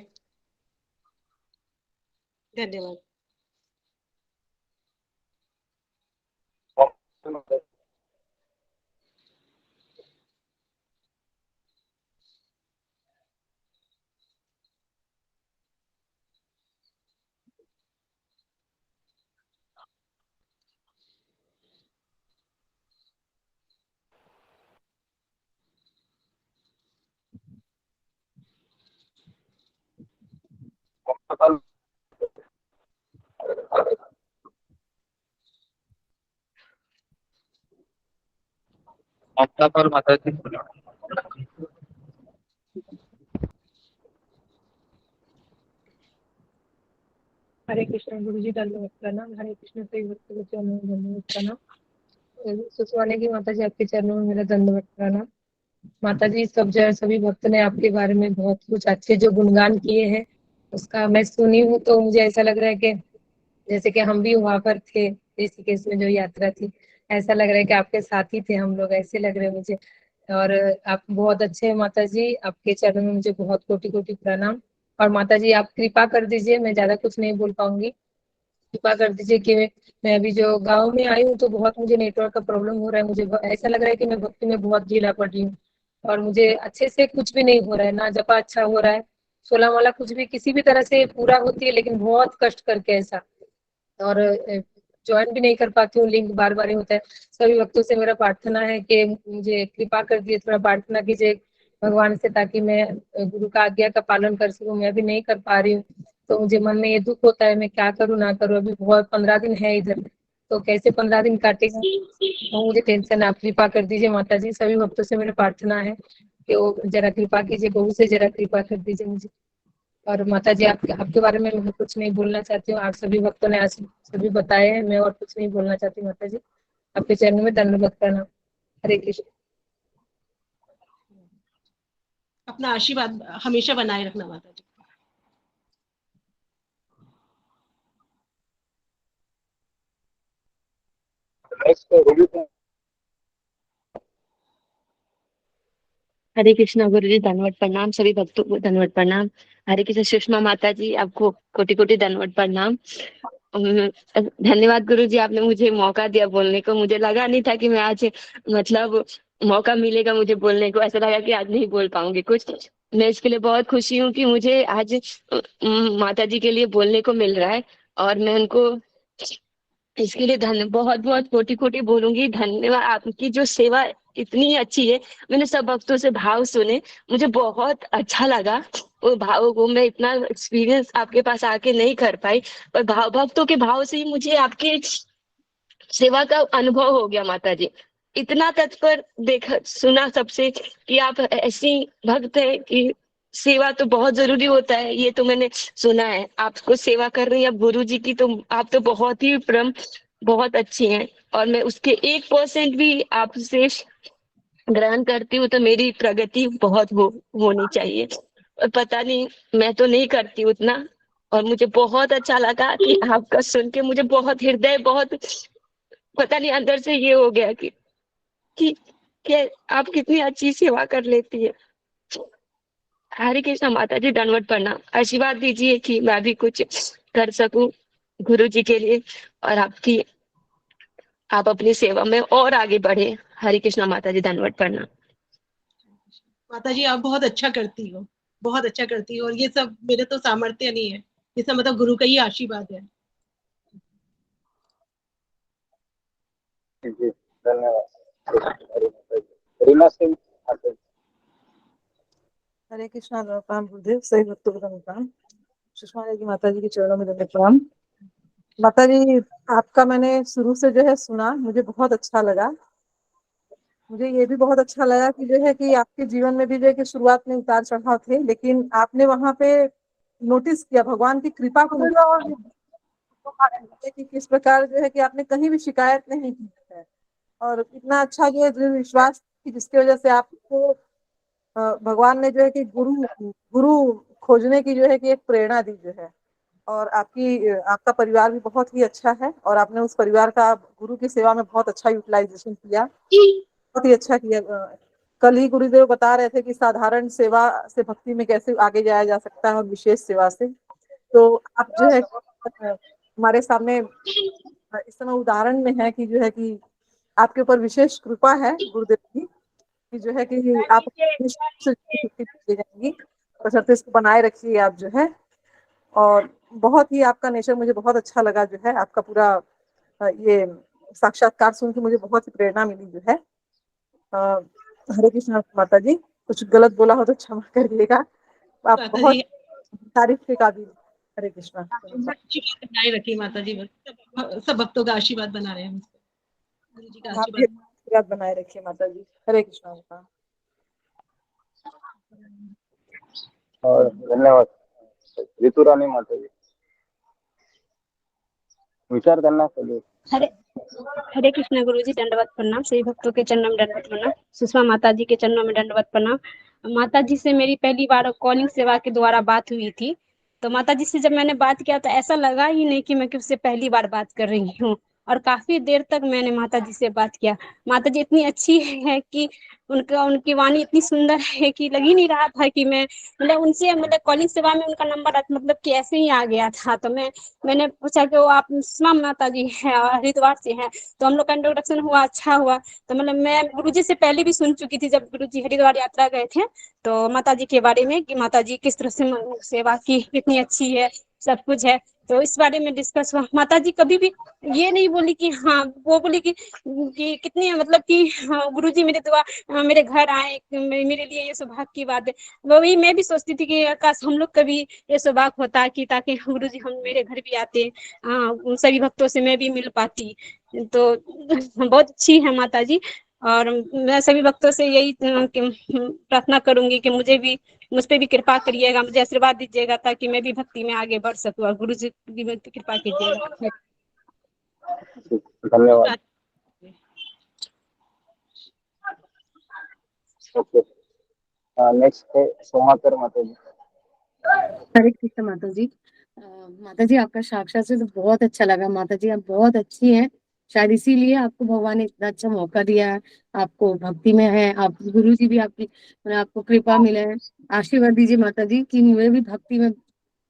धन्यवाद। आपका कॉल माता जी। हरे कृष्ण गुरु जी दंडवत प्रणाम। हरे कृष्ण से भक्त के चरणों में दंडवत प्रणाम। सुसवाने की माता जी आपके चरणों में मेरा दंडवत प्रणाम। माता जी सभी भक्त ने आपके बारे में बहुत कुछ अच्छे जो गुणगान किए हैं, उसका मैं सुनी हूँ तो मुझे ऐसा लग रहा है कि जैसे कि हम भी वहां पर थे ऋषिकेश में जो यात्रा थी, ऐसा लग रहा है कि आपके साथ ही थे हम लोग, ऐसे लग रहे हैं मुझे। और आप बहुत अच्छे हैं माता जी, आपके चरणों में मुझे बहुत कोटि कोटि प्रणाम। और माता जी आप कृपा कर दीजिए, मैं ज्यादा कुछ नहीं बोल पाऊंगी, कृपा कर दीजिए कि मैं अभी जो गांव में आई हूँ तो बहुत मुझे नेटवर्क का प्रॉब्लम हो रहा है। मुझे ऐसा लग रहा है कि मैं भक्ति में बहुत ढीला पड़ रही हूँ और मुझे अच्छे से कुछ भी नहीं हो रहा है, ना जपा अच्छा हो रहा है, 16 माला कुछ भी किसी भी तरह से पूरा होती है, लेकिन बहुत कष्ट करके ऐसा। और ज्वाइन भी नहीं कर पाती हूँ, लिंक बार बार ही होता है। सभी भक्तों से मेरा प्रार्थना है कि मुझे कृपा कर दिए, थोड़ा प्रार्थना कीजिए भगवान से, ताकि मैं गुरु का आज्ञा का पालन कर सकूं। मैं अभी नहीं कर पा रही हूँ तो मुझे मन में ये दुख होता है, मैं क्या करूँ ना करूँ। अभी बहुत 15 दिन है इधर, तो कैसे 15 दिन काटेगा, तो मुझे टेंशन। आप कृपा कर दीजिए माता जी, सभी भक्तों से मेरी प्रार्थना है कि वो जरा कृपा कीजिए, बहू से जरा कृपा कर दीजिए मुझे। और माता जी आपके बारे में मैं कुछ नहीं बोलना चाहती हूँ, आप सभी भक्तों ने आज सभी बताए हैं, मैं और कुछ नहीं बोलना चाहती माता जी। आपके चरणों में दंडवत प्रणाम। हरे कृष्ण। अपना आशीर्वाद हमेशा बनाए रखना माता जी। हरे कृष्णा गुरु जी दंडवत प्रणाम। सभी भक्तों को दंडवत प्रणाम। हरे कृष्ण सुषमा माता जी आपको कोटि कोटि दंडवत प्रणाम। धन्यवाद गुरु जी, आपने मुझे मौका दिया बोलने को। मुझे लगा नहीं था कि मैं आज मतलब मौका मिलेगा मुझे बोलने को, ऐसा लगा कि आज नहीं बोल पाऊंगी कुछ। मैं इसके लिए बहुत खुशी हूँ कि मुझे आज माता जी के लिए बोलने को मिल रहा है, और मैं उनको इसके लिए बहुत बहुत कोटि कोटि बोलूंगी धन्यवाद। आपकी जो सेवा इतनी अच्छी है, मैंने सब भक्तों से भाव सुने, मुझे बहुत अच्छा लगा। वो भाव को मैं इतना एक्सपीरियंस आपके पास आके नहीं कर पाई, पर भक्तों के भाव से ही मुझे आपके सेवा का अनुभव हो गया माता जी। इतना तत्पर देखा सुना सबसे कि आप ऐसी भक्त है कि सेवा तो बहुत जरूरी होता है, ये तो मैंने सुना है। आपको सेवा कर रही है अब गुरु जी की, तो आप तो बहुत ही परम बहुत अच्छी हैं, और मैं उसके 1% भी आपसे ग्रहण करती हूँ तो मेरी प्रगति बहुत होनी चाहिए। और पता नहीं, मैं तो नहीं करती उतना। और मुझे बहुत अच्छा लगा कि आपका सुन के मुझे बहुत हृदय बहुत पता नहीं अंदर से ये हो गया कि, कि आप कितनी अच्छी सेवा कर लेती है। हरे कृष्ण माता जी दंडवत प्रणाम। आशीर्वाद दीजिए कि मैं भी कुछ कर सकूं गुरु जी के लिए, और आप अपनी सेवा में और आगे बढ़े। हरे कृष्ण माता जी दंडवत प्रणाम। माता जी आप बहुत अच्छा करती हो, बहुत अच्छा करती हो, और ये सब मेरे तो सामर्थ्य नहीं है, ये सब मतलब गुरु का ही आशीर्वाद है। जी धन्यवाद। रीना सिंह। हरे कृष्णा। राम गुरुदेव, सही भक्तों को प्रणाम। सुषमा देवी माता जी के चरणों में दंडवत प्रणाम। माता जी आपका मैंने शुरू से जो है सुना, मुझे बहुत अच्छा लगा। मुझे ये भी बहुत अच्छा लगा कि जो है कि आपके जीवन में भी जो है कि शुरुआत में उतार चढ़ाव थे, लेकिन आपने वहां पे नोटिस किया भगवान की कृपा को, कि किस प्रकार जो है कि आपने कहीं भी शिकायत नहीं की है, और इतना अच्छा जो है दृढ़ विश्वास की जिसकी वजह से आपको भगवान ने जो है कि गुरु गुरु खोजने की जो है कि एक प्रेरणा दी जो है। और आपका परिवार भी बहुत ही अच्छा है और आपने उस परिवार का गुरु की सेवा में बहुत अच्छा यूटिलाइजेशन किया, बहुत ही अच्छा किया। कल ही गुरुदेव बता रहे थे कि साधारण सेवा से भक्ति में कैसे आगे जाया जा सकता है और विशेष सेवा से। तो आप जो है हमारे सामने इस समय उदाहरण में है कि जो है कि आपके ऊपर विशेष कृपा है गुरुदेव की, कि जो है कि आप जाएंगी और इसको बनाए रखिए आप जो है। और बहुत ही आपका नेचर मुझे बहुत अच्छा लगा, जो है आपका पूरा ये साक्षात्कार सुन के मुझे बहुत ही प्रेरणा मिली जो है। हरे कृष्णा माता जी, कुछ गलत बोला हो तो क्षमा करिएगा, आप माता बहुत जी तारीफ के काबिल। हरे कृष्णा। आशीर्वाद बनाए रखिए माता जी, बस सब भक्तों का आशीर्वाद बना रहे हैं, गुरु जी का आप भी आशीर्वाद। आशीर्वाद बनाए रखिए माता जी। हरे कृष्णा माता। और धन्यवाद ऋतु रानी माता जी, विचार करना चाहिए। हरे हरे कृष्णा गुरु जी, दंडवत प्रणाम। सभी भक्तों के चरणों में दंडवत प्रणाम। सुषमा माता जी के चरणों में दंडवत प्रणाम। माता जी से मेरी पहली बार कॉलिंग सेवा के द्वारा बात हुई थी, तो माता जी से जब मैंने बात किया तो ऐसा लगा ही नहीं कि मैं किससे पहली बार बात कर रही हूँ, और काफी देर तक मैंने माता जी से बात किया। माता जी इतनी अच्छी है कि उनकी वाणी इतनी सुंदर है कि लग ही नहीं रहा था कि मैं उनसे कॉलिंग सेवा में उनका नंबर कि ऐसे ही आ गया था। तो मैंने पूछा कि वो आप सुषमा माता जी हैं, हरिद्वार से हैं, तो हम लोग का इंट्रोडक्शन हुआ, अच्छा हुआ। तो मैं गुरुजी से पहले भी सुन चुकी थी, जब गुरुजी हरिद्वार यात्रा गए थे तो माता जी के बारे में कि माता जी किस तरह से सेवा की, कितनी अच्छी है, सब कुछ है। तो इस बारे में डिस्कस हुआ। माता जी कभी भी ये नहीं बोली कि हाँ, वो बोली कि कितनी कि हाँ, गुरुजी मेरे दुआ मेरे घर आए, मेरे लिए ये सौभाग्य की बात है। वही मैं भी सोचती थी कि काश हम लोग कभी ये सौभाग्य होता कि ताकि गुरुजी हम मेरे घर भी आते, उन सभी भक्तों से मैं भी मिल पाती। तो बहुत अच्छी है माता जी, और मैं सभी भक्तों से यही प्रार्थना करूंगी कि मुझ पे भी कृपा करिएगा, मुझे आशीर्वाद दीजिएगा ताकि मैं भी भक्ति में आगे बढ़ सकूं, और गुरु जी की भी कृपा कीजिएगा। धन्यवाद। ओके, नेक्स्ट है सोमाकर माता जी। हरे कृष्ण माता जी। माता जी आपका साक्षात से तो बहुत अच्छा लगा। माता जी आप बहुत अच्छी हैं, शायद इसीलिए आपको भगवान ने इतना अच्छा मौका दिया है, आपको भक्ति में है, आप गुरु जी भी आपको कृपा मिले है। आशीर्वाद दीजिए माता जी कि मैं भी भक्ति में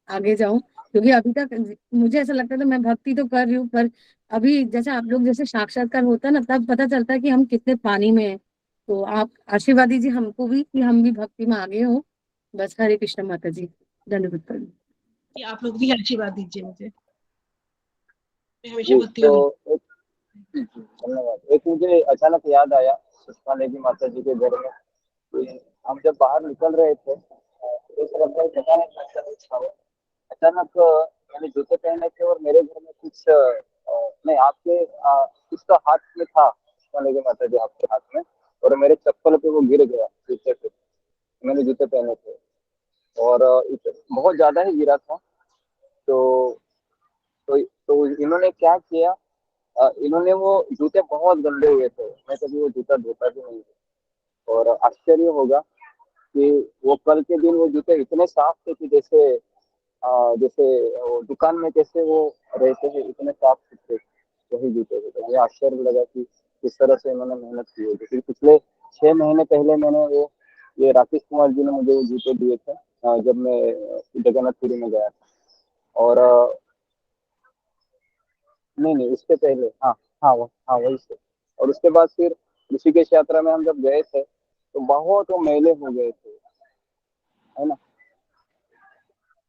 आगे जाऊं, क्योंकि अभी तक मुझे ऐसा लगता था मैं भक्ति तो कर रही हूँ, पर अभी जैसे आप लोग जैसे साक्षात्कार होता है ना, तब पता चलता है कि हम कितने पानी में हैं। तो आप आशीर्वाद दीजिए हमको भी कि हम भी भक्ति में आगे हों। बस हरे कृष्ण माता जी, धन्यवाद। कि आप लोग भी आशीर्वाद दीजिए मुझे, मैं हमेशा जी, भक्ति में। धन्यवाद। एक मुझे अचानक याद आया सुषमा देवी माता जी के घर में कि हम जब बाहर निकल रहे थे, एक लगता है पता नहीं क्या था, अचानक मैंने जूते पहने थे और मेरे घर में कुछ नहीं, आपके कुछ तो हाथ में था, सुषमा देवी माता जी आपके हाथ में, और मेरे चप्पल पे वो गिर गया जूते पे। मैंने जूते पहने थे और बहुत ज्यादा ही गिरा था। तो तो इन्होंने क्या किया, इन्होंने वो जूते बहुत गंदे हुए थे, मैं कभी वो जूता धोता भी नहीं था। और आश्चर्य होगा कि वो कल के दिन वो जूते इतने साफ थे कि जैसे वो दुकान में कैसे वो रहते हैं, इतने साफ सुथरे वही जूते थे। तो मुझे आश्चर्य लगा कि किस तरह से इन्होंने मेहनत की होगी। फिर पिछले 6 महीने पहले मैंने ये राकेश कुमार जी ने मुझे वो जूते दिए थे, जब मैं जगन्नाथपुरी में गया था। और नहीं, उसके पहले, हाँ हाँ हाँ वही से। और उसके बाद फिर ऋषिकेश यात्रा में हम जब गए थे तो बहुत वो मैले हो गए थे, है ना।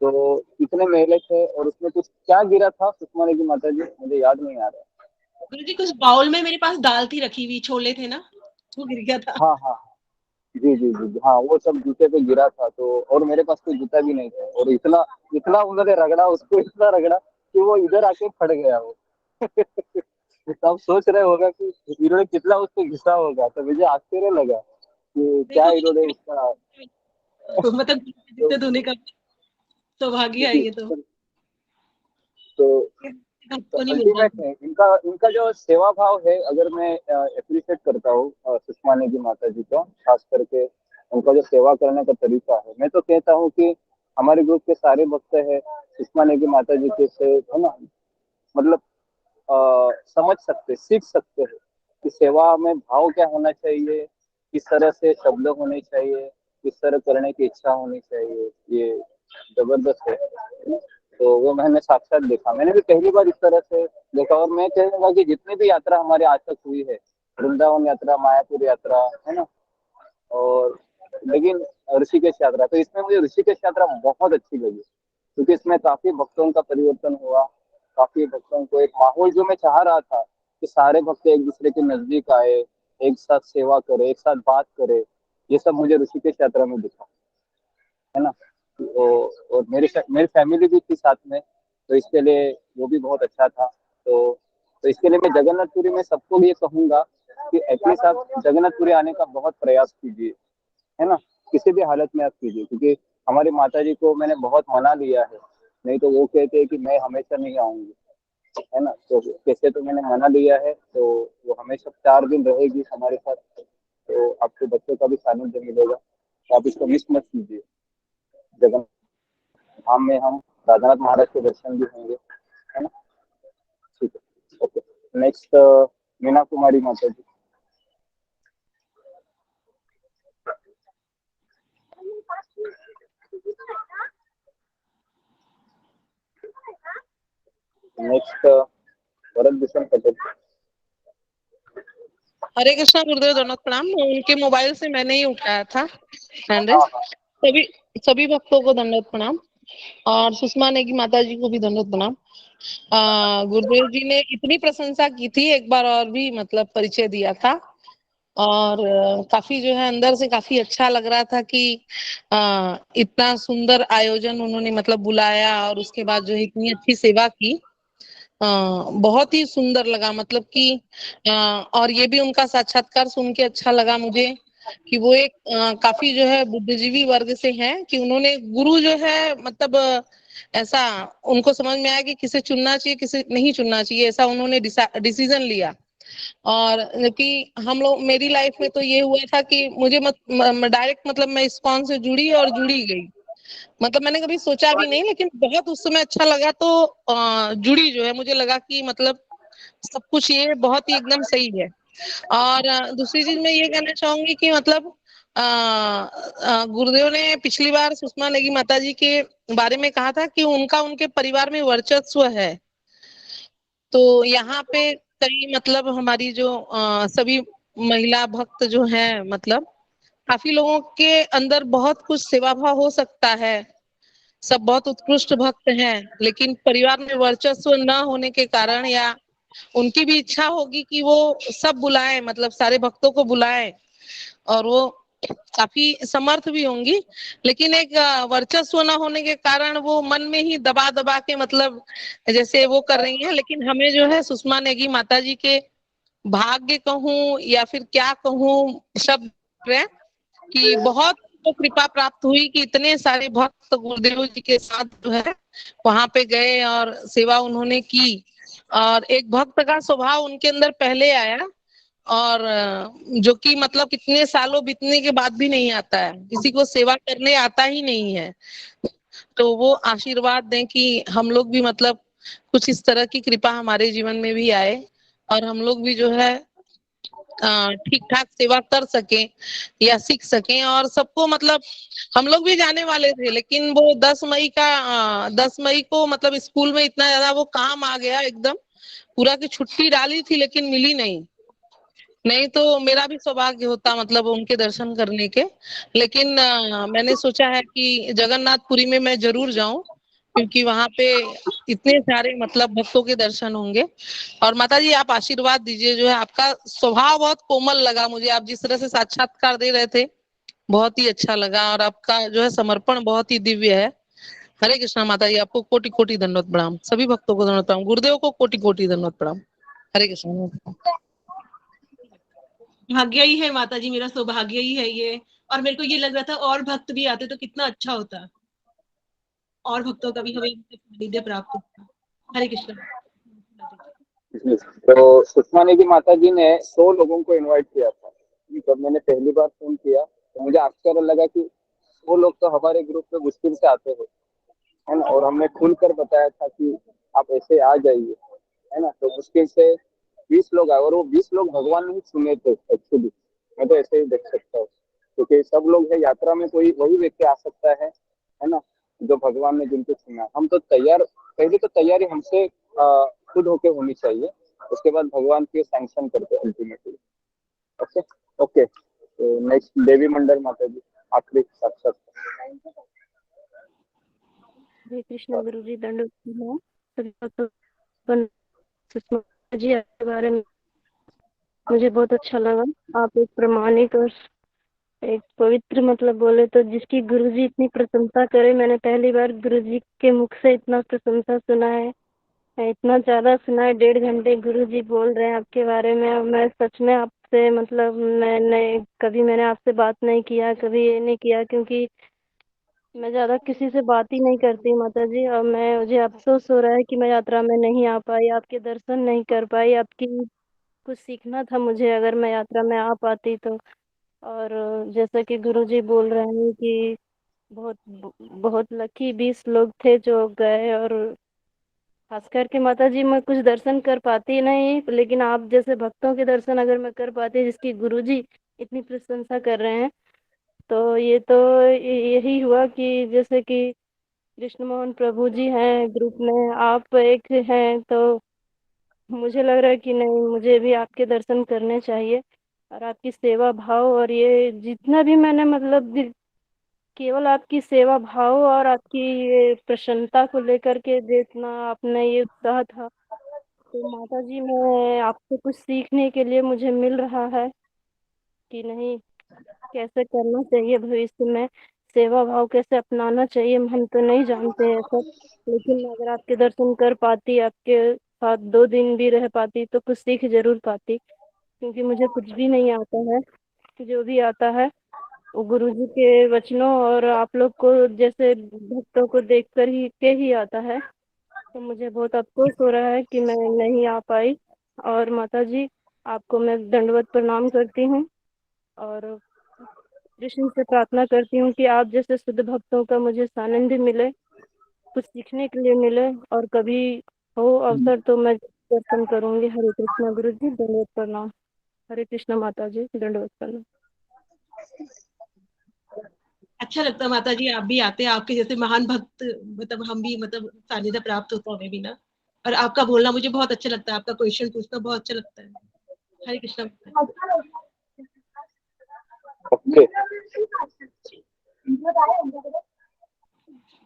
तो इतने मैले थे और उसमें कुछ क्या गिरा था सुषमा की माता जी, मुझे याद नहीं आ रहा। गुरु जी कुछ बाउल में मेरे पास दाल थी रखी हुई, छोले थे ना, वो गिर गया था। हाँ हाँ जी जी जी हाँ, वो सब जूते पे गिरा था। तो और मेरे पास कोई जूता भी नहीं था, और इतना इतना उन्होंने रगड़ा उसको, इतना रगड़ा कि वो इधर आके फट गया वो। तो आप सोच रहे होगा कि इन्होंने कितना उसको घिसा होगा। तो मुझे आश्चर्य लगा कि क्या इन्होंने उसका जूते धोने का सौभाग्य है ये तो नहीं मिलता। अल्टीमेट है इनका इनका जो सेवा भाव है, अगर मैं अप्रिशिएट करता हूँ सुषमा जी माता जी को, खास करके उनका जो सेवा करने का तरीका है। मैं तो कहता हूँ कि हमारे ग्रुप के सारे भक्त हैं सुषमा नेगी माता जी के से है ना, मतलब समझ सकते, सीख सकते हैं कि सेवा में भाव क्या होना चाहिए, किस तरह से शब्द होने चाहिए, किस तरह करने की इच्छा होनी चाहिए। ये जबरदस्त है। तो वो मैंने साक्षात देखा, मैंने भी पहली बार इस तरह से देखा। और मैं कहूँगा कि जितनी भी यात्रा हमारे आज तक हुई है, वृंदावन यात्रा, मायापुर यात्रा, है ना, और लेकिन ऋषिकेश यात्रा, तो इसमें मुझे ऋषिकेश यात्रा बहुत अच्छी लगी, क्योंकि इसमें काफी भक्तों का परिवर्तन हुआ। काफी भक्तों को एक माहौल जो मैं चाह रहा था कि सारे भक्त एक दूसरे के नजदीक आए, एक साथ सेवा करे, एक साथ बात करे, ये सब मुझे ऋषिकेश यात्रा में दिखा, है ना। और मेरी फैमिली भी थी साथ में, तो इसके लिए वो भी बहुत अच्छा था। तो इसके लिए मैं जगन्नाथपुरी में सबको भी ये कहूंगा कि एटलीस्ट आप जगन्नाथपुरी आने का बहुत प्रयास कीजिए, है ना, किसी भी हालत में आप कीजिए, क्योंकि हमारी माता जी को मैंने बहुत मना लिया है, नहीं तो वो कहते हैं कि मैं हमेशा नहीं आऊंगी, है ना। तो कैसे तो मैंने मना लिया है, तो वो हमेशा 4 दिन रहेगी हमारे साथ, तो आपको बच्चों का भी सानिध्य मिलेगा, तो आप इसको मिस मत कीजिए। जगन्नाथ धाम में हम राधानाथ महाराज के दर्शन भी होंगे, है ना। ठीक है, ओके। नेक्स्ट मीना कुमारी माता जी। नेक्स्ट भरत भूषण पटेल। हरे कृष्णा गुरुदेव, दंडवत प्रणाम। उनके मोबाइल से मैंने ही उठाया था हैंड रेस। सभी सभी भक्तों को दंडवत प्रणाम, और सुषमा नेगी माता जी को भी दंडवत प्रणाम। गुरुदेव जी ने इतनी प्रशंसा की थी, एक बार और भी मतलब परिचय दिया था, और काफी जो है अंदर से काफी अच्छा लग रहा था कि इतना सुंदर आयोजन उन्होंने मतलब बुलाया, और उसके बाद जो है इतनी अच्छी सेवा की। बहुत ही सुंदर लगा, मतलब कि और ये भी उनका साक्षात्कार सुन के अच्छा लगा मुझे कि वो एक काफी जो है बुद्धिजीवी वर्ग से हैं, कि उन्होंने गुरु जो है मतलब ऐसा उनको समझ में आया कि किसे चुनना चाहिए किसे नहीं चुनना चाहिए, ऐसा उन्होंने डिसीजन लिया। और कि हम लोग, मेरी लाइफ में तो ये हुआ था कि मुझे डायरेक्ट मतलब मैं इस्कॉन से जुड़ी और जुड़ी गई, मतलब मैंने कभी सोचा भी नहीं, लेकिन बहुत उस समय अच्छा लगा, तो जुड़ी जो है, मुझे लगा कि मतलब सब कुछ ये बहुत ही एकदम सही है। और दूसरी चीज मैं ये कहना चाहूंगी कि मतलब गुरुदेव ने पिछली बार सुषमा नेगी माता जी के बारे में कहा था कि उनका उनके परिवार में वर्चस्व है। तो यहाँ पे कई मतलब हमारी जो सभी महिला भक्त जो हैं, मतलब काफी लोगों के अंदर बहुत कुछ सेवा भाव हो सकता है, सब बहुत उत्कृष्ट भक्त हैं, लेकिन परिवार में वर्चस्व न होने के कारण, या उनकी भी इच्छा होगी कि वो सब बुलाएं, मतलब सारे भक्तों को बुलाएं, और वो काफी समर्थ भी होंगी, लेकिन एक वर्चस्व न होने के कारण वो मन में ही दबा दबा के मतलब जैसे वो कर रही हैं। लेकिन हमें जो है सुषमा नेगी माता जी के भाग्य कहूँ या फिर क्या कहूँ शब्द है कि बहुत तो कृपा प्राप्त हुई कि इतने सारे भक्त गुरुदेव जी के साथ जो है वहां पे गए और सेवा उन्होंने की। और एक भक्त का स्वभाव उनके अंदर पहले आया, और जो कि मतलब कितने सालों बीतने के बाद भी नहीं आता है, किसी को सेवा करने आता ही नहीं है। तो वो आशीर्वाद दें कि हम लोग भी मतलब कुछ इस तरह की कृपा हमारे जीवन में भी आए, और हम लोग भी जो है ठीक ठाक सेवा कर सकें या सीख सकें। और सबको मतलब हम लोग भी जाने वाले थे, लेकिन वो 10 मई को मतलब स्कूल में इतना ज्यादा वो काम आ गया, एकदम पूरा की छुट्टी डाली थी लेकिन मिली नहीं तो मेरा भी सौभाग्य होता मतलब उनके दर्शन करने के। लेकिन मैंने सोचा है कि जगन्नाथपुरी में मैं जरूर जाऊं, क्योंकि वहां पे इतने सारे मतलब भक्तों के दर्शन होंगे। और माता जी आप आशीर्वाद दीजिए, जो है आपका स्वभाव बहुत कोमल लगा मुझे, आप जिस तरह से साक्षात्कार दे रहे थे बहुत ही अच्छा लगा, और आपका जो है समर्पण बहुत ही दिव्य है। हरे कृष्णा माता जी, आपको कोटि कोटि दंडवत प्रणाम, सभी भक्तों को दंडवत प्रणाम, गुरुदेव को कोटि कोटि दंडवत प्रणाम। हरे कृष्णा। भाग्य ही है माता जी, मेरा सौभाग्य ही है ये। और मेरे को ये लग रहा था और भक्त भी आते तो कितना अच्छा होता, और भक्तों का भी हमें सानिध्य प्राप्त होता। हरे कृष्ण। तो सुषमा नेगी माता जी ने 100 लोगों को इनवाइट किया था। जब मैंने पहली बार फोन किया तो मुझे आश्चर्य लगा कि 100 लोग तो हमारे ग्रुप में मुश्किल से आते हैं, है ना, और हमने खुलकर बताया था कि आप ऐसे आ जाइए, है ना। तो मुश्किल से 20 लोग आए, और वो 20 लोग भगवान ने ही चुने थे एक्चुअली। मैं तो ऐसे ही देख सकता हूँ, क्योंकि सब लोग है यात्रा में, कोई वही व्यक्ति आ सकता है ना, जो भगवान ने जिनको चुना। हम तो तैयार, पहले तो तैयारी हमसे खुद होके होनी चाहिए, उसके बाद भगवान की सैंक्शन करते अल्टीमेटली। Okay okay. तो नेक्स्ट देवी मंडल माता जी, आखिरी साक्षात। हरे कृष्ण गुरु जी, दंड सभी भक्तों पर सुषमा जी आपके बारे में मुझे बहुत अच्छा लगा। आप एक प्रामाणिक और एक पवित्र, मतलब बोले तो जिसकी गुरुजी इतनी प्रशंसा करे, मैंने पहली बार गुरुजी के मुख से इतना प्रशंसा सुना है, इतना ज्यादा सुना है। 1.5 घंटे गुरुजी बोल रहे हैं आपके बारे में। और मैं सच में आपसे, मतलब मैंने आपसे बात नहीं किया, कभी ये नहीं किया, क्योंकि मैं ज्यादा किसी से बात ही नहीं करती माता जी। और मुझे अफसोस हो रहा है कि मैं यात्रा में नहीं आ पाई, आपके दर्शन नहीं कर पाई। आपकी कुछ सीखना था मुझे, अगर मैं यात्रा में आ पाती तो। और जैसा कि गुरुजी बोल रहे हैं कि बहुत बहुत लकी 20 लोग थे जो गए। और खास करके माता जी, मैं कुछ दर्शन कर पाती नहीं, लेकिन आप जैसे भक्तों के दर्शन अगर मैं कर पाती, जिसकी गुरुजी इतनी प्रशंसा कर रहे हैं, तो ये तो यही हुआ कि जैसे कि कृष्ण मोहन प्रभु जी हैं ग्रुप में, आप एक हैं, तो मुझे लग रहा है कि नहीं, मुझे भी आपके दर्शन करने चाहिए। और आपकी सेवा भाव, और ये जितना भी मैंने, मतलब केवल आपकी सेवा भाव और आपकी ये प्रसन्नता को लेकर के जितना आपने ये उत्साह था, तो माता जी मैं आपसे कुछ सीखने के लिए मुझे मिल रहा है कि नहीं, कैसे करना चाहिए भविष्य में, सेवा भाव कैसे अपनाना चाहिए। हम तो नहीं जानते हैं सब, लेकिन अगर आपके दर्शन कर पाती, आपके साथ 2 दिन भी रह पाती, तो कुछ सीख जरूर पाती, क्योंकि मुझे कुछ भी नहीं आता है। जो भी आता है वो गुरु जी के वचनों और आप लोग को जैसे भक्तों को देख कर ही आता है। तो मुझे बहुत अफसोस हो रहा है कि मैं नहीं आ पाई। और माता जी, आपको मैं दंडवत प्रणाम करती हूँ, और कृष्ण से प्रार्थना करती हूँ कि आप जैसे शुद्ध भक्तों का मुझे सानिध्य मिले, कुछ सीखने के लिए मिले, और कभी हो अवसर तो मैं दर्शन करूंगी। हरे कृष्णा गुरु जी, दंडवत प्रणाम। हरे कृष्णा माता जी, दंडवत प्रणाम। अच्छा लगता है माता जी, आप भी आते हैं, आपके जैसे महान भक्त, मतलब हम भी, मतलब सानिध्य प्राप्त होता है हमें भी ना। और आपका बोलना मुझे बहुत अच्छा लगता है, आपका क्वेश्चन पूछना बहुत अच्छा लगता है। हरे कृष्णा। ओके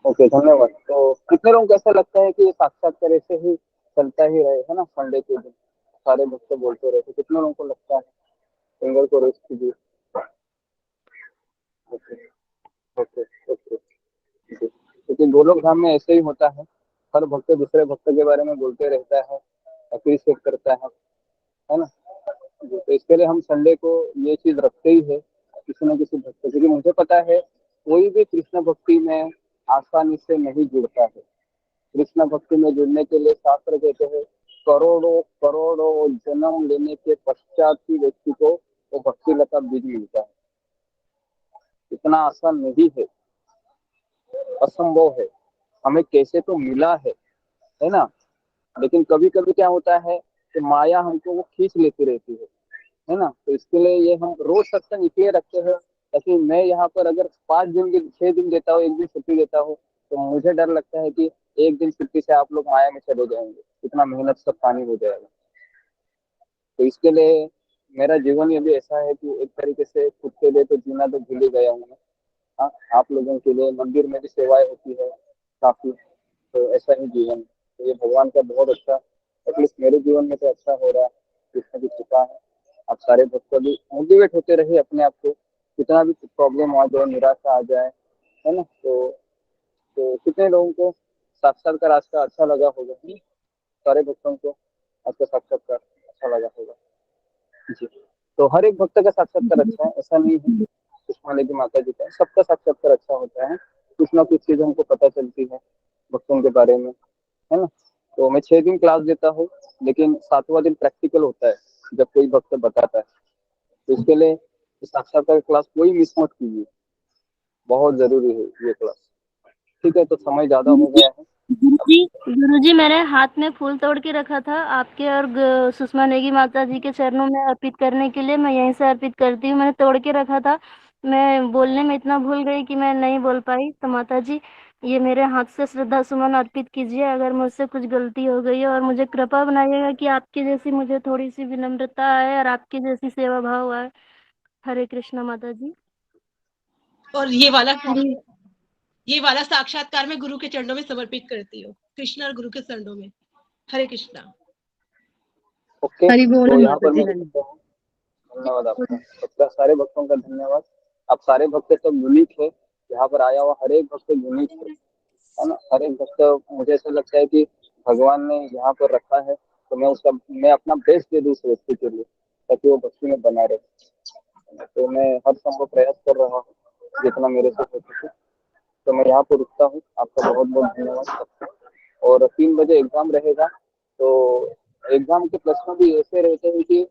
ओके, धन्यवाद। तो कितने लोगों को ऐसा लगता है कि ये साक्षात्कार ऐसे ही चलता ही रहे, है ना, संडे के दिन सारे भक्त बोलते रहे? कितने लोगों को लगता है? फिंगर को रेस्ट कीजिए। Okay okay okay. लेकिन गोलोक धाम में ऐसे ही होता है, हर भक्त दूसरे भक्त के बारे में बोलते रहता है, अप्रिशिएट करता है ना। तो इसके लिए हम संडे को ये चीज रखते ही है, किसी न किसी भक्त, क्योंकि मुझे पता है कोई भी कृष्ण भक्ति में आसानी से नहीं जुड़ता है। कृष्ण भक्ति में जुड़ने के लिए शास्त्र कहते हैं करोड़ों करोड़ों जन्म लेने के पश्चात ही व्यक्ति को वो भक्ति लता बीज मिलता है। इतना आसान नहीं है, असंभव है। हमें कैसे तो मिला है ना। लेकिन कभी कभी क्या होता है कि माया हमको वो खींच लेती रहती है ना। तो इसके लिए ये हम रोज सत्संग इसलिए रखते हैं, ताकि मैं यहाँ पर अगर 5 दिन 6 दिन देता हूँ, 1 दिन छुट्टी देता हूँ, तो मुझे डर लगता है कि 1 दिन छुट्टी से आप लोग माया में चले जाएंगे, इतना मेहनत सब पानी हो जाएगा। तो इसके लिए मेरा जीवन ये भी ऐसा है कि एक तरीके से खुद के लिए तो जीना तो भूल ही गया हूँ मैं। हाँ, आप लोगों के लिए मंदिर में भी सेवाएं होती है काफी, तो ऐसा ही जीवन। तो ये भगवान का बहुत अच्छा, एटलीस्ट मेरे जीवन में तो अच्छा हो रहा है, कृष्ण की कृपा है। आप सारे भक्त भी मोटिवेट होते रहे अपने आप को, कितना भी प्रॉब्लम आ जाए, निराशा आ जाए, है ना। तो कितने लोगों को साक्षात्कार आज का अच्छा लगा होगा, सारे भक्तों को आज का साक्षात्कार अच्छा लगा होगा जी। तो हर एक भक्त का साक्षात्कार अच्छा है, ऐसा नहीं है सुषमा देवी माता जी का सबका साक्षात्कार अच्छा होता है। कुछ ना कुछ चीज हमको पता चलती है भक्तों के बारे में, है ना। तो मैं 6 दिन क्लास देता हूँ, लेकिन 7वां दिन प्रैक्टिकल होता है जब कोई भक्त बताता है। तो इसके लिए साक्षात्कार क्लास कोई मिस मत कीजिए, बहुत जरूरी है ये क्लास। ठीक है, तो समय ज्यादा हो गया है। गुरुजी मैंने हाथ में फूल तोड़ के रखा था आपके और सुषमा नेगी माता जी के चरणों में अर्पित करने के लिए। मैं यहीं से अर्पित करती हूँ। मैंने तोड़ के रखा था, मैं बोलने में इतना भूल गई कि मैं नहीं बोल पाई। तो माता जी ये मेरे हाथ से श्रद्धा सुमन अर्पित कीजिए। अगर मुझसे कुछ गलती हो गई है और मुझे कृपा बनाइएगा कि आपकी जैसी मुझे थोड़ी सी विनम्रता आए और आपकी जैसी सेवा भाव आए। हरे कृष्णा माता जी। और ये वाला साक्षात्कार मैं गुरु के चरणों में समर्पित करती हूँ, कृष्ण और गुरु के चरणों में। हरे कृष्णा। ओके, हरि बोल तो यहाँ माता पर जी। मैं धन्यवाद आपका, सबका, सारे भक्तों का धन्यवाद। आप सारे भक्त सब यूनिक है, यहाँ पर आया हुआ हर एक भक्त यूनिक है ना। हर एक भक्त, मुझे ऐसा लगता है कि भगवान ने यहाँ पर रखा है, तो मैं अपना बेस्ट दे दूँ उस व्यक्ति के लिए, ताकि वो भक्ति में बना रहे। तो मैं हर संभव प्रयास कर रहा हूँ जितना मेरे से हो सके। तो मैं यहाँ पर रुकता हूँ, आपका बहुत बहुत धन्यवाद सबका। और 3 बजे एग्जाम रहेगा, तो एग्जाम के प्रश्न भी ऐसे रहते हैं कि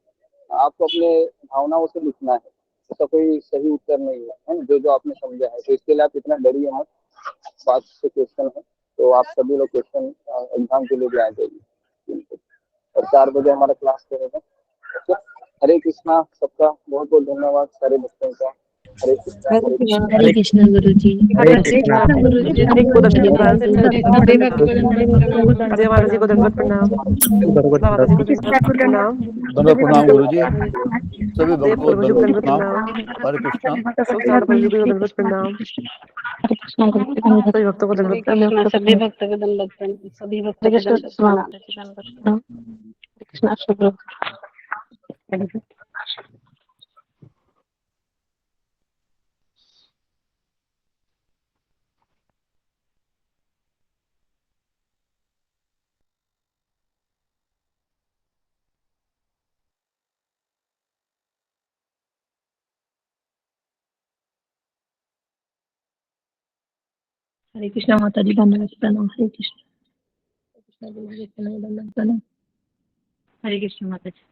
आपको अपने भावनाओं से लिखना है, ऐसा कोई सही उत्तर नहीं है, जो आपने समझा है। तो इसके लिए आप इतना डरिए मत, 5 क्वेश्चन है, तो आप सभी लोग क्वेश्चन एग्जाम के लिए भी आ जाइए। और 4 बजे हमारा क्लास रहेगा। ओके, हरे कृष्णा, सबका बहुत बहुत धन्यवाद, सारे बच्चों का। हरे कृष्णा, हरे कृष्णा, हरे कृष्ण गुरु जी। हरे कृष्णा। गुरु जी। हरे माता जी को दंडवत प्रणाम। माता जी को दंडवत प्रणाम। दंडवत प्रणाम गुरु जी, सभी देव भक्तों को प्रभु जी को दंडवत दंडवत प्रणाम। प्रणाम। हरे कृष्णा। संसार बंधु को दंडवत प्रणाम। सभी भक्तों को दंडवत प्रणाम। सभी भक्तों को दंडवत प्रणाम। सभी भक्तों को दंडवत प्रणाम। कृष्ण शुभ। हरे कृष्णा माता जी दंडवत प्रणाम। हरे कृष्ण। कृष्ण गुरु जी दंडवत प्रणाम। हरे कृष्ण माता जी।